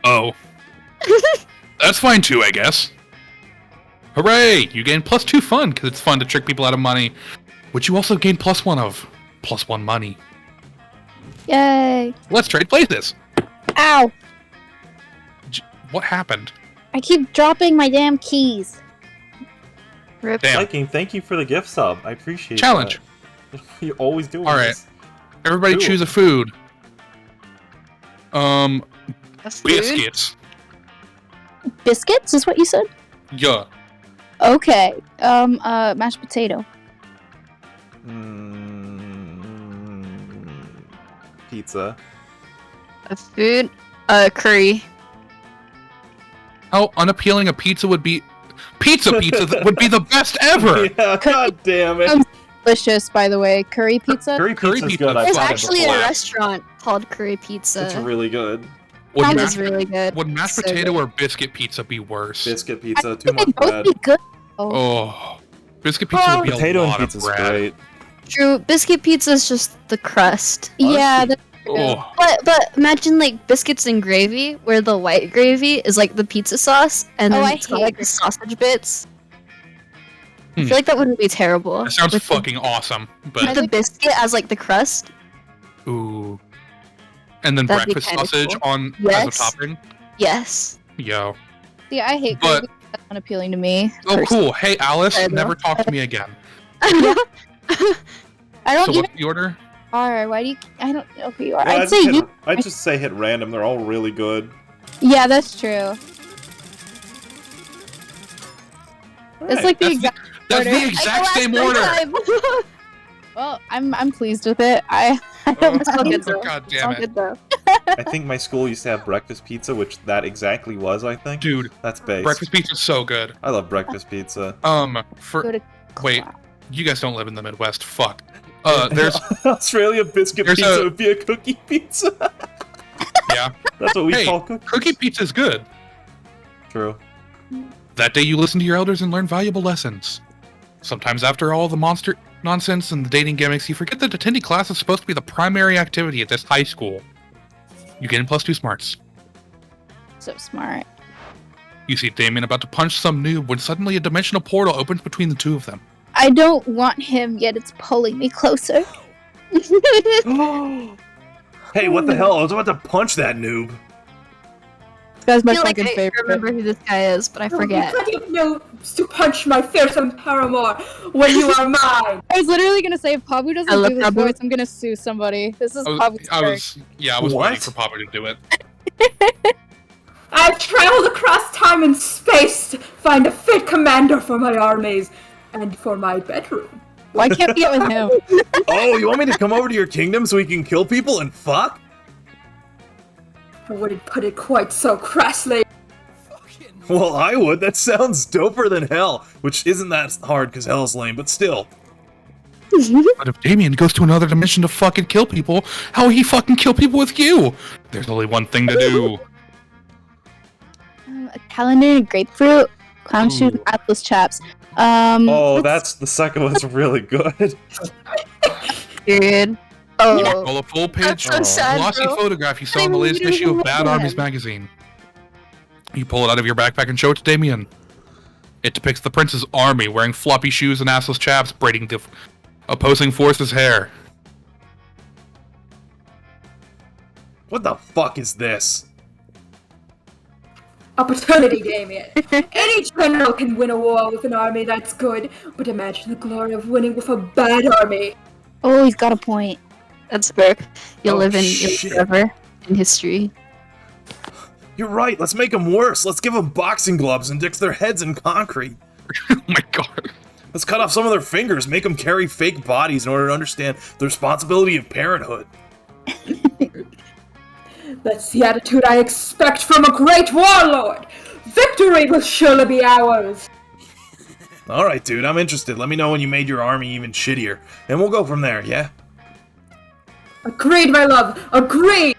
Oh. That's fine too, I guess. Hooray! You gain +2 fun, because it's fun to trick people out of money, which you also gain +1 of. +1 money. Yay! Let's trade places! Ow! What happened? I keep dropping my damn keys. Rip. Damn. Viking, thank you for the gift sub. I appreciate Challenge. that. You're always doing Alright. this. Everybody Cool. choose a food. A food? Biscuits. Biscuits is what you said? Yeah. Okay. Mashed potato. Pizza. A food? Curry. How unappealing a pizza would be. Pizza would be the best ever! Yeah, god damn it. Delicious, by the way. Curry pizza. Curry Curry pizza's pizza. good. I've There's had it actually a before. restaurant called Curry Pizza. It's really good. Would Sounds mashed, really good. would mashed So potato good. or biscuit pizza be worse? Biscuit I pizza, too think they much both bread. be good. Oh. Biscuit pizza would be Potato a and lot of pizza's bread. great. True, biscuit pizza is just the crust. Yeah, that's Oh. But imagine like biscuits and gravy, where the white gravy is like the pizza sauce, and Oh, then I it's got, hate like gravy. the sausage bits. I Hmm. feel like that wouldn't be terrible. That sounds with fucking awesome. The, But with the biscuit as like the crust. ooh. And then That'd be breakfast kinda sausage cool. on as Yes. a topping. Yes. Yo. See, I hate But- Kirby. That's unappealing to me. Oh, cool. Hey, Alice, I know. never talk to me again. I don't So even what's the order? are. Why do you? I don't know who you are. Yeah, I'd say you. I'd just say hit random. They're all really good. Yeah, that's true. It's like the That's exact. That's order. the exact same order. Well, I'm pleased with it. I don't Oh, mind. all good though. God It's all damn it. good though. I think my school used to have breakfast pizza, which that exactly was, I think. Dude, That's based. breakfast pizza's so good. I love breakfast pizza. Go For to wait, class. you guys don't live in the Midwest. Fuck. There's Australia biscuit there's pizza a- would be a cookie pizza. yeah. That's what we Hey, call cookies. Cookie pizza's good. True. That day you listen to your elders and learn valuable lessons. Sometimes after all the monster nonsense and the dating gimmicks, you forget that attending class is supposed to be the primary activity at this high school. You get in +2 smarts. So smart. You see Damien about to punch some noob when suddenly a dimensional portal opens between the two of them. I don't want him, yet it's pulling me closer. Hey, what the hell? I was about to punch that noob. This guy's I my feel like fucking I favorite. remember who this guy is, but I forget. You plenty of noobs to punch my fearsome paramour when you are mine. I was literally gonna say if Pabu doesn't I love do this Pabu. voice, I'm gonna sue somebody. This is Pabu's I character. was What? waiting for Papa to do it. I've traveled across time and space to find a fit commander for my armies and for my bedroom. Why can't we get with him? Oh, you want me to come over to your kingdom so we can kill people and fuck? I wouldn't put it quite so crassly. Well, I would. That sounds doper than hell. Which isn't that hard because hell's lame, but still. But if Damien goes to another dimension to fucking kill people, how will he fucking kill people with you? There's only one thing to do. A calendar and a grapefruit, clown shoes, and Ooh. atlas chaps. Oh, let's- that's the second one's really good. Period. You Oh, roll a full page, That's so sad, glossy bro. photograph you saw in the I latest really issue of love Bad that. Armies magazine. You pull it out of your backpack and show it to Damien. It depicts the prince's army wearing floppy shoes and assless chaps, braiding the opposing force's hair. What the fuck is this? Opportunity, Damien. Any general can win a war with an army that's good, but imagine the glory of winning with a bad army. Oh, he's got a point. that's fair. You'll Oh, live in shit. forever in history. You're right. Let's make them worse. Let's give them boxing gloves and ditch their heads in concrete. Oh my god. Let's cut off some of their fingers, make them carry fake bodies in order to understand the responsibility of parenthood. That's the attitude I expect from a great warlord. Victory will surely be ours. Alright, dude, I'm interested. Let me know when you made your army even shittier. And we'll go from there, yeah? Agreed, my love. Agreed.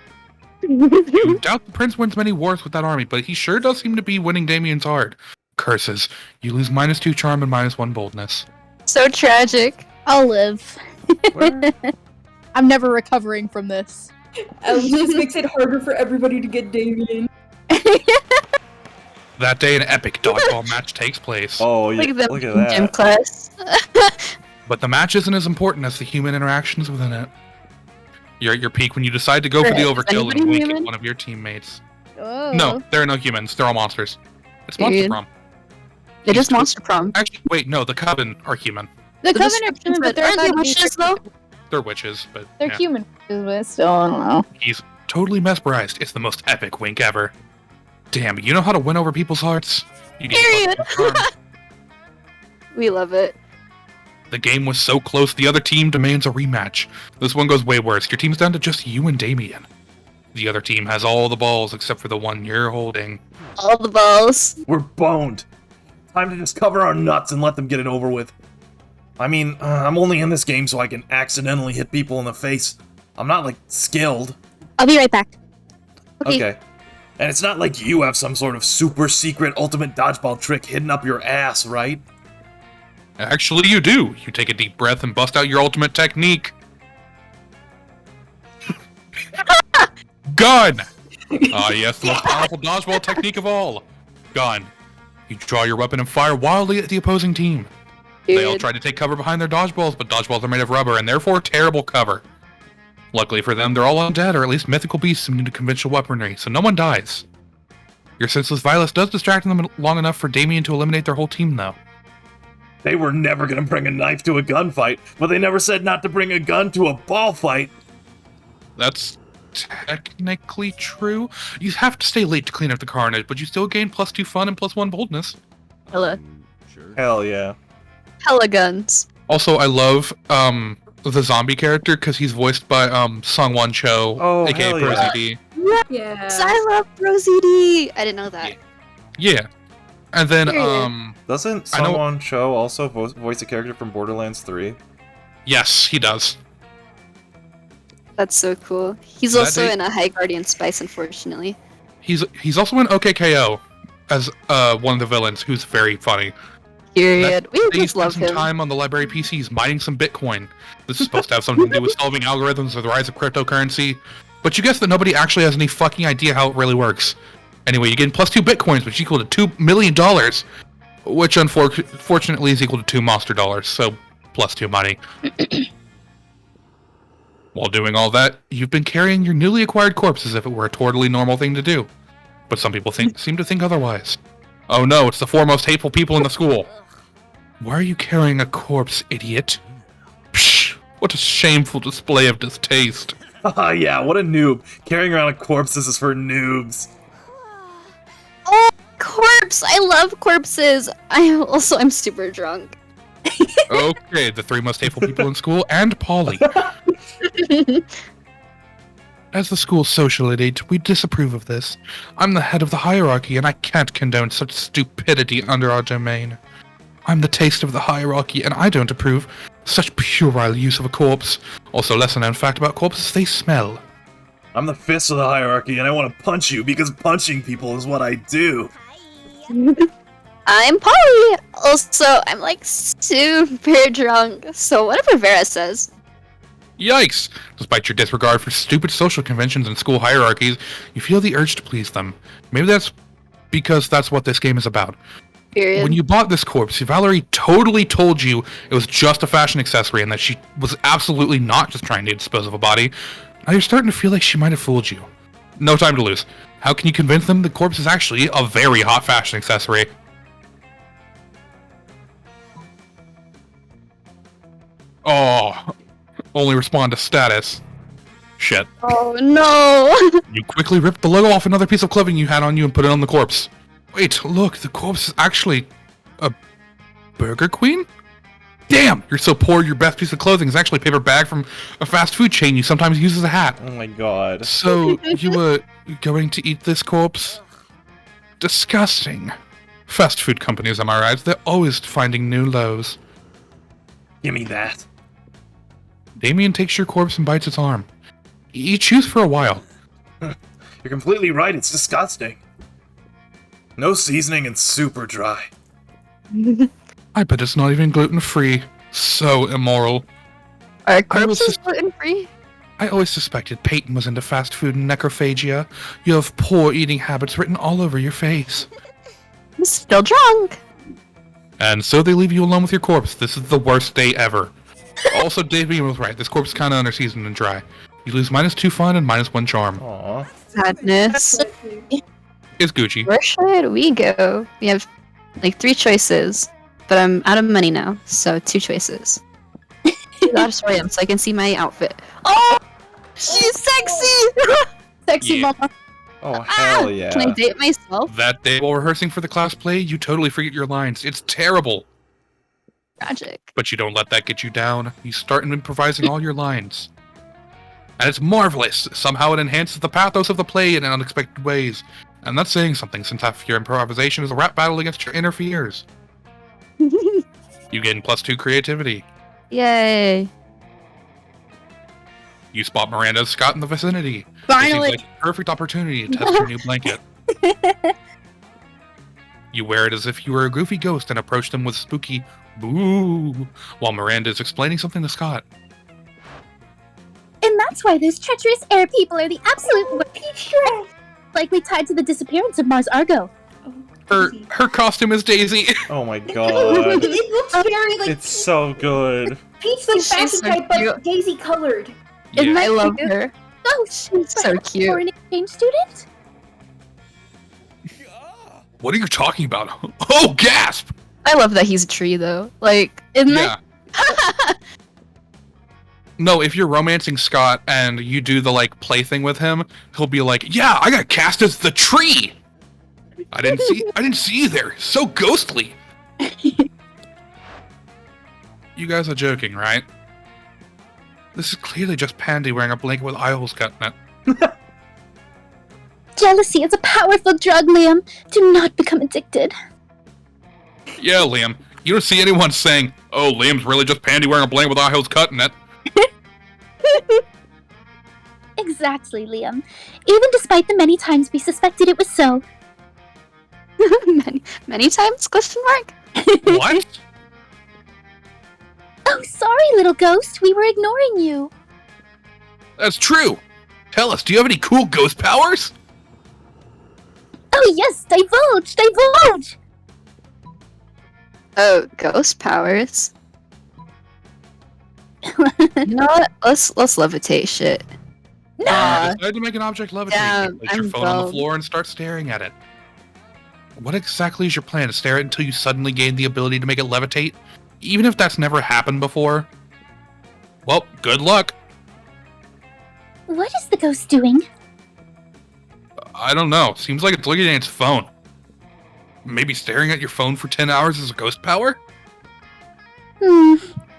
You doubt the prince wins many wars with that army, but he sure does seem to be winning Damien's heart. Curses. You lose -2 charm and -1 boldness. So tragic. I'll live. I'm never recovering from this. This makes it harder for everybody to get Damien. That day, an epic dodgeball match takes place. Oh, yeah, Look at them look at in gym that. class. But the match isn't as important as the human interactions within it. You're at your peak when you decide to go for the Is overkill anybody and wink at human? one of your teammates. Oh. No, there are no humans. They're all monsters. It's Monster Period. Prom. It is Monster Prom. Actually, wait, no, the Coven are human. The The Coven are description human, of but it. they're Aren't they allowed to be witches, though? They're witches, but They're yeah. human, but still, I don't know. He's totally mesmerized. It's the most epic wink ever. Damn, you know how to win over people's hearts? You need Period. fucking charm. We love it. The game was so close, the other team demands a rematch. This one goes way worse. Your team's down to just you and Damien. The other team has all the balls except for the one you're holding. All the balls. We're boned. Time to just cover our nuts and let them get it over with. I mean, I'm only in this game so I can accidentally hit people in the face. I'm not, like, skilled. I'll be right back. Okay. And it's not like you have some sort of super secret ultimate dodgeball trick hidden up your ass, right? Actually, you do. You take a deep breath and bust out your ultimate technique. Gun! Ah, yes, the most powerful dodgeball technique of all. Gun. You draw your weapon and fire wildly at the opposing team. They all Dude. try to take cover behind their dodgeballs, but dodgeballs are made of rubber and therefore terrible cover. Luckily for them, they're all undead or at least mythical beasts immune to conventional weaponry, so no one dies. Your senseless violence does distract them long enough for Damien to eliminate their whole team, though. They were never gonna bring a knife to a gunfight, but they never said not to bring a gun to a ball fight. That's technically true. You have to stay late to clean up the carnage, but you still gain +2 fun and +1 boldness. Hella. Sure. Hell yeah. Hella guns. Also, I love the zombie character because he's voiced by Sungwon Cho, Oh, aka hell Pro yeah. ZD. Yeah. I love Rosie. I didn't know that. Yeah. And then Period. Doesn't I know- Sungwon Cho also voice a character from Borderlands 3? yes, he does. That's so cool. He's That also day- in a High Guardian Spice, unfortunately. He's also in OKKO as one of the villains, who's very funny. Period. We He just spent love some him. time on the library PCs mining some Bitcoin. This is supposed to have something to do with solving algorithms or the rise of cryptocurrency. But you guess that nobody actually has any fucking idea how it really works. Anyway, you gain +2 Bitcoins, which equal to $2 million, which unfortunately is equal to 2 Monster Dollars, so +2 money. While doing all that, you've been carrying your newly acquired corpse as if it were a totally normal thing to do. But some people seem to think otherwise. Oh no, it's the 4 most hateful people in the school. Why are you carrying a corpse, idiot? Psh, what a shameful display of distaste. Haha, yeah, what a noob. Carrying around a corpse is for noobs. Oh, corpse! I love corpses. I'm super drunk. Okay, the 3 most hateful people in school, and Polly. As the school's social elite, we disapprove of this. I'm the head of the hierarchy, and I can't condone such stupidity under our domain. I'm the taste of the hierarchy, and I don't approve such puerile use of a corpse. Also, lesser known fact about corpses, they smell. I'm the fist of the hierarchy, and I want to punch you because punching people is what I do. I'm Polly. Also, I'm like super drunk. So whatever Vera says. Yikes! Despite your disregard for stupid social conventions and school hierarchies, you feel the urge to please them. Maybe that's because that's what this game is about. Period. When you bought this corpse, Valerie totally told you it was just a fashion accessory and that she was absolutely not just trying to dispose of a body. Now you're starting to feel like she might have fooled you. No time to lose. How can you convince them the corpse is actually a very hot fashion accessory? Oh, only respond to status. Shit. Oh no! You quickly ripped the logo off another piece of clothing you had on you and put it on the corpse. Wait, look, the corpse is actually a Burger Queen? Damn, you're so poor your best piece of clothing is actually a paper bag from a fast food chain you sometimes use as a hat. Oh my god. So, you were going to eat this corpse? Disgusting. Fast food companies, am I right? They're always finding new lows. Give me that. Damien takes your corpse and bites its arm. He chews for a while. You're completely right, it's disgusting. No seasoning and super dry. I bet it's not even gluten-free. So immoral. Are I was corpses just- gluten-free? I always suspected Payton was into fast food and necrophagia. You have poor eating habits written all over your face. I'm still drunk. And so they leave you alone with your corpse. This is the worst day ever. Also, Damien was right. This corpse is kind of underseasoned and dry. You lose -2 fun and -1 charm. Aw. Sadness. It's Gucci. Where should we go? We have like 3 choices, but I'm out of money now, so 2 choices. Dodgeball, so I can see my outfit. Oh, she's sexy. Sexy Yeah. mama. Oh, hell yeah. Can I date myself? That day while rehearsing for the class play, you totally forget your lines. It's terrible. Tragic. But you don't let that get you down. You start improvising all your lines. And it's marvelous. Somehow it enhances the pathos of the play in unexpected ways. And that's saying something, since half of your improvisation is a rap battle against your inner fears. You gain +2 creativity. Yay. You spot Miranda and Scott in the vicinity. It Finally. seems like a perfect opportunity to test your new blanket. You wear it as if you were a goofy ghost and approach them with spooky boo while Miranda is explaining something to Scott. And that's why those treacherous air people are the absolute worst. Likely tied to the disappearance of Mars Argo. Her costume is Daisy. Oh my god. It looks very like It's so good. peach like She's fashion so type, but cute. daisy colored. And Yeah. I love her. Oh, She's so cute. For an exchange student? What are you talking about? Oh, gasp! I love that he's a tree, though. Like, Isn't Yeah. No, if you're romancing Scott and you do the like play thing with him, he'll be like, "Yeah, I got cast as the tree. I didn't see you there. So ghostly." You guys are joking, right? This is clearly just Pandy wearing a blanket with eye holes cut in it. Jealousy is a powerful drug, Liam. Do not become addicted. Yeah, Liam. You don't see anyone saying, "Oh, Liam's really just Pandy wearing a blanket with eye holes cut in it." Exactly, Liam. Even despite the many times we suspected it was so. many times? Question mark? What? Oh, sorry, little ghost. We were ignoring you. That's true. Tell us, do you have any cool ghost powers? Oh, yes, divulge, divulge. Oh, ghost powers. You know what? Let's levitate shit. You decide to make an object levitate. Damn, You place your I'm phone on the dumb. floor and start staring at it. What exactly is your plan? To stare at it until you suddenly gain the ability to make it levitate? Even if that's never happened before? Well, good luck. What is the ghost doing? I don't know. Seems like it's looking at its phone. Maybe staring at your phone for 10 hours is a ghost power?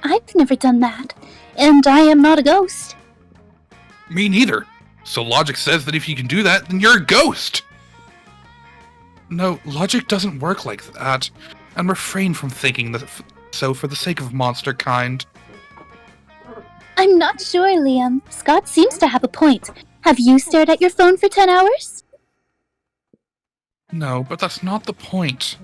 I've never done that. And I am not a ghost. Me neither. So logic says that if you can do that, then you're a ghost. No, logic doesn't work like that. And refrain from thinking that so for the sake of monster kind. I'm not sure, Liam. Scott seems to have a point. Have you stared at your phone for 10 hours? No, but that's not the point.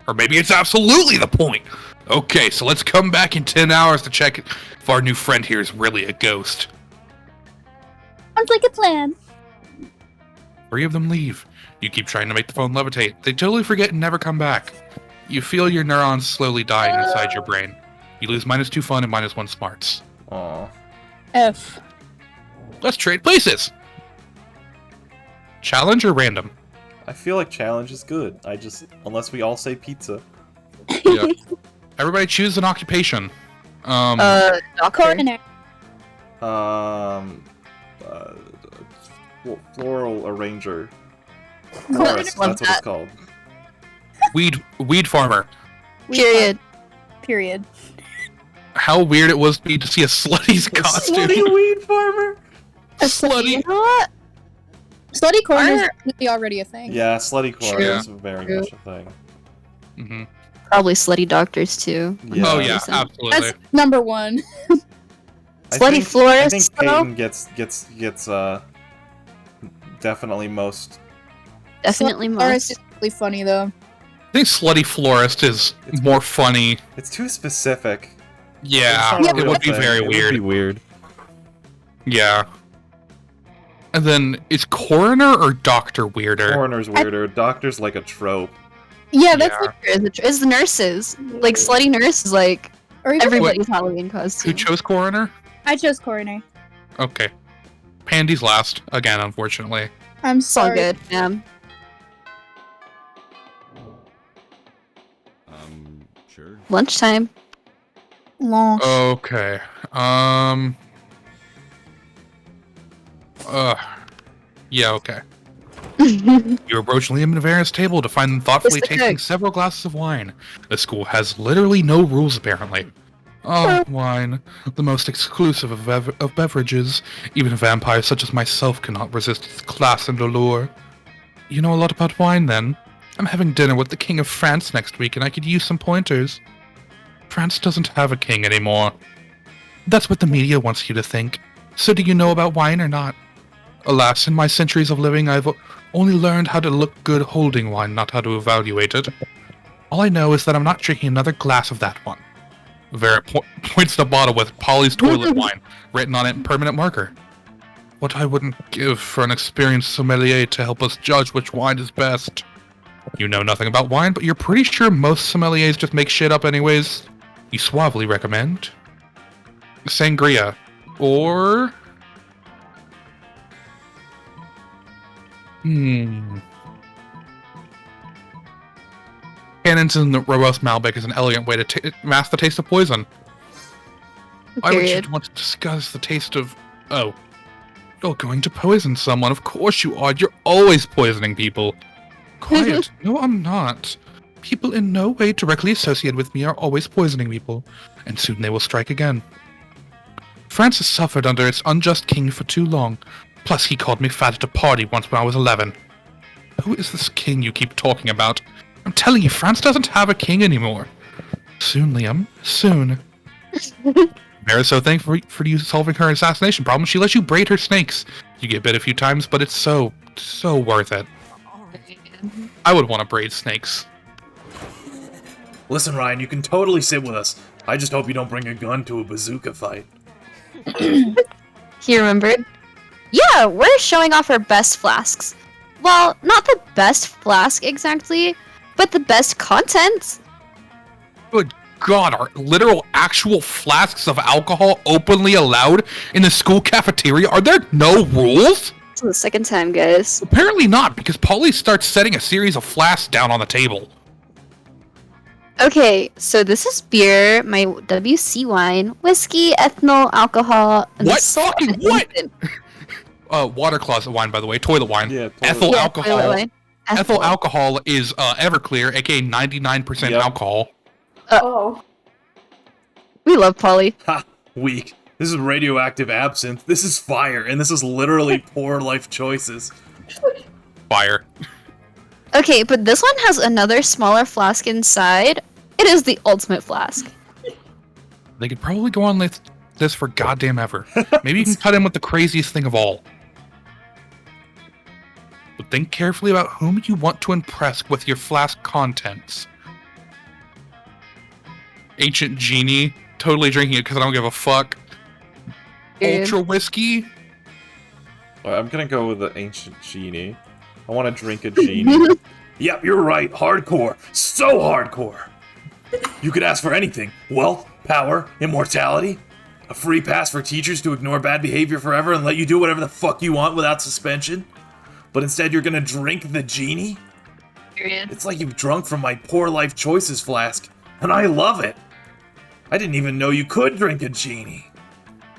Or maybe it's absolutely the point. Okay, so let's come back in 10 hours to check if our new friend here is really a ghost. Sounds like a plan. 3 of them leave. You keep trying to make the phone levitate. They totally forget and never come back. You feel your neurons slowly dying inside your brain. You lose -2 fun and -1 smarts. Aw. F. Let's trade places! Challenge or random? I feel like challenge is good. Unless we all say pizza. Yeah. Everybody choose an occupation. Doctor. Coroner. Floral arranger. Coroner. Florist, that's what it's called. Weed farmer. Period. Period. How weird it was to me to see a slutty's costume. Slutty weed farmer? Slutty. You know what? Slutty corners Are- are already a thing. Yeah, slutty corner True. is very True. much a thing. Mm-hmm. Probably slutty doctors too. Yeah. Oh yeah, 100%. absolutely. That's number one. Slutty florist, I think though? Payton gets definitely most. Definitely Florist most. is really funny though. I think slutty florist is more funny. It's too specific. Yeah, It's not a it real would be thing. very It would weird. be weird. Yeah. And then is coroner or doctor weirder? Coroner's weirder. Doctor's like a trope. Yeah, that's Yeah. like, Is the nurses. Like, slutty nurse is like or even everybody's Halloween Who costume. chose coroner? I chose coroner. Okay. Pandy's last again, unfortunately. I'm It's all sorry. good, ma'am. Sure. Lunchtime. Launch. Okay. Yeah, okay. You approach Liam and Vera's table to find them thoughtfully Mr. tasting Cook. several glasses of wine. The school has literally no rules, apparently. Oh, wine. The most exclusive of beverages. Even vampires such as myself cannot resist its class and allure. You know a lot about wine, then? I'm having dinner with the King of France next week, and I could use some pointers. France doesn't have a king anymore. That's what the media wants you to think. So do you know about wine or not? Alas, in my centuries of living, I've only learned how to look good holding wine, not how to evaluate it. All I know is that I'm not drinking another glass of that one. Vera points to the bottle with Polly's toilet wine written on it in permanent marker. What I wouldn't give for an experienced sommelier to help us judge which wine is best. You know nothing about wine, but you're pretty sure most sommeliers just make shit up anyways. You suavely recommend sangria or cannons in the robust Malbec is an elegant way to mask the taste of poison. Why would you want to discuss the taste of... Oh. You're going to poison someone. Of course you are. You're always poisoning people. Quiet. No, I'm not. People in no way directly associated with me are always poisoning people, and soon they will strike again. France has suffered under its unjust king for too long. Plus, he called me fat at a party once when I was 11. Who is this king you keep talking about? I'm telling you, France doesn't have a king anymore. Soon, Liam. Soon. Mara's so thankful for you solving her assassination problem. She lets you braid her snakes. You get bit a few times, but it's so worth it. I would want to braid snakes. Listen, Ryan, you can totally sit with us. I just hope you don't bring a gun to a bazooka fight. He remembered. Yeah, we're showing off our best flasks. Well, not the best flask exactly, but the best content. Good God, are literal actual flasks of alcohol openly allowed in the school cafeteria? Are there no rules? It's the second time, guys. Apparently not, because Polly starts setting a series of flasks down on the table. Okay, so this is beer, my WC wine, whiskey, ethanol, alcohol, and What? salt Fucking and what? infant. Water closet wine, by the way, toilet wine. Yeah, Ethyl Yeah, alcohol. toilet wine. Ethyl alcohol is Everclear, aka 99% Yep. alcohol. Oh. We love Polly. Ha! Weak. This is radioactive absinthe. This is fire, and this is literally poor life choices. Fire. Okay, but this one has another smaller flask inside. It is the ultimate flask. They could probably go on with this for goddamn ever. Maybe you can cut in with the craziest thing of all. But think carefully about whom you want to impress with your flask contents. Ancient Genie, totally drinking it because I don't give a fuck. Dude. Ultra whiskey. I'm gonna go with the ancient genie. I want to drink a genie. Yep, you're right. Hardcore. So hardcore. You could ask for anything. Wealth, power, immortality. A free pass for teachers to ignore bad behavior forever and let you do whatever the fuck you want without suspension. But instead you're gonna drink the genie? Period. It's like you've drunk from my poor life choices flask. And I love it. I didn't even know you could drink a genie.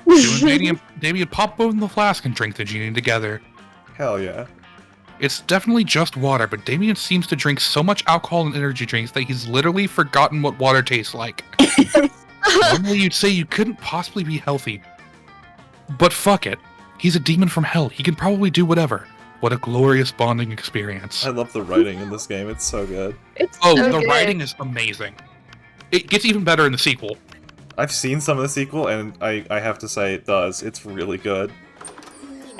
You and Damien pop open the flask and drink the genie together. Hell yeah. It's definitely just water, but Damien seems to drink so much alcohol and energy drinks that he's literally forgotten what water tastes like. Normally you'd say you couldn't possibly be healthy. But fuck it. He's a demon from hell. He can probably do whatever. What a glorious bonding experience. I love the writing in this game. It's so good. It's Oh, so the good. writing is amazing. It gets even better in the sequel. I've seen some of the sequel, and I have to say it does. It's really good.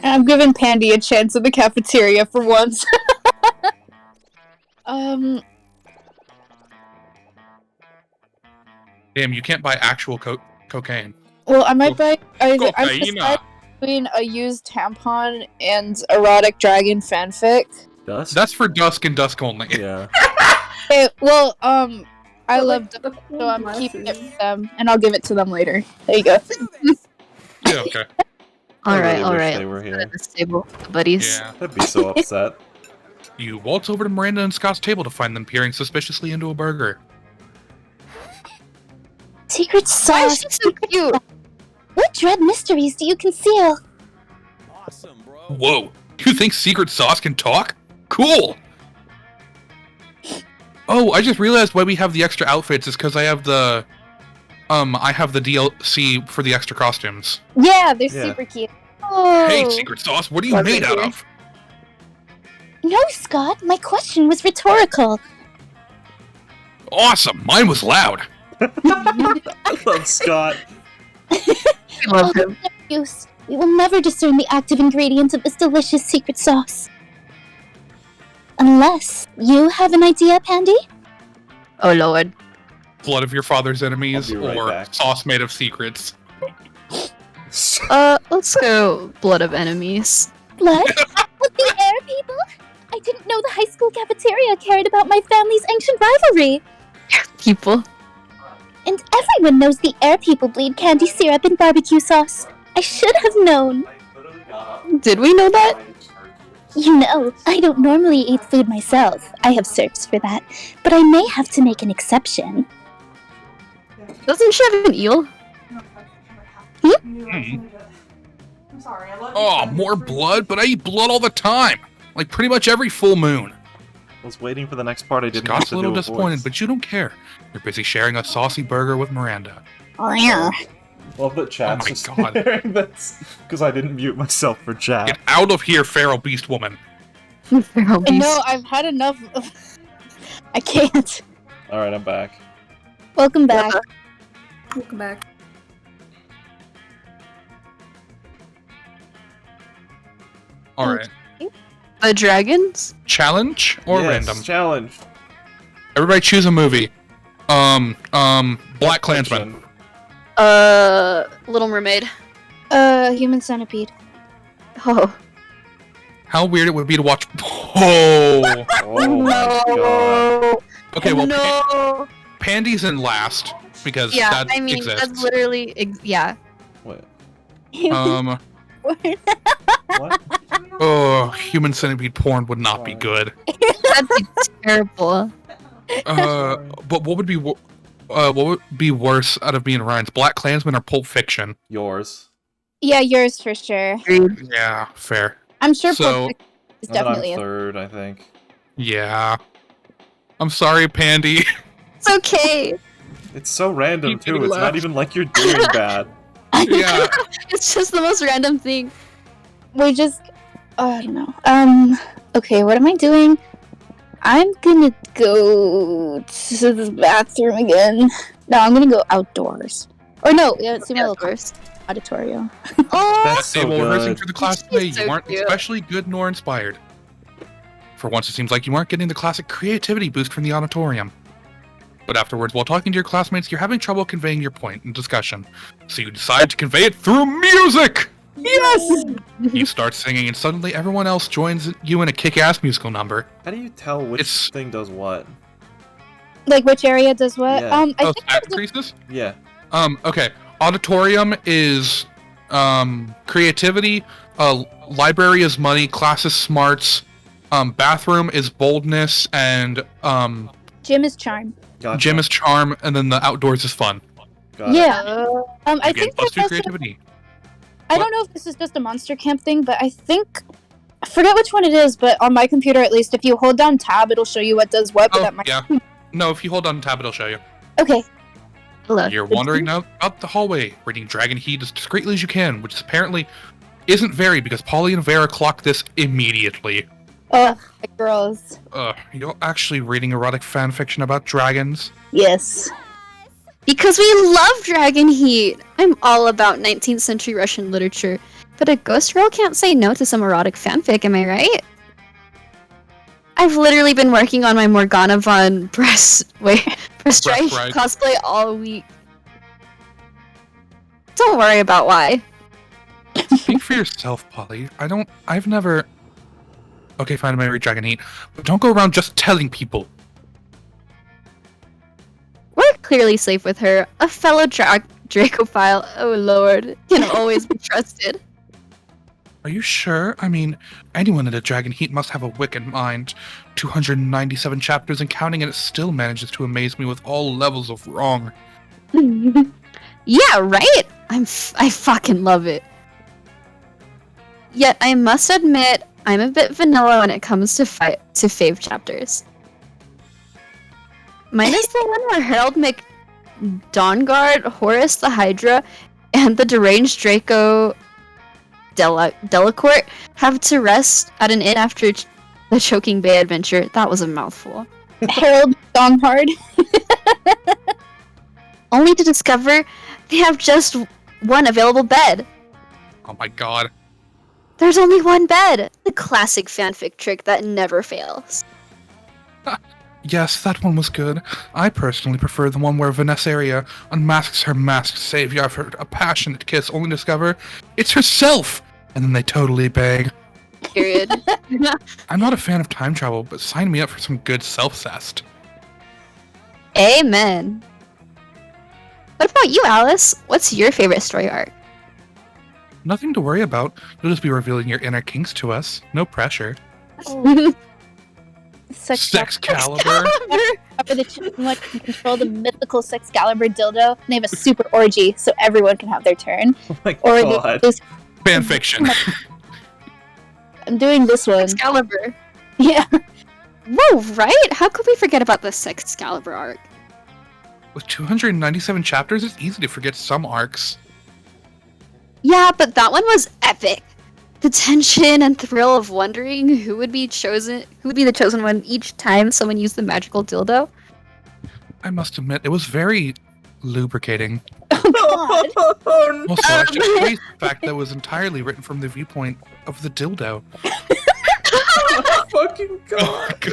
I'm giving Pandy a chance at the cafeteria for once. Damn, you can't buy actual cocaine. Well, I might buy. I'm Cocaina. deciding between a used tampon and erotic dragon fanfic. Dust? That's for Dusk and Dusk only. Yeah. Okay, well, I But, love like, them, the cool so I'm glasses. keeping it for them, and I'll give it to them later. There you go. Yeah, okay. I Alright, really wish alright. they were here. At this table, the buddies. Yeah. I'd be so upset. You waltz over to Miranda and Scott's table to find them peering suspiciously into a burger. Secret Why is sauce. she so cute? What dread mysteries do you conceal? Awesome, bro. Whoa, you think Secret Sauce can talk? Cool! Oh, I just realized why we have the extra outfits is because I have the DLC for the extra costumes. Yeah, they're Yeah. super cute. Oh. Hey, Secret Sauce, what are you Love made it out here. of? No, Scott, my question was rhetorical. Awesome, mine was loud. I love Scott. I love him. Use. We will never discern the active ingredient of this delicious secret sauce. Unless you have an idea, Pandy? Oh lord. Blood of your father's enemies, I'll be right or back. sauce made of secrets. Let's go blood of enemies. Blood? With the air people? I didn't know the high school cafeteria cared about my family's ancient rivalry. People. And everyone knows the air people bleed candy syrup and barbecue sauce. I should have known. Did we know that? You know, I don't normally eat food myself. I have searched for that, but I may have to make an exception. Doesn't she have an eel? Oh, more blood? But I eat blood all the time. Like pretty much every full moon. I was waiting for the next part. I didn't have Scott's to a little do disappointed, voice. but you don't care. You're busy sharing a saucy burger with Miranda. Oh, yeah. Love that chat's Oh my just God. staring. That's because I didn't mute myself for chat. Get out of here, feral beast woman. Feral beast. No, I've had enough of... I can't. Alright, I'm back. Welcome back. Welcome back. Alright. The dragons? Challenge or Yes, random? challenge. Everybody choose a movie. Black Klansman. Little Mermaid. Human Centipede. Oh. How weird it would be to watch. Oh. Oh my god. Okay, well, no. Pandy's in last because Yeah, that I mean, exists. that's literally, yeah. Wait. What? What? Oh, human centipede porn would not be good. That'd be terrible. But what would be worse out of being Ryan's Black Klansman or Pulp Fiction? Yours. Yeah, yours for sure. Yeah, fair. I'm sure So- Pulp Fiction is And then definitely I'm a... third, I think. Yeah. I'm sorry, Pandy. It's okay. It's so random You too. did It's laugh. not even like you're doing bad. Yeah. It's just the most random thing. We're just... I don't know. Okay, what am I doing? I'm gonna go to the bathroom again. No, I'm gonna go outdoors. Or no, yeah, it's my little auditorium. Oh, That's so They were rehearsing good. for the class She's today. so You weren't cute. especially good nor inspired. For once, it seems like you weren't getting the classic creativity boost from the auditorium. But afterwards, while talking to your classmates, you're having trouble conveying your point in discussion. So you decide to convey it through music! Yes! You start singing, and suddenly everyone else joins you in a kick-ass musical number. How do you tell which It's- thing does what? Like, which area does what? Yeah. I Oh, think stat there's a- increases? Yeah. Okay. Auditorium is creativity, library is money, class is smarts, bathroom is boldness, and gym is charm. Gotcha. gym is charm, and then the outdoors is fun. Got it. Yeah. I You think get plus there's 2 also... creativity. I don't know if this is just a monster camp thing, but I think... I forget which one it is, but on my computer at least, if you hold down tab, it'll show you what does what, but Oh, that might... yeah. No, if you hold on tab, it'll show you. Okay. hello. You're wandering out the hallway, reading Dragon Heat as discreetly as you can, which apparently isn't very because Polly and Vera clocked this immediately. Oh, girls. You're actually reading erotic fanfiction about dragons? Yes. Because we love Dragon Heat. I'm all about 19th century Russian literature. But a ghost girl can't say no to some erotic fanfic, am I right? I've literally been working on my Morgana von Breaststrike Breaststrike. cosplay all week. Don't worry about why. Speak for yourself, Polly. I've never... Okay, fine, I may read Dragon Heat, but don't go around just telling people. We're clearly safe with her. A fellow Dracophile, oh lord, can always be trusted. Are you sure? I mean, anyone in a Dragon Heat must have a wicked mind. 297 chapters and counting, and it still manages to amaze me with all levels of wrong. Yeah, right? I fucking love it. Yet I must admit, I'm a bit vanilla when it comes to fave chapters. Mine is the one where Harold McDonguard, Horace the Hydra, and the deranged Draco Delacourt have to rest at an inn after the Choking Bay adventure. That was a mouthful. Harold Donghard. Only to discover they have just one available bed. Oh my god. There's only one bed. The classic fanfic trick that never fails. Yes, that one was good. I personally prefer the one where Vanessaria unmasks her masked savior for a passionate kiss, only to discover it's herself! And then they totally bang. Period. I'm not a fan of time travel, but sign me up for some good self-cest. Amen. What about you, Alice? What's your favorite story arc? Nothing to worry about. You'll just be revealing your inner kinks to us. No pressure. Sexcalibur. Someone can control the mythical Sexcalibur dildo, and they have a super orgy, so everyone can have their turn. Oh my Or god. Fanfiction. I'm doing this one. Excalibur. Yeah. Whoa, right? How could we forget about the Sexcalibur arc? With 297 chapters, it's easy to forget some arcs. Yeah, but that one was epic. The tension and thrill of wondering who would be the chosen one each time someone used the magical dildo. I must admit, it was very lubricating. Oh god. Also, I should praise the fact that it was entirely written from the viewpoint of the dildo. Oh my fucking god.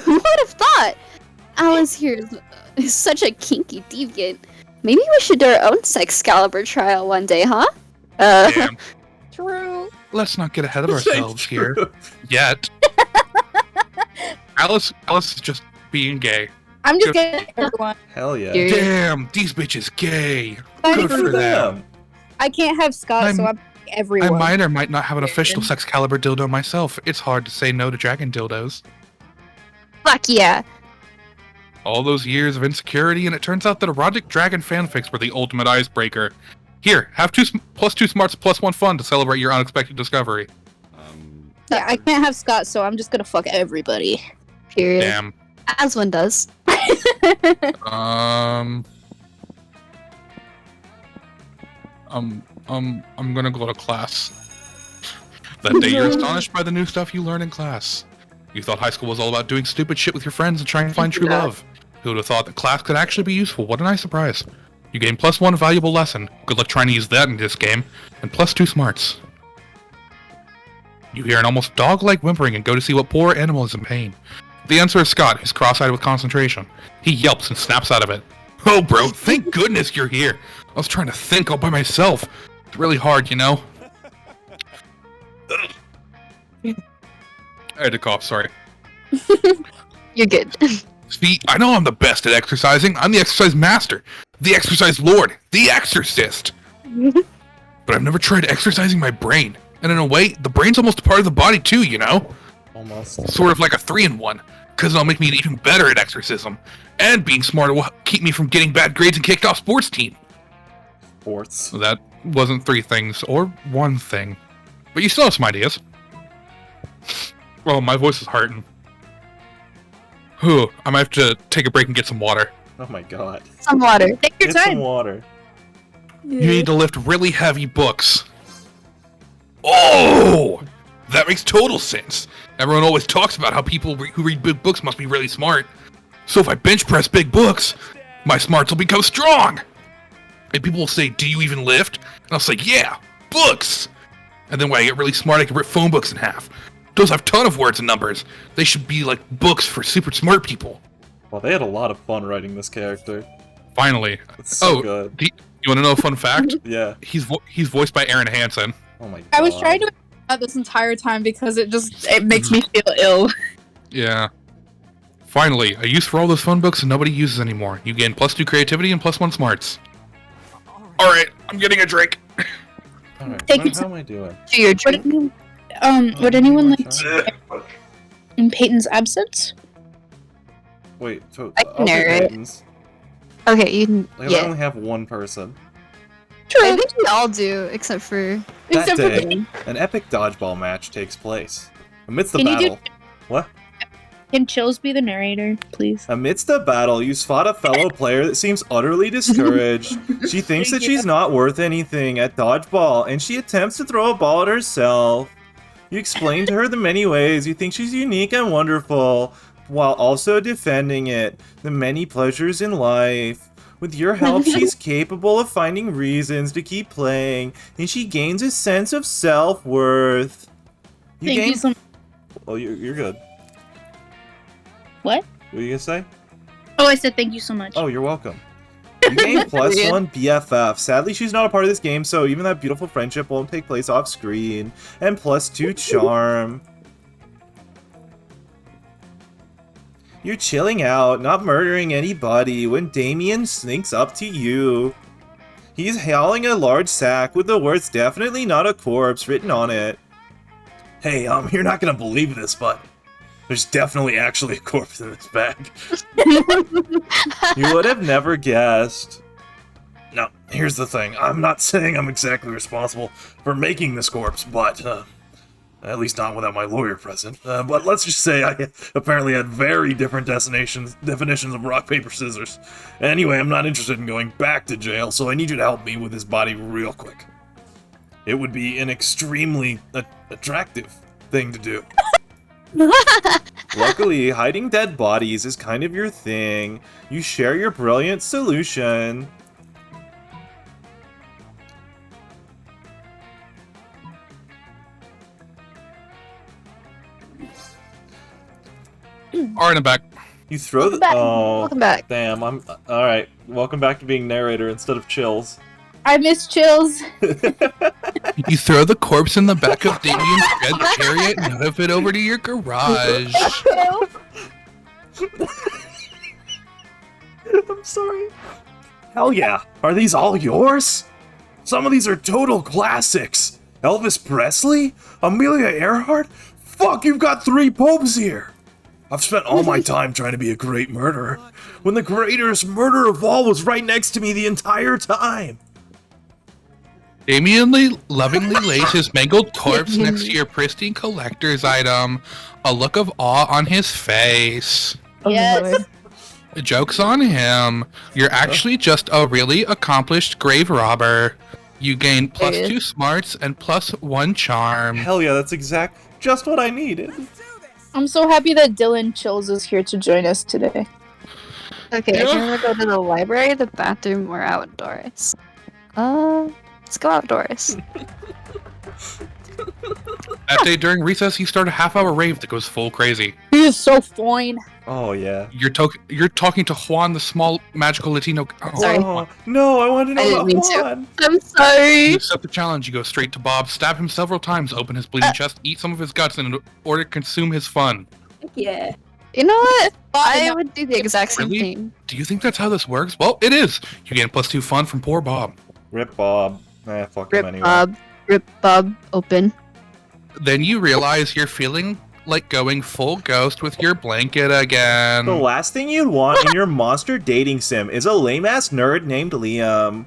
Who would have thought? Alice here is such a kinky deviant. Maybe we should do our own Sexcalibur trial one day, huh? Damn. True. Let's not get ahead of ourselves here. Yet. Alice is just being gay. I'm just getting everyone. Hell yeah. Here. Damn, these bitches gay. Good Good for them. I can't have Scott, so I'm I everyone. might or might not have an official Sexcalibur dildo myself. It's hard to say no to dragon dildos. Fuck yeah. All those years of insecurity, and it turns out that erotic dragon fanfics were the ultimate icebreaker. Here, have plus 2 smarts plus 1 fun to celebrate your unexpected discovery. Yeah, I can't have Scott, so I'm just gonna fuck everybody. Period. Damn. As one does. I'm gonna go to class. That day you're astonished by the new stuff you learn in class. You thought high school was all about doing stupid shit with your friends and trying to find true love. Who would have thought that class could actually be useful? What a nice surprise. You gain plus 1 valuable lesson. Good luck trying to use that in this game. And plus 2 smarts. You hear an almost dog-like whimpering and go to see what poor animal is in pain. The answer is Scott, who's cross-eyed with concentration. He yelps and snaps out of it. Oh, bro, thank goodness you're here. I was trying to think all by myself. It's really hard, you know? I had to cough, sorry. You're good. See, I know I'm the best at exercising. I'm the exercise master. The exercise lord. The exorcist. But I've never tried exercising my brain. And in a way, the brain's almost a part of the body too, you know? Almost. Sort of like a 3-in-1. Because it'll make me even better at exorcism. And being smarter will keep me from getting bad grades and kicked off sports team. Sports. That wasn't 3 things, or 1 thing. But you still have some ideas. Well, my voice is hurting. Whew, I might have to take a break and get some water. Oh my god. Some water. Take your Get some time. water. You need to lift really heavy books. Oh! That makes total sense. Everyone always talks about how people who read big books must be really smart. So if I bench press big books, my smarts will become strong. And people will say, do you even lift? And I'll say, yeah, books. And then when I get really smart, I can rip phone books in half. Those have a ton of words and numbers. They should be like books for super smart people. Well, they had a lot of fun writing this character. Finally. It's so good. You want to know a fun fact? Yeah. He's voiced by Aaron Hansen. Oh my god. I was trying to about this entire time because it makes me feel ill. Yeah. Finally, a use for all those phone books and nobody uses anymore. You gain plus 2 creativity and plus 1 smarts. Alright, I'm getting a drink. Alright, Take your how am I doing? Do your drink. Would anyone like to in Payton's absence? Wait, so I can I'll do narrate. Payton's. Okay, you can. Like, I Yeah. only have 1 person. I think we all do, except for. That Except for day, me. an epic dodgeball match takes place. Amidst the Can you do- battle... What? Can Chills be the narrator, please? Amidst the battle, you spot a fellow player that seems utterly discouraged. She thinks that she's not worth anything at dodgeball, and she attempts to throw a ball at herself. You explain to her the many ways you think she's unique and wonderful, while also defending it, the many pleasures in life. With your help, she's capable of finding reasons to keep playing, and she gains a sense of self-worth. Thank you so much. Oh, you're good. What? What are you gonna say? Oh, I said thank you so much. Oh, you're welcome. You gain plus 1 BFF. Sadly, she's not a part of this game, so even that beautiful friendship won't take place off screen. And plus 2 charm. You're chilling out, not murdering anybody, when Damien sneaks up to you. He's hauling a large sack with the words "definitely not a corpse" written on it. Hey, you're not gonna believe this, but there's definitely actually a corpse in this bag. You would have never guessed. Now, here's the thing. I'm not saying I'm exactly responsible for making this corpse, but, at least not without my lawyer present. But let's just say I apparently had very different definitions of rock, paper, scissors. Anyway, I'm not interested in going back to jail, so I need you to help me with his body real quick. It would be an extremely attractive thing to do. Luckily, hiding dead bodies is kind of your thing. You share your brilliant solution. Alright, I'm back. You throw the. back. Oh, Welcome back. damn! I'm all right. Welcome back to being narrator instead of Chills. I miss chills. You throw the corpse in the back of Damien's red chariot and whip it over to your garage. I'm sorry. Hell yeah. Are these all yours? Some of these are total classics. Elvis Presley? Amelia Earhart? Fuck, you've got 3 popes here. I've spent all my time trying to be a great murderer, when the greatest murderer of all was right next to me the entire time. Damien lovingly lays his mangled corpse next to your pristine collector's item, a look of awe on his face. Yes. Joke's on him. You're actually just a really accomplished grave robber. You gain +2 smarts and +1 charm. Hell yeah, that's just what I needed. I'm so happy that Dylan Chills is here to join us today. Okay, if you want to go to the library, the bathroom, or outdoors. Let's go outdoors. That day during recess, you start a half-hour rave that goes full crazy. He is so fine. Oh yeah. You're talking to Juan, the small magical Latino. Sorry. Oh, no, I want to know I didn't about mean to. Juan. I'm sorry. You accept the challenge. You go straight to Bob, stab him several times, open his bleeding chest, eat some of his guts in order to consume his fun. Yeah. You know what? I enough. would do the exact same Really? thing. Do you think that's how this works? Well, it is. You gain +2 fun from poor Bob. Rip Bob. Fuck him Rip anyway. Bob, open. Then you realize you're feeling like going full ghost with your blanket again. The last thing you'd want in your monster dating sim is a lame-ass nerd named Liam.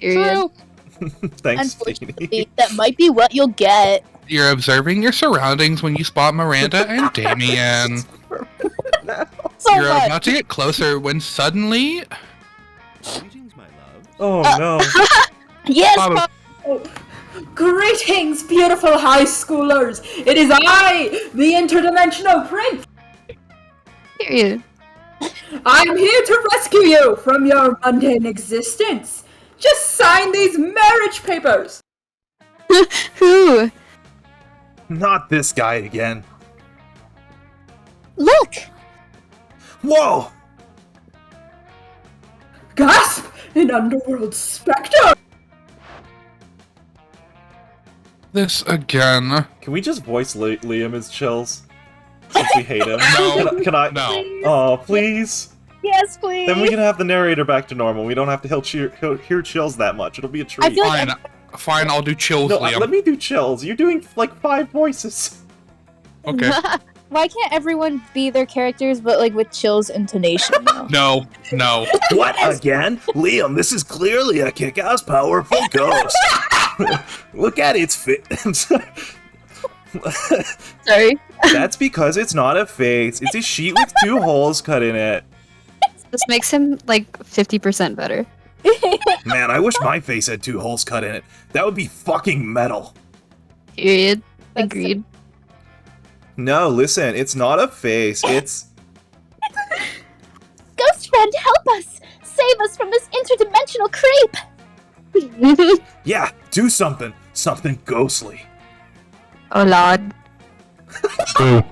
Period. True. Thanks, Jeannie. Unfortunately, that might be what you'll get. You're observing your surroundings when you spot Miranda and Damien. So You're much. about to get closer when suddenly... Greetings, my love. Oh no. Yes, Pabu. Bob. Greetings, beautiful high schoolers! It is I, the interdimensional prince! Period. I'm here to rescue you from your mundane existence! Just sign these marriage papers! Who? Not this guy again. Look. Whoa! Gasp! An underworld specter! This again. Can we just voice Liam as Chills? Since we hate him. No. Can I? No. Oh, please. Yes, please. Then we can have the narrator back to normal. We don't have to hear Chills that much. It'll be a treat. I feel like Fine, I'll do chills, No, Liam. let me do Chills. You're doing like 5 voices. Okay. Why can't everyone be their characters, but like with Chill's intonation? Though? No. What again? Liam, this is clearly a kick-ass powerful ghost. Look at its fit. Sorry. That's because it's not a face. It's a sheet with 2 holes cut in it. This makes him like 50% better. Man, I wish my face had 2 holes cut in it. That would be fucking metal. Period. That's Agreed. No, listen. It's not a face. It's... Ghost friend, help us! Save us from this interdimensional creep! Yeah, do something. Something ghostly. Oh lord. Throw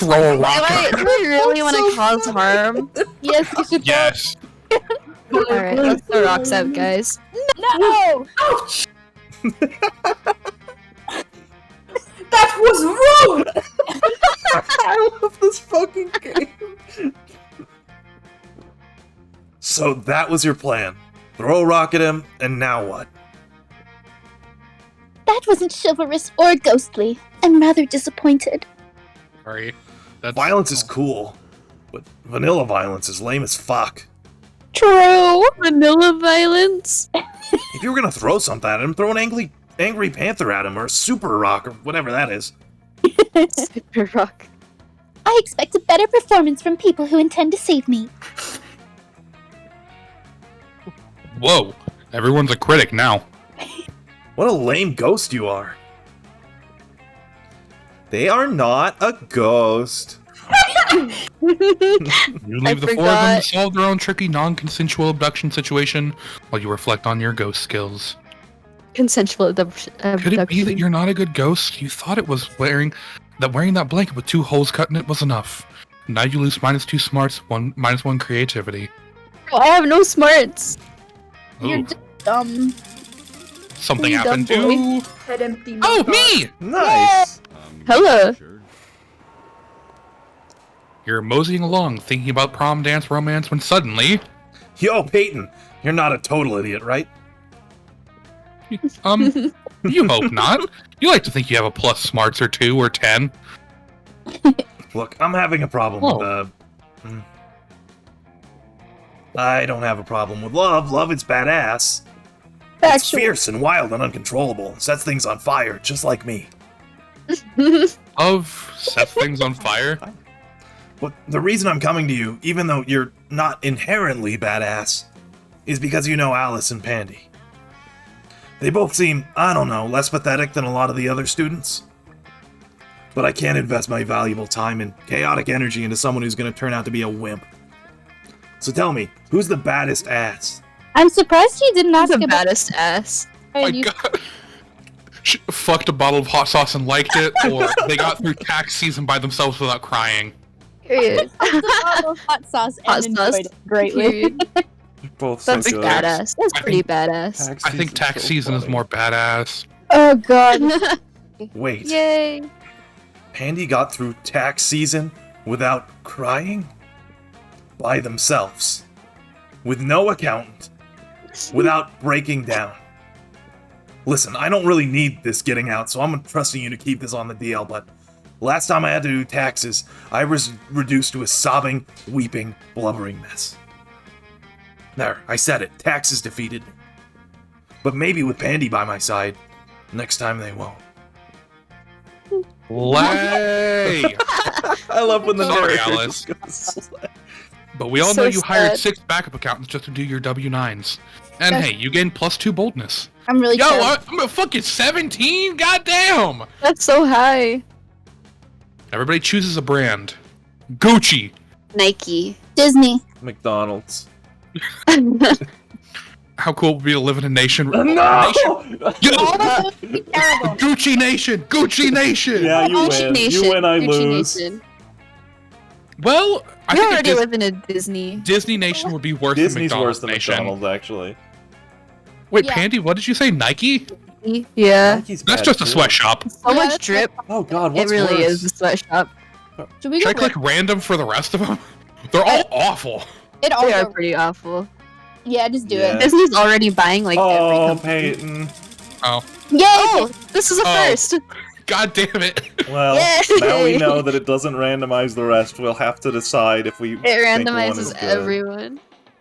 a Do rock. I really want to cause harm? Yes, you should. Yes. Alright, let's throw rocks out, guys. No. Ouch! That was rude! I love this fucking game. So that was your plan. Throw a rock at him, and now what? That wasn't chivalrous or ghostly. I'm rather disappointed. Sorry. That's Violence is cool, but vanilla violence is lame as fuck. True. Vanilla violence. If you were gonna throw something at him, throw an angry panther at him, or a super rock, or whatever that is. Super rock. I expect a better performance from people who intend to save me. Whoa. Everyone's a critic now. What a lame ghost you are. They are not a ghost. You leave the four of them forgot. to solve their own tricky non-consensual abduction situation while you reflect on your ghost skills. Consensual abduction. Could it be that you're not a good ghost? You thought it was wearing that blanket with 2 holes cut in it was enough. Now you lose -2 smarts, -1 creativity. I have no smarts. You're Ooh, just dumb. something you happened dumb to... Head empty. Oh, no thought. me! Nice. Hello. Sure. You're moseying along, thinking about prom dance romance when suddenly... Yo, Payton, you're not a total idiot, right? You hope not. You like to think you have a plus smarts or 2 or 10. Look, I'm having a problem with, I don't have a problem with love. Love is badass. It's Actually, fierce and wild and uncontrollable. Sets things on fire, just like me. Of sets things on fire. But the reason I'm coming to you, even though you're not inherently badass, is because you know Alice and Pandy. They both seem, I don't know, less pathetic than a lot of the other students. But I can't invest my valuable time and chaotic energy into someone who's going to turn out to be a wimp. So tell me, who's the baddest ass? I'm surprised you didn't ask The about baddest ass. My you. God. She fucked a bottle of hot sauce and liked it, or they got through tax season by themselves without crying. Period. Hot sauce Hot and sauce. enjoyed it greatly. Period. Both so That's good. badass. That's I pretty think- badass. I think tax so season is funny. more badass. Oh god. Wait, Yay. Pandy got through tax season without crying? By themselves. With no accountant. Without breaking down. Listen, I don't really need this getting out, so I'm trusting you to keep this on the DL, but last time I had to do taxes, I was reduced to a sobbing, weeping, blubbering mess. There, I said it. Taxes defeated me. But maybe with Pandy by my side, next time they won't. Lay! I love when the Sorry, narrator Alice. just goes. But we all So know you hired sad. 6 backup accountants just to do your W-9s. And That's- hey, you gained +2 boldness. I'm really Yo, terrible. I'm a fucking 17? Goddamn! That's so high. Everybody chooses a brand. Gucci. Nike. Disney. McDonald's. How cool would it be to live in a nation? No! Yo, Terrible. Gucci Nation! Gucci Nation! Yeah, you Gucci win. Nation. You win, I Gucci lose. Nation. Well, I You think already if live in a Disney. Disney Nation would be worse Disney's than worse McDonald's than Nation. McDonald's, actually. Wait, Yeah. Pandy, what did you say? Nike? Yeah. Nike's That's bad, just a too. sweatshop. So Yeah, much that's drip. Oh god, It what's really worse? is a sweatshop. Should we Should I go? click random for the rest of them? They're all awful. It all They are go- pretty awful. Yeah, just do Yeah. it. Disney's already buying like every Oh, company. Payton. Yay! Oh, this is a Oh. first. God damn it. Well, Yay! now we know that it doesn't randomize the rest. We'll have to decide if we It think one randomizes is good. everyone.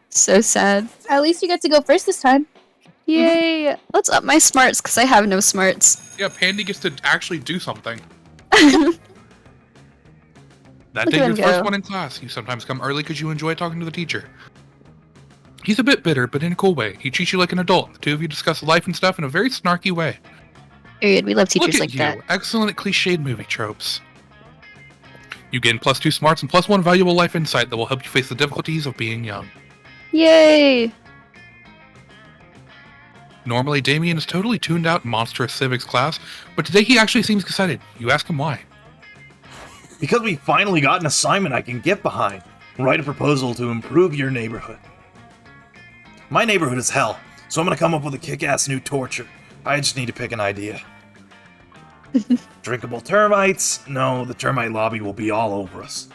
So sad. At least you get to go first this time. Yay! Let's up my smarts because I have no smarts. Yeah, Pandy gets to actually do something. That Look day at you're him the first go. one in class. You sometimes come early because you enjoy talking to the teacher. He's a bit bitter, but in a cool way. He treats you like an adult. The two of you discuss life and stuff in a very snarky way. Period. We love Look teachers at like you, that. excellent at cliched movie tropes. You gain +2 smarts and +1 valuable life insight that will help you face the difficulties of being young. Yay! Normally, Damien is totally tuned out in monstrous civics class, but today he actually seems excited. You ask him why. Because we finally got an assignment I can get behind. Write a proposal to improve your neighborhood. My neighborhood is hell, so I'm gonna come up with a kick-ass new torture. I just need to pick an idea. Drinkable termites? No, the termite lobby will be all over us.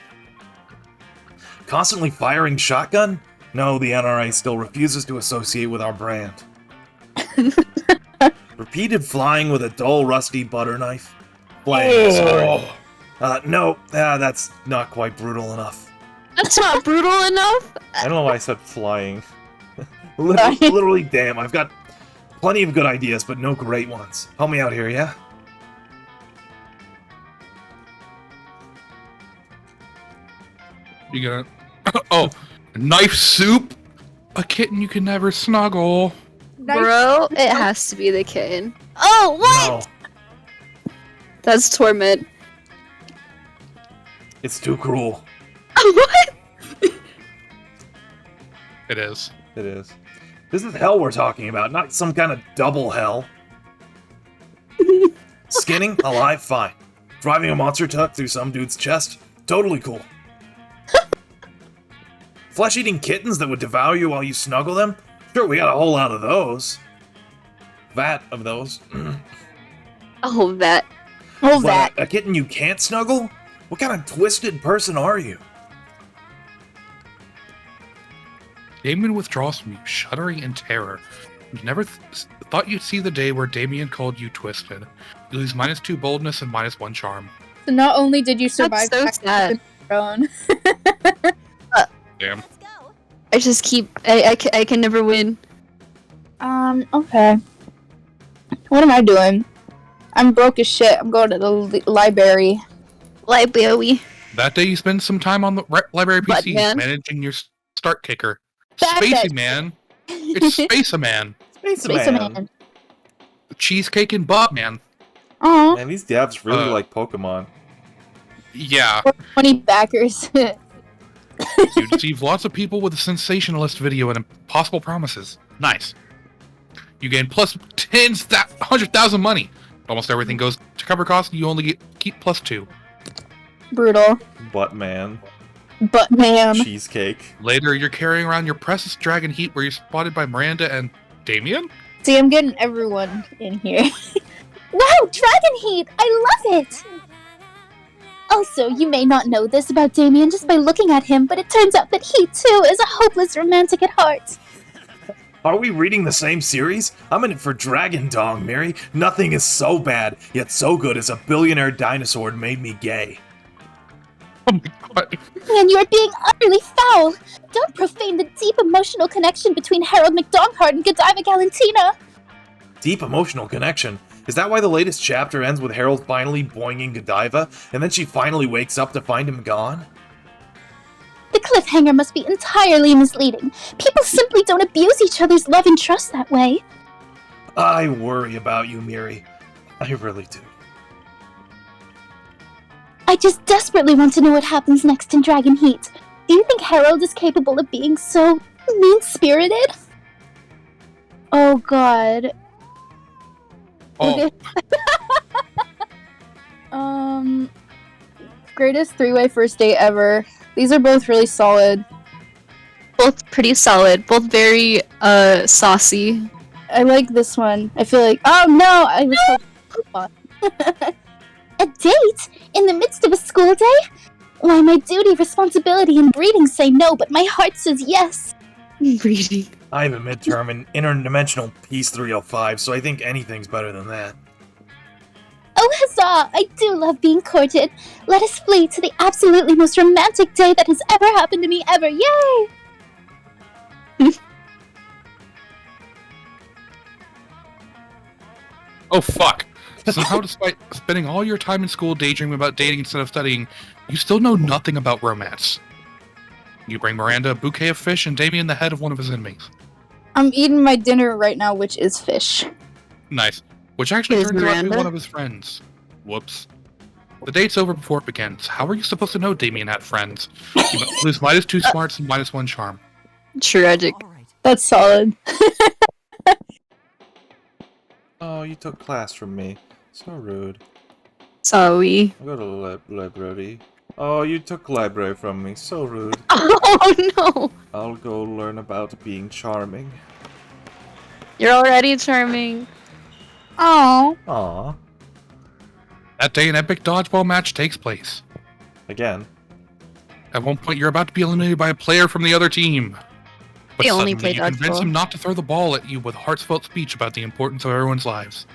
Constantly firing shotgun? No, the NRA still refuses to associate with our brand. Repeated flying with a dull, rusty butter knife. Flaying, sorry. No, that's not quite brutal enough. That's not brutal enough. I don't know why I said flying. Literally, damn, I've got plenty of good ideas, but no great ones. Help me out here, yeah? You gonna... Oh, knife soup? A kitten you can never snuggle. Bro, it has to be the kitten. Oh, what? No, That's torment. it's too cruel. What? It is. It is. This is hell we're talking about, not some kind of double hell. Skinning? Alive? Fine. Driving a monster truck through some dude's chest? Totally cool. Flesh-eating kittens that would devour you while you snuggle them? Sure, we got a whole lot of those. Vat of those. Oh, that. Oh, What, that. a kitten you can't snuggle? What kind of twisted person are you? Damien withdraws from you, shuddering in terror. You never thought you'd see the day where Damien called you twisted. You lose -2 boldness and -1 charm. So not only did you survive That's so sad. your own. Damn. Let's go. I just keep. I can never win. Okay. What am I doing? I'm broke as shit. I'm going to the library. Library. That day you spend some time on the library Butt PCs man. managing your start kicker. Back Spacey it. Man. It's Space Man. Space Space Man. Man. Cheesecake and Butt Man. Aw, Man, these devs really like Pokemon. Yeah. 20 backers. You deceive lots of people with a sensationalist video and impossible promises. Nice. You gain plus 100,000 money. Almost everything goes to cover costs, and you only keep +2. Brutal. Buttman. But man. Cheesecake. Later, you're carrying around your precious dragon heat where you're spotted by Miranda and Damien? See, I'm getting everyone in here. Wow, dragon heat! I love it! Also, you may not know this about Damien just by looking at him, but it turns out that he too is a hopeless romantic at heart. Are we reading the same series? I'm in it for Dragon Dong, Mary. Nothing is so bad, yet so good as a billionaire dinosaur made me gay. Oh my god. And you are being utterly foul! Don't profane the deep emotional connection between Harold McDonghart and Godiva Galantina! Deep emotional connection. Is that why the latest chapter ends with Harold finally boinging Godiva, and then she finally wakes up to find him gone? The cliffhanger must be entirely misleading. People simply don't abuse each other's love and trust that way. I worry about you, Miri. I really do. I just desperately want to know what happens next in Dragon Heat. Do you think Harold is capable of being so mean-spirited? Oh god. Oh, Greatest three-way first date ever. These are both really solid. Both pretty solid. Both very saucy. I like this one. I feel like, oh no, I was hoping. A date? In the midst of a school day? Why, my duty, responsibility, and breeding say no, but my heart says yes. Reading. I have a midterm in Interdimensional Peace 305, so I think anything's better than that. Oh, huzzah! I do love being courted. Let us flee to the absolutely most romantic day that has ever happened to me ever. Yay! oh fuck. Somehow, despite spending all your time in school daydreaming about dating instead of studying, you still know nothing about romance. You bring Miranda a bouquet of fish and Damien the head of one of his enemies. I'm eating my dinner right now, which is fish. Nice. Which actually Is turns out to be Miranda? one of his friends. Whoops. The date's over before it begins. How are you supposed to know Damien had friends? You lose -2 smarts and -1 charm. Tragic. That's solid. Oh, you took class from me. So rude. Sorry. I'll go to the library. Oh, you took library from me. So rude. Oh no! I'll go learn about being charming. You're already charming. Oh. Aw. That day, an epic dodgeball match takes place. Again. At one point, you're about to be eliminated by a player from the other team. But They only suddenly play you convince dodgeball. him not to throw the ball at you with heartfelt speech about the importance of everyone's lives.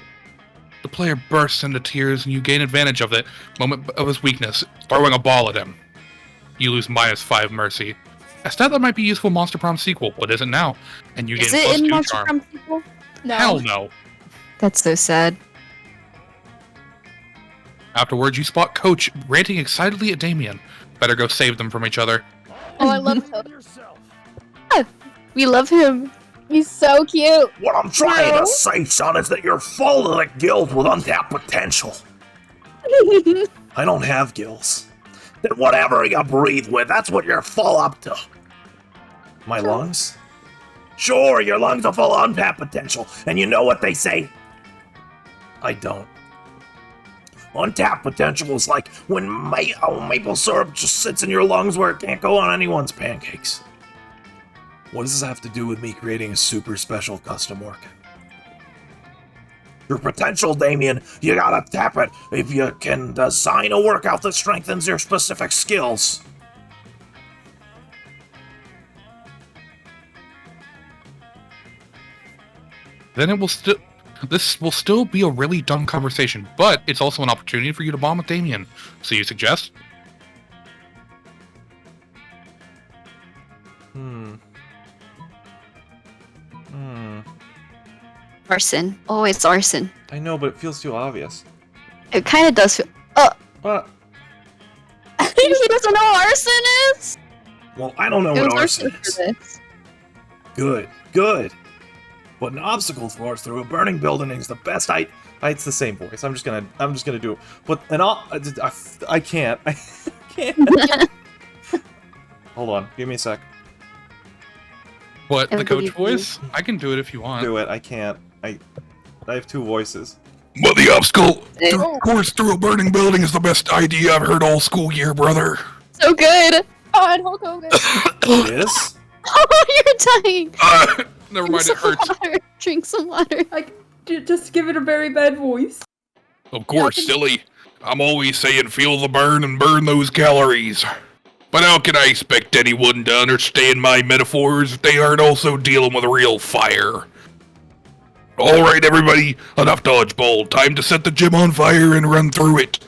The player bursts into tears and you gain advantage of the moment of his weakness, throwing a ball at him. You lose -5 mercy. A stat that might be useful in Monster Prom sequel, but isn't now, and you Is gain it in +2 Monster charm. Prom sequel? No. Hell no. That's so sad. Afterwards, you spot Coach ranting excitedly at Damien. Better go save them from each other. Oh, I love Toad. We love him. He's so cute. What I'm trying to say, son, is that you're full of the gills with untapped potential. I don't have gills. Then whatever you breathe with, that's what you're full up to. My lungs? Sure, your lungs are full of untapped potential, and you know what they say? I don't. Untapped potential is like when maple syrup just sits in your lungs where it can't go on anyone's pancakes. What does this have to do with me creating a super special custom workout? Your potential, Damien, you gotta tap it if you can design a workout that strengthens your specific skills. Then this will still be a really dumb conversation, but it's also an opportunity for you to bond with Damien. So you suggest? Arson. Oh, it's arson. I know, but it feels too obvious. It kind of does feel. What? He doesn't know what arson is? Well, I don't know It what was arson arson is. for this. Good. But an obstacle course through a burning building is the best It's the same voice. I'm just gonna do it. But I can't. I can't. Hold on. Give me a sec. What, the Everybody coach voice? I can do it if you want. Do it. I can't. I have two voices. But the obstacle course through a burning building is the best idea I've heard all school year, brother. So good. Oh, and Hulk Hogan. It is? Oh, you're dying. Never mind, it hurts. Water. Drink some water. Just give it a very bad voice. Of course, silly. I'm always saying feel the burn and burn those calories. But how can I expect anyone to understand my metaphors if they aren't also dealing with real fire? Alright, everybody, enough dodgeball. Time to set the gym on fire and run through it.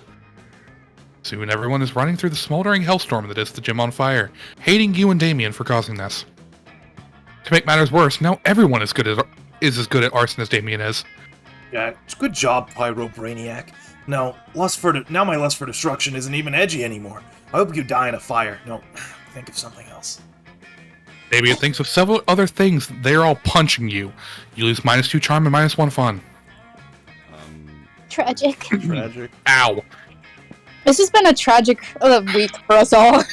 Soon everyone is running through the smoldering hellstorm that is the gym on fire, hating you and Damien for causing this. To make matters worse, now everyone is as good at arson as Damien is. Yeah, it's good job, Pyro Brainiac. Now my lust for destruction isn't even edgy anymore. I hope you die in a fire. No, think of something else. Damien thinks of several other things. They're all punching you. You lose -2 charm and -1 fun. Tragic. Tragic. Ow. This has been a tragic week for us all.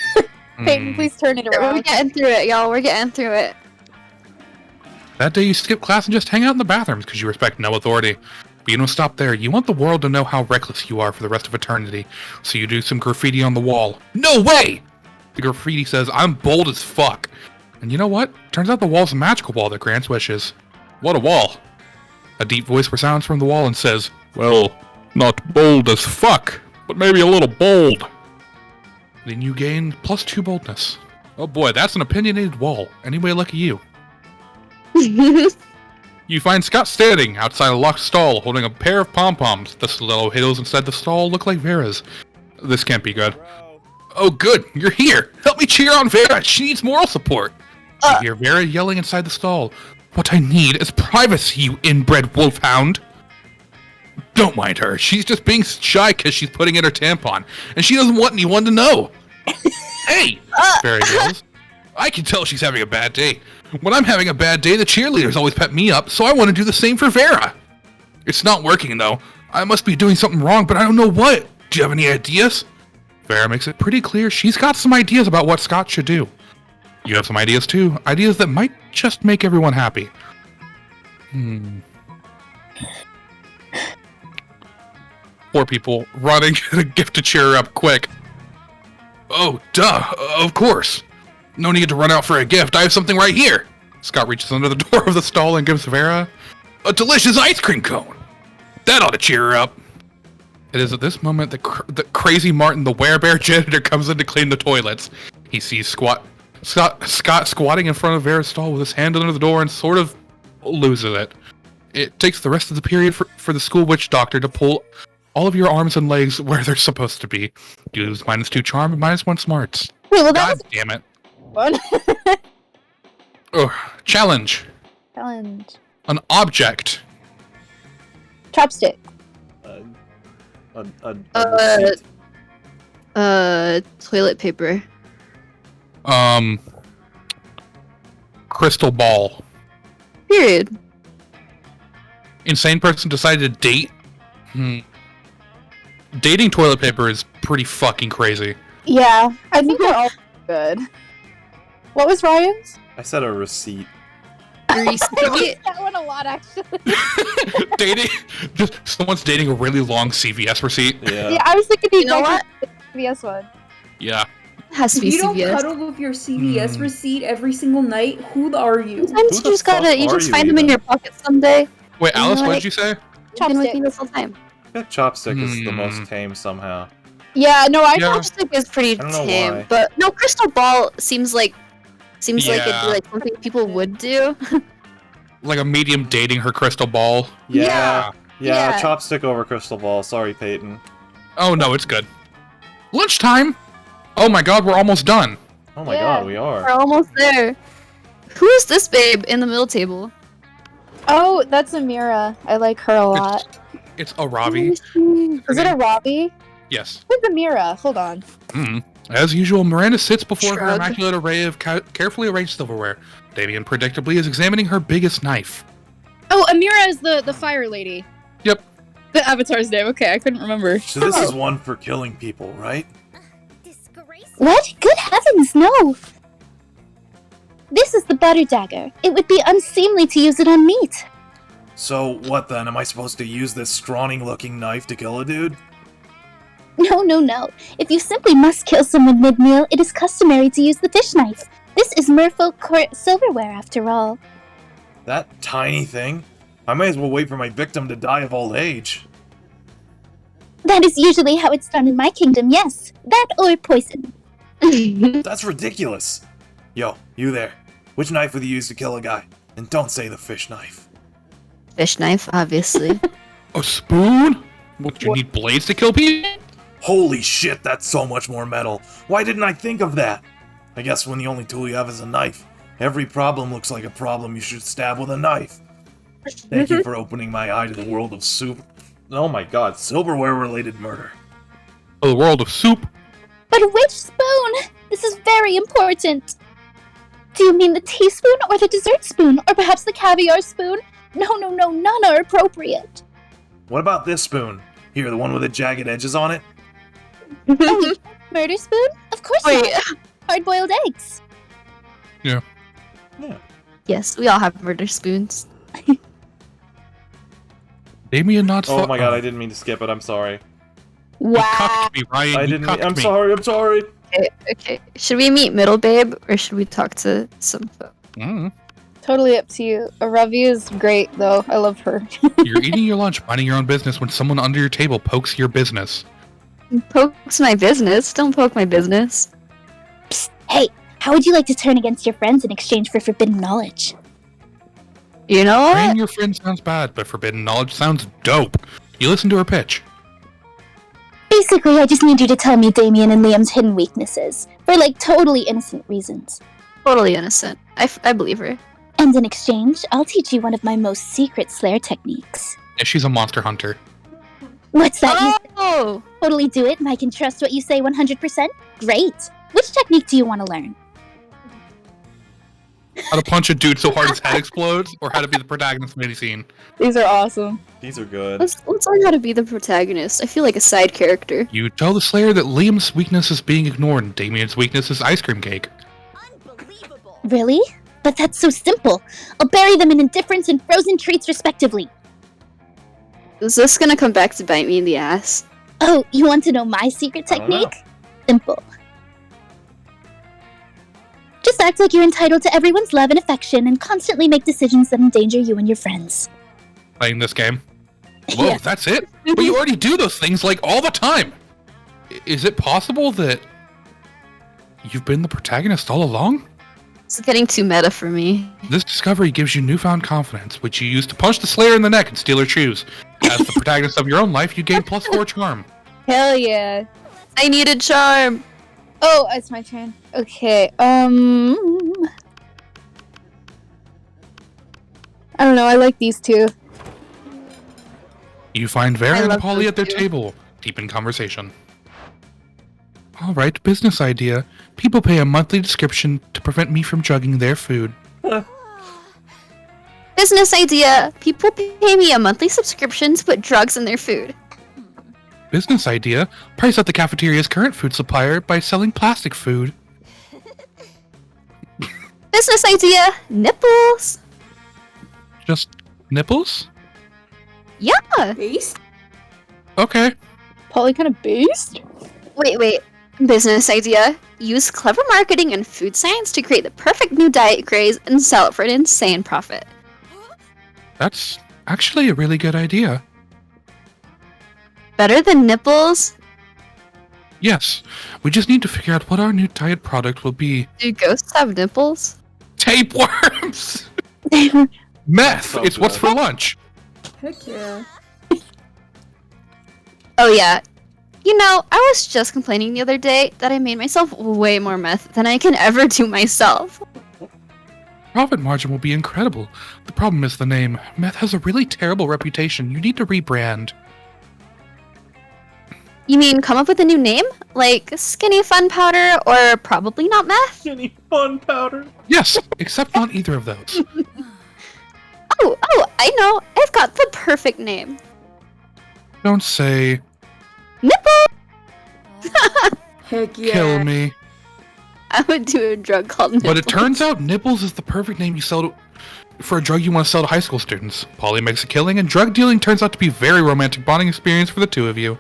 Payton, please turn it We're around. getting through it, y'all. We're getting through it. That day you skip class and just hang out in the bathrooms because you respect no authority. But you don't stop there. You want the world to know how reckless you are for the rest of eternity. So you do some graffiti on the wall. No way! The graffiti says, I'm bold as fuck. And you know what? Turns out the wall's a magical wall that grants wishes. What a wall. A deep voice resounds from the wall and says, well, not bold as fuck, but maybe a little bold. Then you gain +2 boldness. Oh boy, that's an opinionated wall. Anyway, lucky you. You find Scott standing outside a locked stall holding a pair of pom-poms. The stilettos inside the stall look like Vera's. This can't be good. Oh good, you're here! Help me cheer on Vera! She needs moral support! You hear Vera yelling inside the stall. What I need is privacy, you inbred wolfhound! Don't mind her. She's just being shy because she's putting in her tampon, and she doesn't want anyone to know. Hey! Vera yells. I can tell she's having a bad day. When I'm having a bad day, the cheerleaders always pep me up, so I want to do the same for Vera. It's not working, though. I must be doing something wrong, but I don't know what. Do you have any ideas? Vera makes it pretty clear she's got some ideas about what Scott should do. You have some ideas, too. Ideas that might just make everyone happy. Poor people running a gift to cheer her up quick. Oh, duh, of course. No need to run out for a gift. I have something right here. Scott reaches under the door of the stall and gives Vera a delicious ice cream cone. That ought to cheer her up. It is at this moment that crazy Martin, the werebear janitor, comes in to clean the toilets. He sees Scott Scott squatting in front of Vera's stall with his hand under the door and sort of loses it. It takes the rest of the period for the school witch doctor to pull all of your arms and legs where they're supposed to be. You lose -2 charm and -1 smarts. Wait, well, God damn it. Fun. Ugh. Challenge. Challenge. An object. Chopstick. Receipt. Toilet paper. Crystal ball. Period. Insane person decided to date. Dating toilet paper is pretty fucking crazy. Yeah, I think they're all good. What was Ryan's? I said a receipt. Receipt. That one a lot, actually. Dating, just someone's dating a really long CVS receipt. Yeah. Yeah, I was thinking the You know what? CVS one. Yeah. Has to be You don't CVS. cuddle with your CVS receipt every single night? Who are you? Sometimes Who you the just gotta, fuck you are just you find them in even? your pocket someday. Wait, You know Alice, what what? did you say? You've been with me Chopstick. this whole time. I bet chopstick is the most tame somehow. Yeah, no, I Yeah. Chopstick is pretty I don't know tame, why. but no, crystal ball seems like it'd Yeah. be like something people would do. Like a medium dating her crystal ball. Yeah. Yeah. Chopstick over crystal ball. Sorry, Payton. Oh no, it's good. Lunchtime? Oh my god, we're almost done. Oh my Yeah. god, we We're are. almost there. Who is this babe in the middle table? Oh, that's Amira. I like her a lot. It's a Ravi. Is it a Robbie? Yes. Who's Amira? Hold on. As usual, Miranda sits before her Shrug. immaculate array of carefully arranged silverware. Damien predictably is examining her biggest knife. Oh, Amira is the fire lady. Yep. The avatar's name. Okay, I couldn't remember. So this is one for killing people, right? Disgraceful. What? Good heavens, no! This is the butter dagger. It would be unseemly to use it on meat. So what then? Am I supposed to use this scrawny-looking knife to kill a dude? No, no, no. If you simply must kill someone mid-meal, it is customary to use the fish knife. This is merfolk court silverware, after all. That tiny thing? I may as well wait for my victim to die of old age. That is usually how it's done in my kingdom, yes. That or poison. That's ridiculous. Yo, you there. Which knife would you use to kill a guy? And don't say the fish knife. Fish knife, obviously. A spoon? What, you need blades to kill people? Holy shit, that's so much more metal. Why didn't I think of that? I guess when the only tool you have is a knife, every problem looks like a problem you should stab with a knife. Thank you for opening my eye to the world of soup. Oh my god, silverware-related murder. Oh, the world of soup? But which spoon? This is very important. Do you mean the teaspoon or the dessert spoon? Or perhaps the caviar spoon? No, no, no, none are appropriate. What about this spoon? Here, the one with the jagged edges on it? Murder spoon? Of course Wait. not. Hard-boiled eggs. Yeah. Yes, we all have murder spoons. Damien nods. Oh my god, I didn't mean to skip it. I'm sorry. You Wow. cucked me, Ryan. I you didn't. cucked I'm me. sorry. I'm sorry. Okay. Should we meet middle babe, or should we talk to some folk? Totally up to you. Ravi is great, though. I love her. You're eating your lunch, minding your own business when someone under your table pokes your business. Pokes my business. Don't poke my business. Hey, how would you like to turn against your friends in exchange for forbidden knowledge? You know what? Praying your friend sounds bad, but forbidden knowledge sounds dope. You listen to her pitch. Basically, I just need you to tell me Damien and Liam's hidden weaknesses. For, like, totally innocent reasons. Totally innocent. I believe her. And in exchange, I'll teach you one of my most secret Slayer techniques. Yeah, she's a monster hunter. What's that? You Oh! totally do it and I can trust what you say 100%? Great! Which technique do you want to learn? How to punch a dude so hard his head explodes, or how to be the protagonist of any scene. These are awesome. These are good. Let's learn how to be the protagonist. I feel like a side character. You tell the Slayer that Liam's weakness is being ignored and Damien's weakness is ice cream cake. Unbelievable. Really? But that's so simple. I'll bury them in indifference and frozen treats respectively. Is this gonna come back to bite me in the ass? Oh, you want to know my secret I don't know. technique? Simple. Just act like you're entitled to everyone's love and affection and constantly make decisions that endanger you and your friends. Playing this game. Whoa, Yeah. that's it? But you already do those things, like, all the time! Is it possible that You've been the protagonist all along? It's getting too meta for me. This discovery gives you newfound confidence, which you use to punch the Slayer in the neck and steal her shoes. As the protagonist of your own life, you gain +4 charm. Hell yeah. I needed charm. Oh, it's my turn. Okay. I don't know. I like these two. You find Vera I and love Polly those at their two. table, deep in conversation. Alright, business idea. People pay a monthly subscription to prevent me from jugging their food. Business idea. People pay me a monthly subscription to put drugs in their food. Business idea. Price out the cafeteria's current food supplier by selling plastic food. Business idea. Nipples. Just nipples? Yeah. Base? Okay. Polly kind of based? Wait. Business idea. Use clever marketing and food science to create the perfect new diet craze and sell it for an insane profit. That's actually a really good idea. Better than nipples? Yes, we just need to figure out what our new diet product will be. Do ghosts have nipples? Tapeworms! Meth! Sounds It's what's good. for lunch. Heck yeah. Oh yeah. You know, I was just complaining the other day that I made myself way more meth than I can ever do myself. Profit margin will be incredible. The problem is the name. Meth has a really terrible reputation. You need to rebrand. You mean come up with a new name? Like skinny fun powder or probably not meth? Any fun powder? Yes, except not either of those. Oh, I know. I've got the perfect name. Don't say, Nipple! Heck yeah. kill me. I would do a drug called Nipple. But it turns out Nipples is the perfect name you sell for a drug you want to sell to high school students. Polly makes a killing, and drug dealing turns out to be a very romantic bonding experience for the two of you.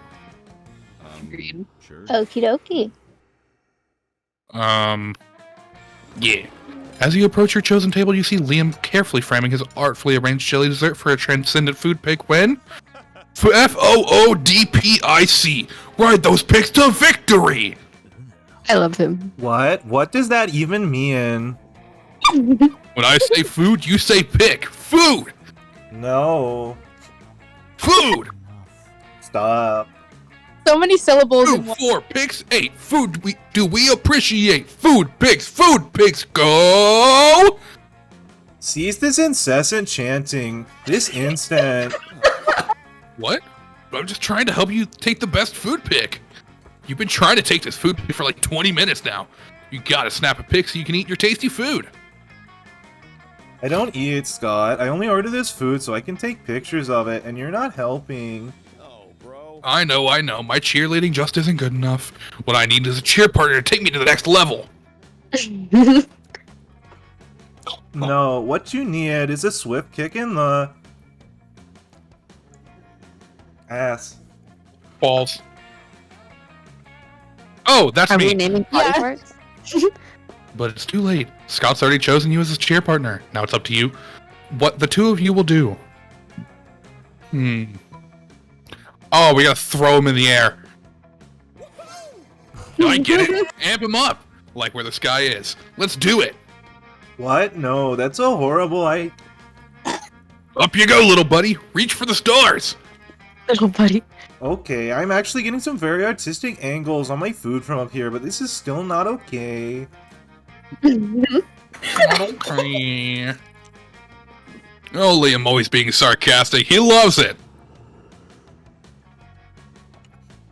Agreed. Sure. Okie dokie. Yeah. As you approach your chosen table, you see Liam carefully framing his artfully arranged chili dessert for a transcendent food pick when... FOODPIC! Ride those picks to victory! I love him. What? What does that even mean? When I say food, you say pick. Food! No. Food! Stop. So many syllables in Food one. 4 picks 8. Food do we appreciate? Food picks, go! Cease this incessant chanting. This instant. What? I'm just trying to help you take the best food pick. You've been trying to take this food pick for like 20 minutes now. You gotta snap a pic so you can eat your tasty food. I don't eat, Scott. I only order this food so I can take pictures of it, and you're not helping. Oh, bro. I know. My cheerleading just isn't good enough. What I need is a cheer partner to take me to the next level. No, what you need is a swift kick in the... ass. Balls. Oh, that's Are me. we naming body Yeah. parts? But it's too late. Scott's already chosen you as his cheer partner. Now it's up to you. What the two of you will do. Oh, we gotta throw him in the air. No, I get it. Amp him up. Like where the sky is. Let's do it. What? No, that's so horrible. Up you go, little buddy. Reach for the stars. Little buddy. Okay, I'm actually getting some very artistic angles on my food from up here, but this is still not okay. Okay. Oh, Liam always being sarcastic. He loves it.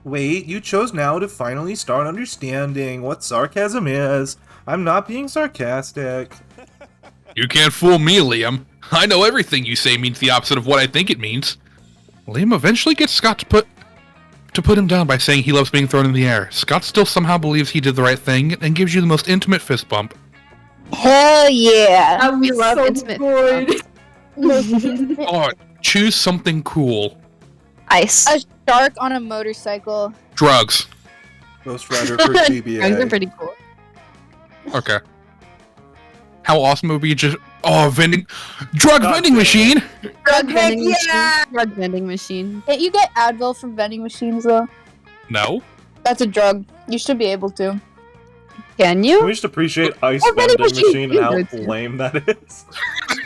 Wait, you chose now to finally start understanding what sarcasm is. I'm not being sarcastic. You can't fool me, Liam. I know everything you say means the opposite of what I think it means. Liam eventually gets Scott to put him down by saying he loves being thrown in the air. Scott still somehow believes he did the right thing and gives you the most intimate fist bump. Hell yeah. That We was love so intimate good. Oh, choose something cool. Ice. A shark on a motorcycle. Drugs. Ghost Rider for Drugs are GBA. pretty cool. Okay. How awesome it would be just vending God vending damn it. machine. Drug Heck vending yeah! machine. Drug vending machine. Can't you get Advil from vending machines though? No. That's a drug. You should be able to. Can Can you? we just appreciate ice Oh, vending vending machine, machine and how you do. lame that is?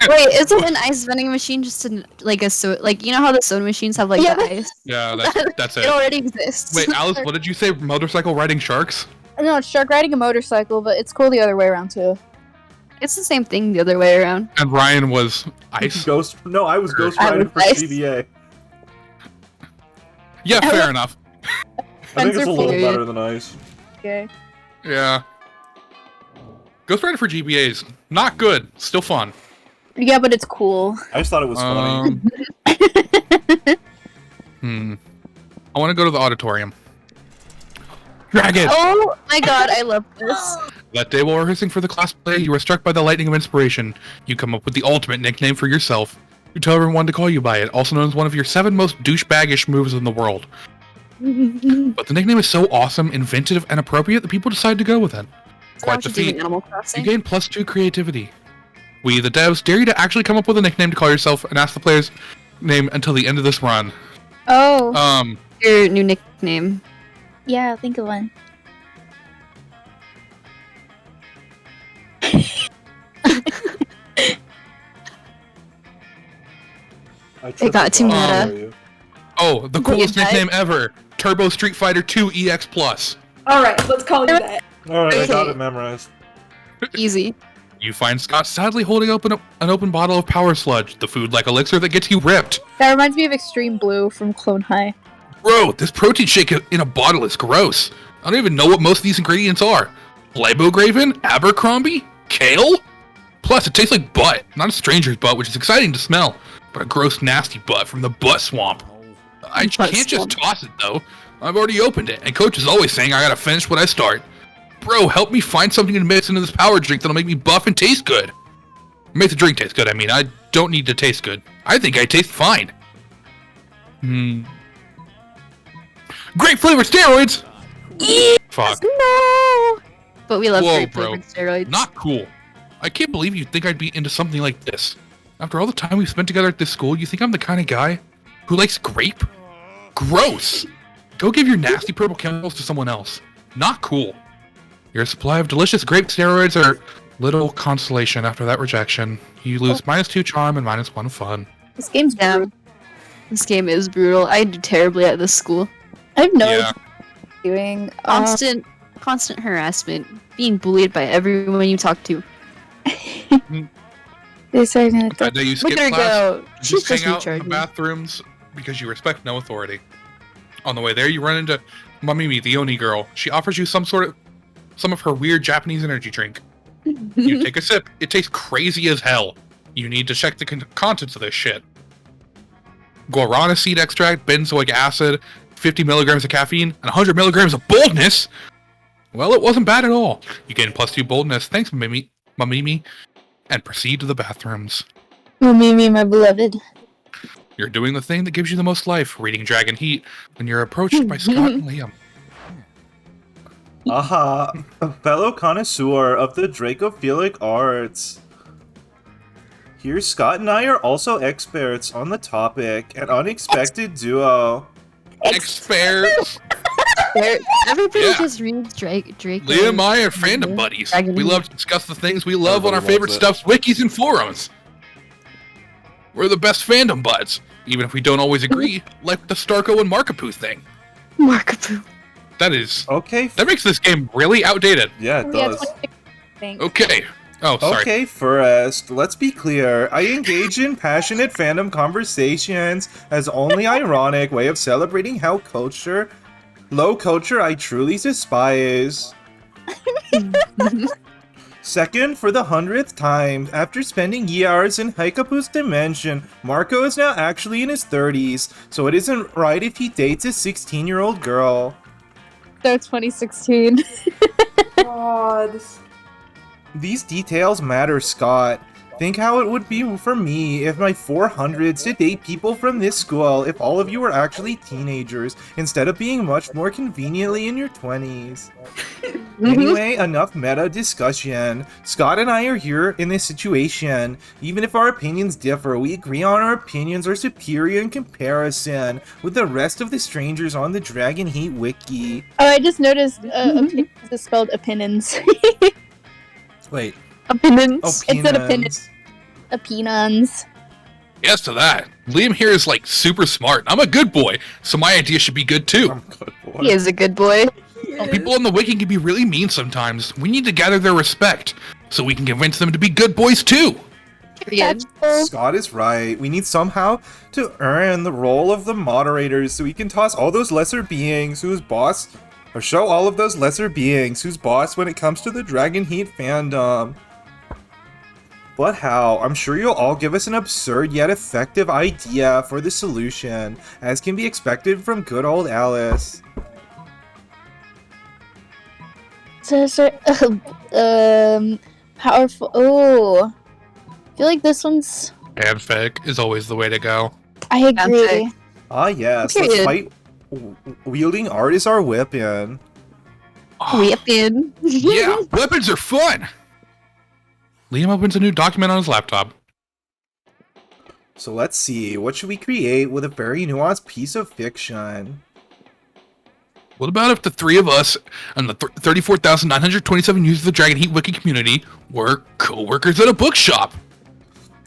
Wait, isn't an ice vending machine just like a like you know how the soda machines have like Yeah, the ice? Yeah, that's It it. already exists. Wait, Alice, what did you say? Motorcycle riding sharks? No, it's shark riding a motorcycle, but it's cool the other way around too. It's the same thing the other way around. And Ryan was ice. No, I was Ghost I Riding was for ice. CBA. Yeah, fair enough. I think it's a little Period. better than ice. Okay. Yeah. Ghost Rider for GBA's not good. Still fun. Yeah, but it's cool. I just thought it was funny. I want to go to the auditorium. Drag it! Oh my god, I love this. That day while rehearsing for the class play, you were struck by the lightning of inspiration. You come up with the ultimate nickname for yourself. You tell everyone to call you by it, also known as one of your 7 most douchebaggish moves in the world. But the nickname is so awesome, inventive, and appropriate that people decide to go with it. Quite the feat. Animal You Crossing. gain +2 creativity. We, the devs, dare you to actually come up with a nickname to call yourself and ask the players' name until the end of this run. Oh. Your new nickname. Yeah, think of one. It got too triple-crossed meta. you. Oh, the You coolest died? nickname ever! Turbo Street Fighter 2 EX Plus. Alright, let's call you that. Alright, I got Okay. it memorized. Easy. You find Scott sadly holding open an open bottle of Power Sludge, the food-like elixir that gets you ripped. That reminds me of Extreme Blue from Clone High. Bro, this protein shake in a bottle is gross. I don't even know what most of these ingredients are. Libograven? Abercrombie? Kale? Plus, it tastes like butt. Not a stranger's butt, which is exciting to smell, but a gross, nasty butt from the butt swamp. I Butt can't swamp. just toss it, though. I've already opened it, and Coach is always saying I gotta finish what I start. Bro, help me find something to mix into this power drink that'll make me buff and taste good. Make the drink taste good, I mean. I don't need to taste good. I think I taste fine. Great flavor steroids! Fuck. No. But we love Whoa, grape bro. flavored steroids. Not cool. I can't believe you'd think I'd be into something like this. After all the time we've spent together at this school, you think I'm the kind of guy who likes grape? Gross! Go give your nasty purple chemicals to someone else. Not cool. Your supply of delicious grape steroids are little consolation after that rejection. You lose -2 charm and -1 fun. This game's Yeah. brutal. This game is brutal. I do terribly at this school. I have no Yeah. idea what I'm doing. Constant harassment. Being bullied by everyone you talk to. This are gonna That day you Look skip at her class, go. you She's just just hang out in the recharging. bathrooms because you respect no authority. On the way there, you run into Mamimi, the Oni girl. She offers you some of her weird Japanese energy drink. You take a sip. It tastes crazy as hell. You need to check the contents of this shit. Guarana seed extract, benzoic acid, 50 milligrams of caffeine, and 100 milligrams of boldness. Well, it wasn't bad at all. You gain +2 boldness. Thanks, Mamimi. And proceed to the bathrooms. Oh, Mimi, my beloved. You're doing the thing that gives you the most life, reading Dragon Heat, when you're approached by Scott and Liam. Aha, a fellow connoisseur of the Dracophilic arts. Here, Scott and I are also experts on the topic, an unexpected duo. Experts! Everybody Yeah. just reads Drake. Liam and I are fandom buddies. Dragon We Heat. love to discuss the things we love on our Everybody favorite loves stuff's wikis and forums. We're the best fandom buds, even if we don't always agree, like the Starko and Markapoo thing. Markapoo. That is... Okay, That makes this game really outdated. yeah, it Yeah, does. 26, I think. Okay. Oh, sorry. Okay, first, let's be clear. I engage in passionate fandom conversations as only ironic way of celebrating how low culture I truly despise. Second, for the 100th time, after spending years in Haikapu's dimension, Marco is now actually in his 30s, so it isn't right if he dates a 16-year-old girl. So 2016. God. These details matter, Scott. Think how it would be for me if my 400s to date people from this school if all of you were actually teenagers, instead of being much more conveniently in your 20s. Anyway, enough meta discussion. Scott and I are here in this situation. Even if our opinions differ, we agree on our opinions are superior in comparison with the rest of the strangers on the Dragon Heat Wiki. Oh, I just noticed opinions is spelled opinions. Wait. Opinions. It's an opinion. Opinions. Yes to that. Liam here is like super smart. I'm a good boy, so my idea should be good too. I'm a good boy. He is a good boy. People on the wiki can be really mean sometimes. We need to gather their respect so we can convince them to be good boys too. Period. Scott is right. We need somehow to earn the role of the moderators so we can toss all those lesser beings whose boss, or show all of those lesser beings whose boss when it comes to the Dragon Heat fandom. But how? I'm sure you'll all give us an absurd yet effective idea for the solution, as can be expected from good old Alice. Powerful. Oh, I feel like this one's. Fanfic is always the way to go. I agree. Ah yes, let's Period. fight. Wielding art is our weapon. Weapon. Yeah, weapons are fun! Liam opens a new document on his laptop. So let's see, what should we create with a very nuanced piece of fiction? What about if the three of us and the 34,927 users of the Dragon Heat Wiki community were co-workers at a bookshop?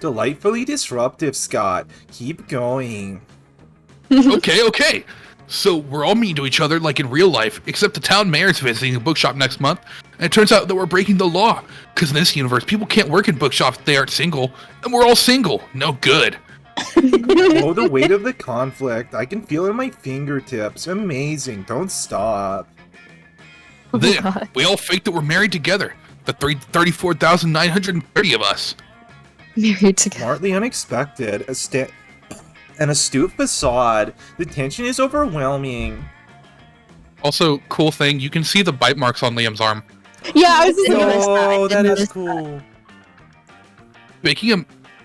Delightfully disruptive, Scott. Keep going. Okay. So we're all mean to each other like in real life, except the town mayor's visiting a bookshop next month, and it turns out that we're breaking the law. Because in this universe, people can't work in bookshops if they aren't single, and we're all single. No good. Oh, the weight of the conflict. I can feel it in my fingertips. Amazing. Don't stop. Then, we all fake that we're married together. The 34,930 of us. Married together. Smartly unexpected. An astute facade. The tension is overwhelming. Also, cool thing, you can see the bite marks on Liam's arm. Yeah, I was just Oh, that is notice cool.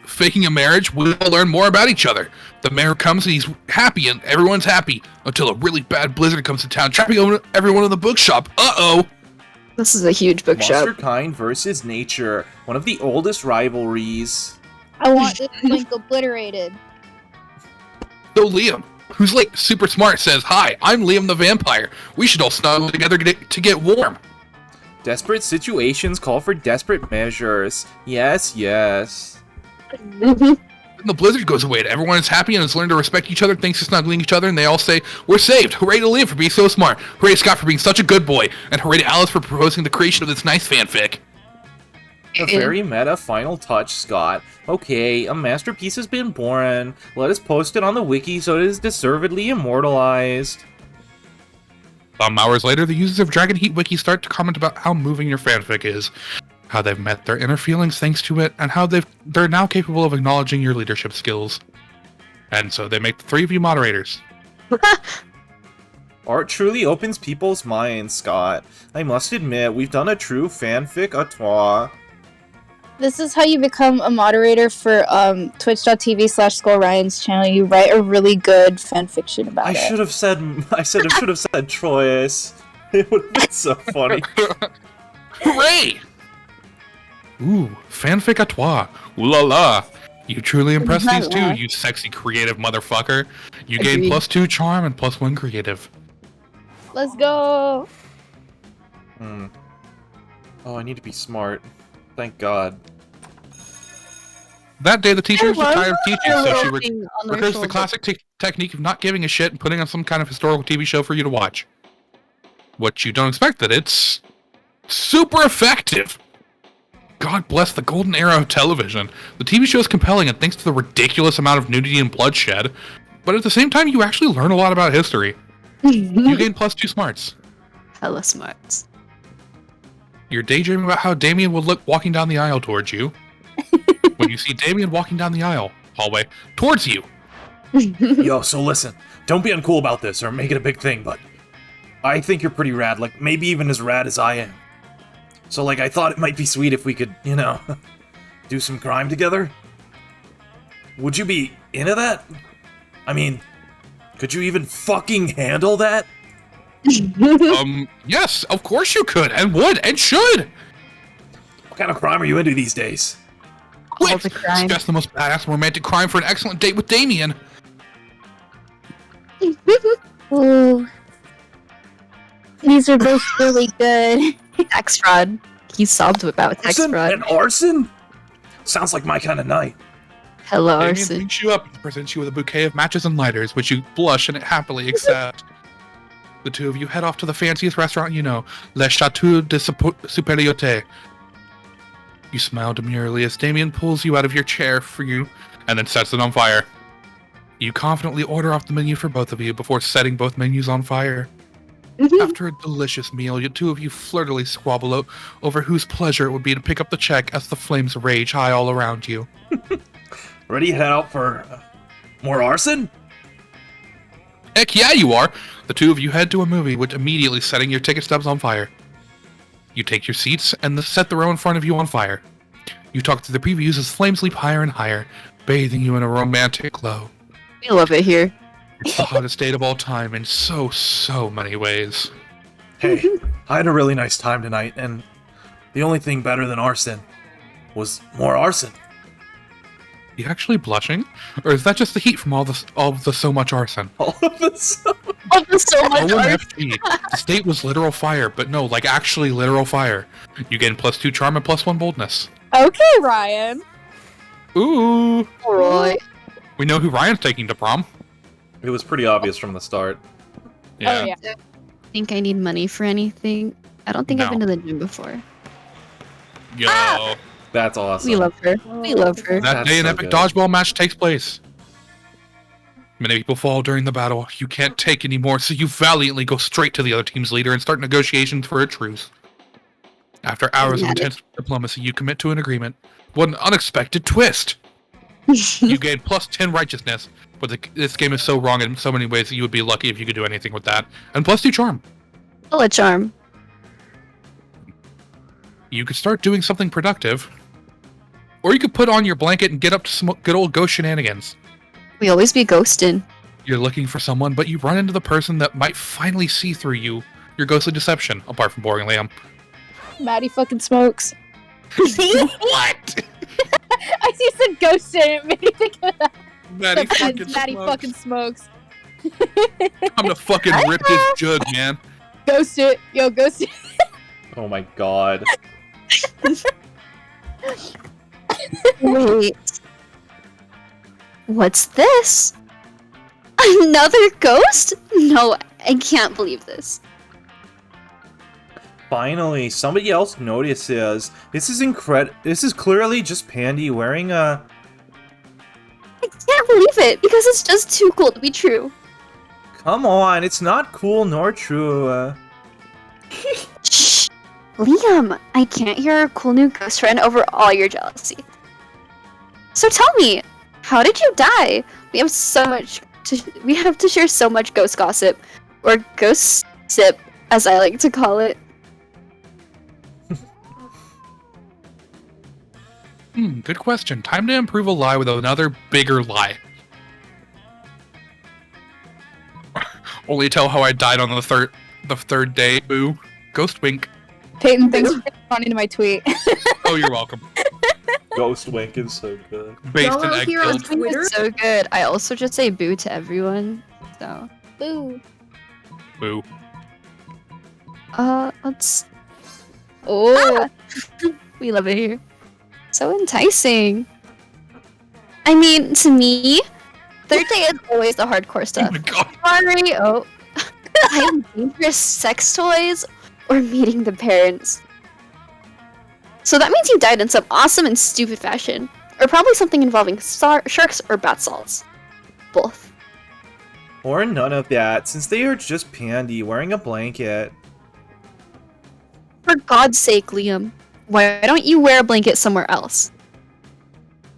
Faking a marriage, we'll learn more about each other. The mayor comes and he's happy and everyone's happy until a really bad blizzard comes to town, trapping everyone in the bookshop. Uh-oh! This is a huge bookshop. Monsterkind versus nature. One of the oldest rivalries. I want this link obliterated. So Liam, who's like super smart, says, "Hi, I'm Liam the vampire. We should all snuggle together to get warm." Desperate situations call for desperate measures. Yes. Then the blizzard goes away and everyone is happy and has learned to respect each other thanks to snuggling each other, and they all say, "We're saved! Hooray to Liam for being so smart! Hooray to Scott for being such a good boy! And hooray to Alice for proposing the creation of this nice fanfic!" A very meta final touch, Scott. Okay, a masterpiece has been born. Let us post it on the wiki so it is deservedly immortalized. Some hours later, the users of Dragon Heat Wiki start to comment about how moving your fanfic is, how they've met their inner feelings thanks to it, and how they're now capable of acknowledging your leadership skills. And so they make the three of you moderators. Art truly opens people's minds, Scott. I must admit, we've done a true fanfic à trois. This is how you become a moderator for twitch.tv/SkullRyan's channel. You write a really good fanfiction about I it. should have said Troyes. It would have been so funny. Hooray! Ooh, fanfic à trois. Ooh la la. You truly impress these two, you sexy creative motherfucker. You gain Agreed. +2 charm and +1 creative. Let's go! Oh, I need to be smart. Thank God. That day, the teacher was tired of teaching, so she Thing on their rehearsed the shoulder. classic technique of not giving a shit and putting on some kind of historical TV show for you to watch. What you don't expect that it's super effective. God bless the golden era of television. The TV show is compelling and thanks to the ridiculous amount of nudity and bloodshed, but at the same time, you actually learn a lot about history. You gain +2 smarts. Hella smarts. You're daydreaming about how Damien would look walking down the aisle towards you. When you see Damien walking down the hallway, towards you. Yo, so listen, don't be uncool about this or make it a big thing, but I think you're pretty rad, like maybe even as rad as I am. So like I thought it might be sweet if we could, you know, do some crime together. Would you be into that? I mean, could you even fucking handle that? Yes, of course you could, and would, and should! What kind of crime are you into these days? All the crime. Discuss the most badass romantic crime for an excellent date with Damien. Ooh. These are both really good. Tax fraud. He sobbed about tax Arson fraud. and arson? Sounds like my kind of night. Hello, Damien Arson. picks you up and presents you with a bouquet of matches and lighters, which you blush and happily accept. The two of you head off to the fanciest restaurant you know, Le Chateau de Superiorité. You smile demurely as Damien pulls you out of your chair for you and then sets it on fire. You confidently order off the menu for both of you before setting both menus on fire. After a delicious meal, you two of you flirtily squabble over whose pleasure it would be to pick up the check as the flames rage high all around you. Ready to head out for more arson? Heck yeah, you are! The two of you head to a movie, which immediately setting your ticket stubs on fire. You take your seats and set the row in front of you on fire. You talk through the previews as flames leap higher and higher, bathing you in a romantic glow. We love it here. It's the hottest date of all time in so many ways. Hey, I had a really nice time tonight, and the only thing better than arson was more arson. You actually blushing? Or is that just the heat from all of the so much arson? All of this. Oh, there's so much arson. OMFG. The state was literal fire, but no, like actually literal fire. You gain +2 charm and +1 boldness. Okay, Ryan. Ooh! Alright. We know who Ryan's taking to prom. It was pretty obvious from the start. Yeah. Oh, yeah. Think I need money for anything? I don't think I've No. been to the gym before. Yo. That's awesome. We love her. We love her. That That's day an so epic good. dodgeball match takes place. Many people fall during the battle. You can't take anymore, so you valiantly go straight to the other team's leader and start negotiations for a truce. After hours of intense diplomacy, you commit to an agreement. What an unexpected twist! You gain +10 righteousness, but this game is so wrong in so many ways that you would be lucky if you could do anything with that. And +2 charm. Still a charm. You could start doing something productive. Or you could put on your blanket and get up to some good old ghost shenanigans. We always be ghosting. You're looking for someone, but you run into the person that might finally see through you. Your ghostly deception, apart from boring Liam. Maddie fucking smokes. What? I see some ghost in it. Made me think of that. Maddie fucking Maddie smokes. fucking smokes. I'm gonna fucking rip his jug, man. Ghost it. Yo, ghost it. Oh my god. Wait. What's this? Another ghost? No, I can't believe this. Finally, somebody else notices. This is clearly just Pandy wearing a... I can't believe it because it's just too cool to be true. Come on, it's not cool nor true. Shh! Liam, I can't hear our cool new ghost friend over all your jealousy. So tell me, how did you die? We have to share so much ghost gossip, or ghost sip, as I like to call it. Good question. Time to improve a lie with another bigger lie. Only tell how I died on the third day. Boo. Ghost wink. Payton, thanks for responding to my tweet. Oh, you're welcome. Ghost wink is so good. Based Y'all in out egg here on guild. Twitter? It's so good. I also just say boo to everyone. So, Boo. Boo. let's. Oh. We love it here. So enticing. I mean, to me, third day is always the hardcore Oh stuff. my god. Sorry, I'm dangerous sex toys or meeting the parents. So that means you died in some awesome and stupid fashion, or probably something involving sharks or bath salts. Both. Or none of that, since they are just Pandy wearing a blanket. For God's sake, Liam, why don't you wear a blanket somewhere else?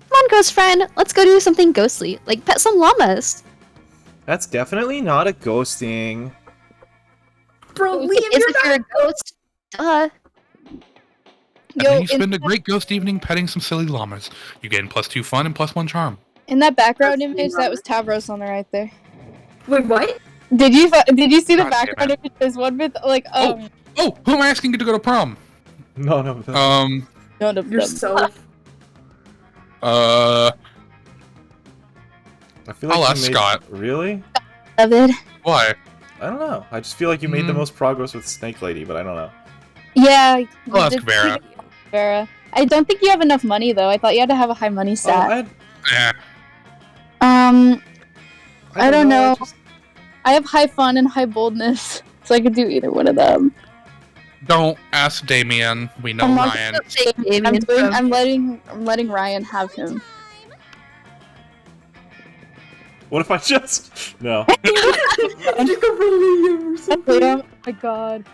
Come on, ghost friend, let's go do something ghostly, like pet some llamas. That's definitely not a ghosting. Bro, Liam, It is you're if you're a ghost. Duh. And then you spend a great ghost evening petting some silly llamas. You gain +2 fun and +1 charm. In that background image, that was Tavros on the right there. Wait, what? Did you see the God damn background of this one with like Oh, who am I asking to go to prom? None of them. none of them. Yourself. I feel like I'll you ask made... Scott. Really? Of it. Why? I don't know. I just feel like you made the most progress with Snake Lady, but I don't know. Yeah. I'll ask Vera. Vera. I don't think you have enough money though. I thought you had to have a high money stat. I don't know. I have high fun and high boldness, so I could do either one of them. Don't ask Damien. We know I'm not Ryan. gonna say Damien. I'm letting Ryan have him. What if I just... No. Oh my god.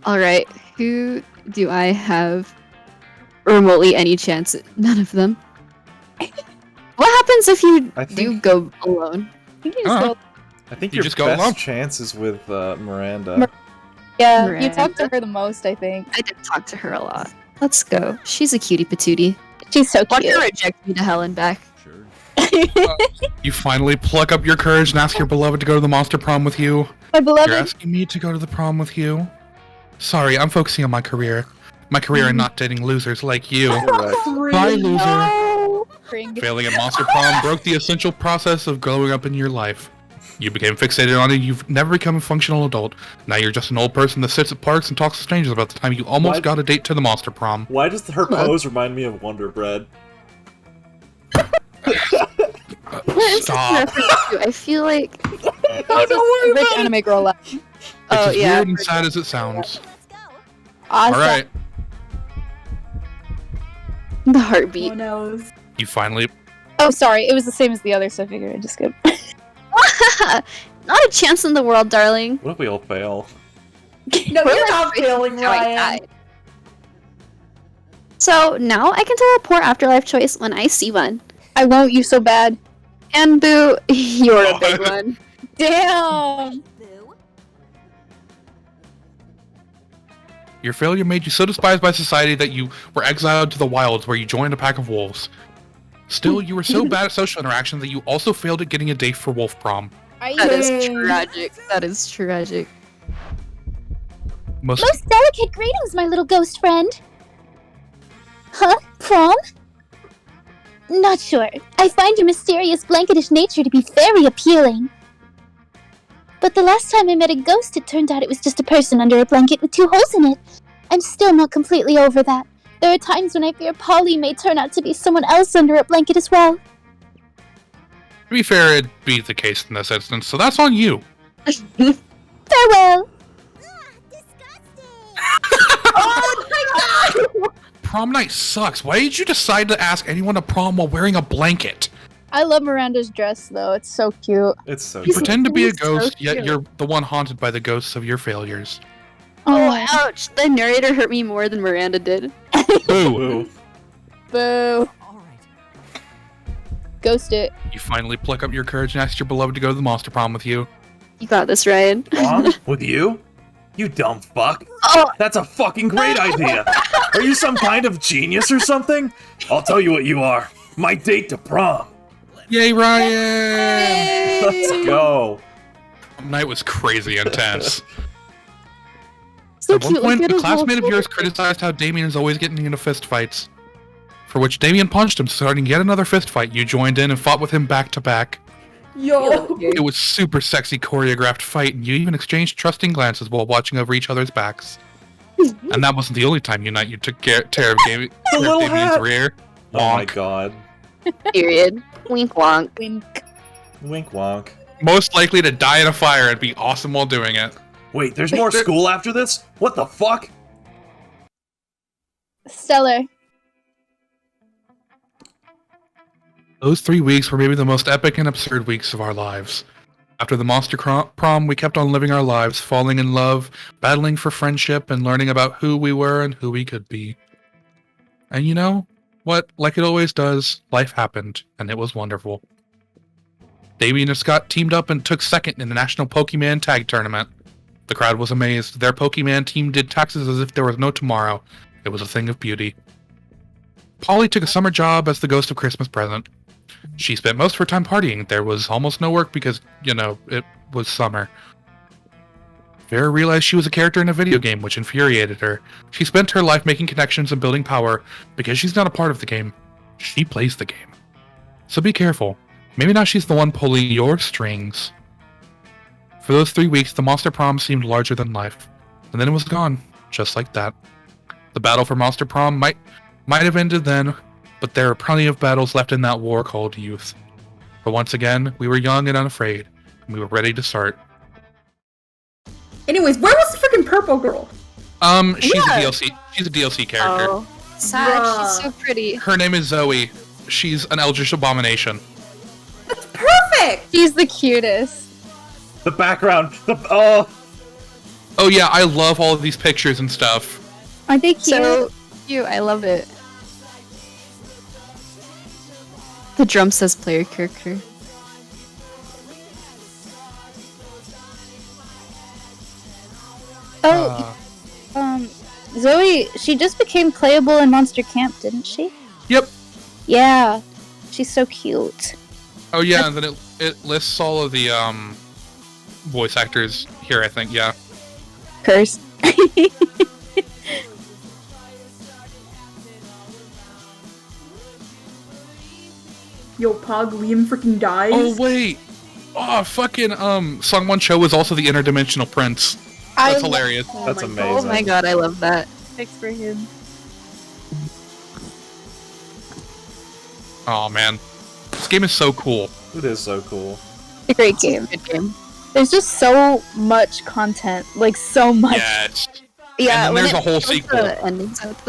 Alright, who do I have remotely any chance? None of them. What happens if you do go alone? I think you just go. I think You your just go best alone? chance is with Miranda. Yeah, you Miranda. talk to her the most, I think. I did talk to her a lot. Let's go. She's a cutie patootie. She's so Watch cute. her reject me to hell and back. You finally pluck up your courage and ask your beloved to go to the monster prom with you. My beloved. You're asking me to go to the prom with you? Sorry, I'm focusing on my career. My career and not dating losers like you. Bye, loser. No. Failing at monster prom broke the essential process of growing up in your life. You became fixated on it. You've never become a functional adult. Now you're just an old person that sits at parks and talks to strangers about the time you almost got a date to the monster prom. Why does her pose remind me of Wonder Bread? Stop. I feel like. A rich anime girl left. It's Oh, as yeah. weird and sad as it sounds. Awesome. Alright, The heartbeat. knows? you finally... Oh, sorry. It was the same as the other, so I figured I'd just skip. Not a chance in the world, darling. What if we all fail? No, We're you're like not failing, how I Ryan. died. So now I can tell a poor afterlife choice when I see one. I want you so bad. And boo, you're a big one. Damn. Boo. Your failure made you so despised by society that you were exiled to the wilds where you joined a pack of wolves. Still, you were so bad at social interaction that you also failed at getting a date for wolf prom. That is tragic. That is tragic. Most Most delicate greetings, my little ghost friend. Huh? Prom? Not sure. I find your mysterious blanketish nature to be very appealing. But the last time I met a ghost, it turned out it was just a person under a blanket with 2 holes in it. I'm still not completely over that. There are times when I fear Polly may turn out to be someone else under a blanket as well. To be fair, it'd be the case in this instance, so that's on you. Farewell. Prom night sucks. Why did you decide to ask anyone to prom while wearing a blanket? I love Miranda's dress, though. It's so cute. It's so You good. pretend to be a He's so ghost, yet cute. you're the one haunted by the ghosts of your failures. Oh, ouch. The narrator hurt me more than Miranda did. Boo! Ooh. Boo. Ghost it. You finally pluck up your courage and ask your beloved to go to the monster prom with you. You got this, Ryan. Prom? With you? You dumb fuck. Oh, That's a fucking great idea. Are you some kind of genius or something? I'll tell you what you are. My date to prom. Yay, Ryan! Let's go. Prom night was crazy intense. so At one cute. point, Look a at his classmate of little yours criticized how Damien is always getting into fist fights. For which Damien punched him, starting yet another fist fight. You joined in and fought with him back to back. Yo. It was super sexy choreographed fight, and you even exchanged trusting glances while watching over each other's backs. And that wasn't the only time you took care of Damien's little hat. rear. Oh my Wonk. god. Period. Wink wonk. Wink. Wink wonk. Most likely to die in a fire and be awesome while doing it. Wait, there's more school after this? What the fuck? Stellar. Those 3 weeks were maybe the most epic and absurd weeks of our lives. After the monster prom, we kept on living our lives, falling in love, battling for friendship, and learning about who we were and who we could be. And you know what? Like it always does, life happened, and it was wonderful. Damien and Scott teamed up and took second in the National Pokemon Tag Tournament. The crowd was amazed. Their Pokemon team did taxes as if there was no tomorrow. It was a thing of beauty. Polly took a summer job as the ghost of Christmas present. She spent most of her time partying. There was almost no work because, it was summer. Vera realized she was a character in a video game, which infuriated her. She spent her life making connections and building power because she's not a part of the game. She plays the game. So be careful. Maybe now she's the one pulling your strings. For those 3 weeks, the Monster Prom seemed larger than life. And then it was gone, just like that. The battle for Monster Prom might have ended then, but there are plenty of battles left in that war called youth. But once again, we were young and unafraid, and we were ready to start. Anyways, where was the freaking purple girl? She's a DLC. She's a DLC character. Oh, sad. Bruh. She's so pretty. Her name is Zoe. She's an Eldritch Abomination. That's perfect! She's the cutest. The background. Oh, yeah, I love all of these pictures and stuff. Aren't they cute? So cute. I love it. The drum says player character. Zoe, she just became playable in Monster Camp, didn't she? Yep. Yeah. She's so cute. Oh yeah, and then it lists all of the voice actors here, I think, yeah. Curse. Yo, Pog, Liam freaking dies. Oh wait. Oh fucking Song One Cho was also the interdimensional prince. That's hilarious. that's my amazing. Oh my god, I love that. Thanks for him. Oh man. This game is so cool. It is so cool. A great game. Good game. There's just so much content. Like, so much. Yes. Yeah, And then when there's it a whole showed sequel. The endings of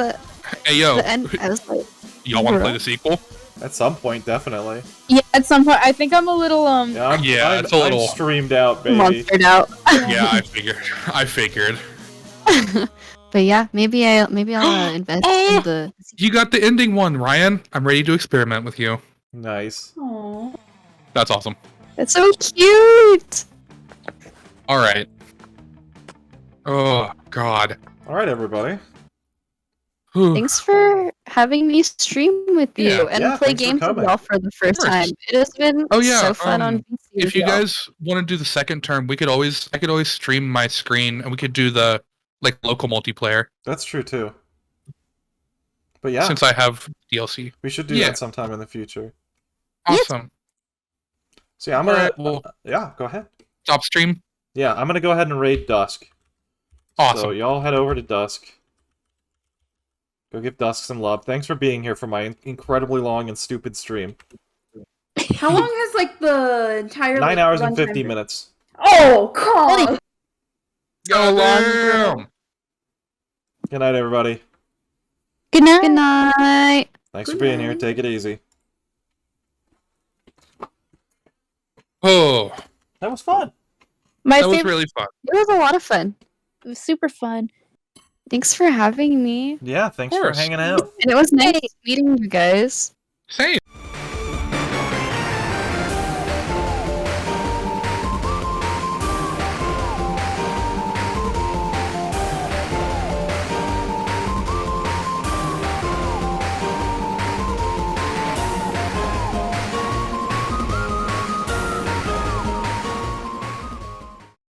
Hey yo, the end, I was like, y'all want to play the sequel? At some point, definitely. Yeah, at some point. I think I'm a little, Yeah, It's a little I'm streamed out, baby. monstered out. Yeah, I figured. But yeah, maybe I'll invest in the. You got the ending one, Ryan. I'm ready to experiment with you. Nice. Aww. That's awesome. That's so cute. All right. Oh God. All right, everybody. Whew. Thanks for having me stream with you Yeah. and Yeah, play thanks for games with coming. y'all for the first course. time. It has been Oh, yeah, so fun on VC. If with you y'all. guys want to do the second term, I could always stream my screen, and we could do the local multiplayer. That's true too. But yeah, Since I have DLC. we should do yeah. that sometime in the future. Awesome. So yeah, I'm gonna. Alright, well, Yeah, go ahead. stop stream. Yeah, I'm gonna go ahead and raid Dusk. Awesome. So y'all head over to Dusk. Go give Dusk some love. Thanks for being here for my incredibly long and stupid stream. How long has, the entire... 9 hours and runtime 50 been? minutes. Oh, come on! Goddamn. Good night, everybody. Good night. Good night. Thanks Good for being here. night. Take it easy. Oh, That was fun. My that was favorite. really fun. It was a lot of fun. It was super fun. Thanks for having me. Yeah, thanks for course. hanging out. And it was nice meeting you guys. Same.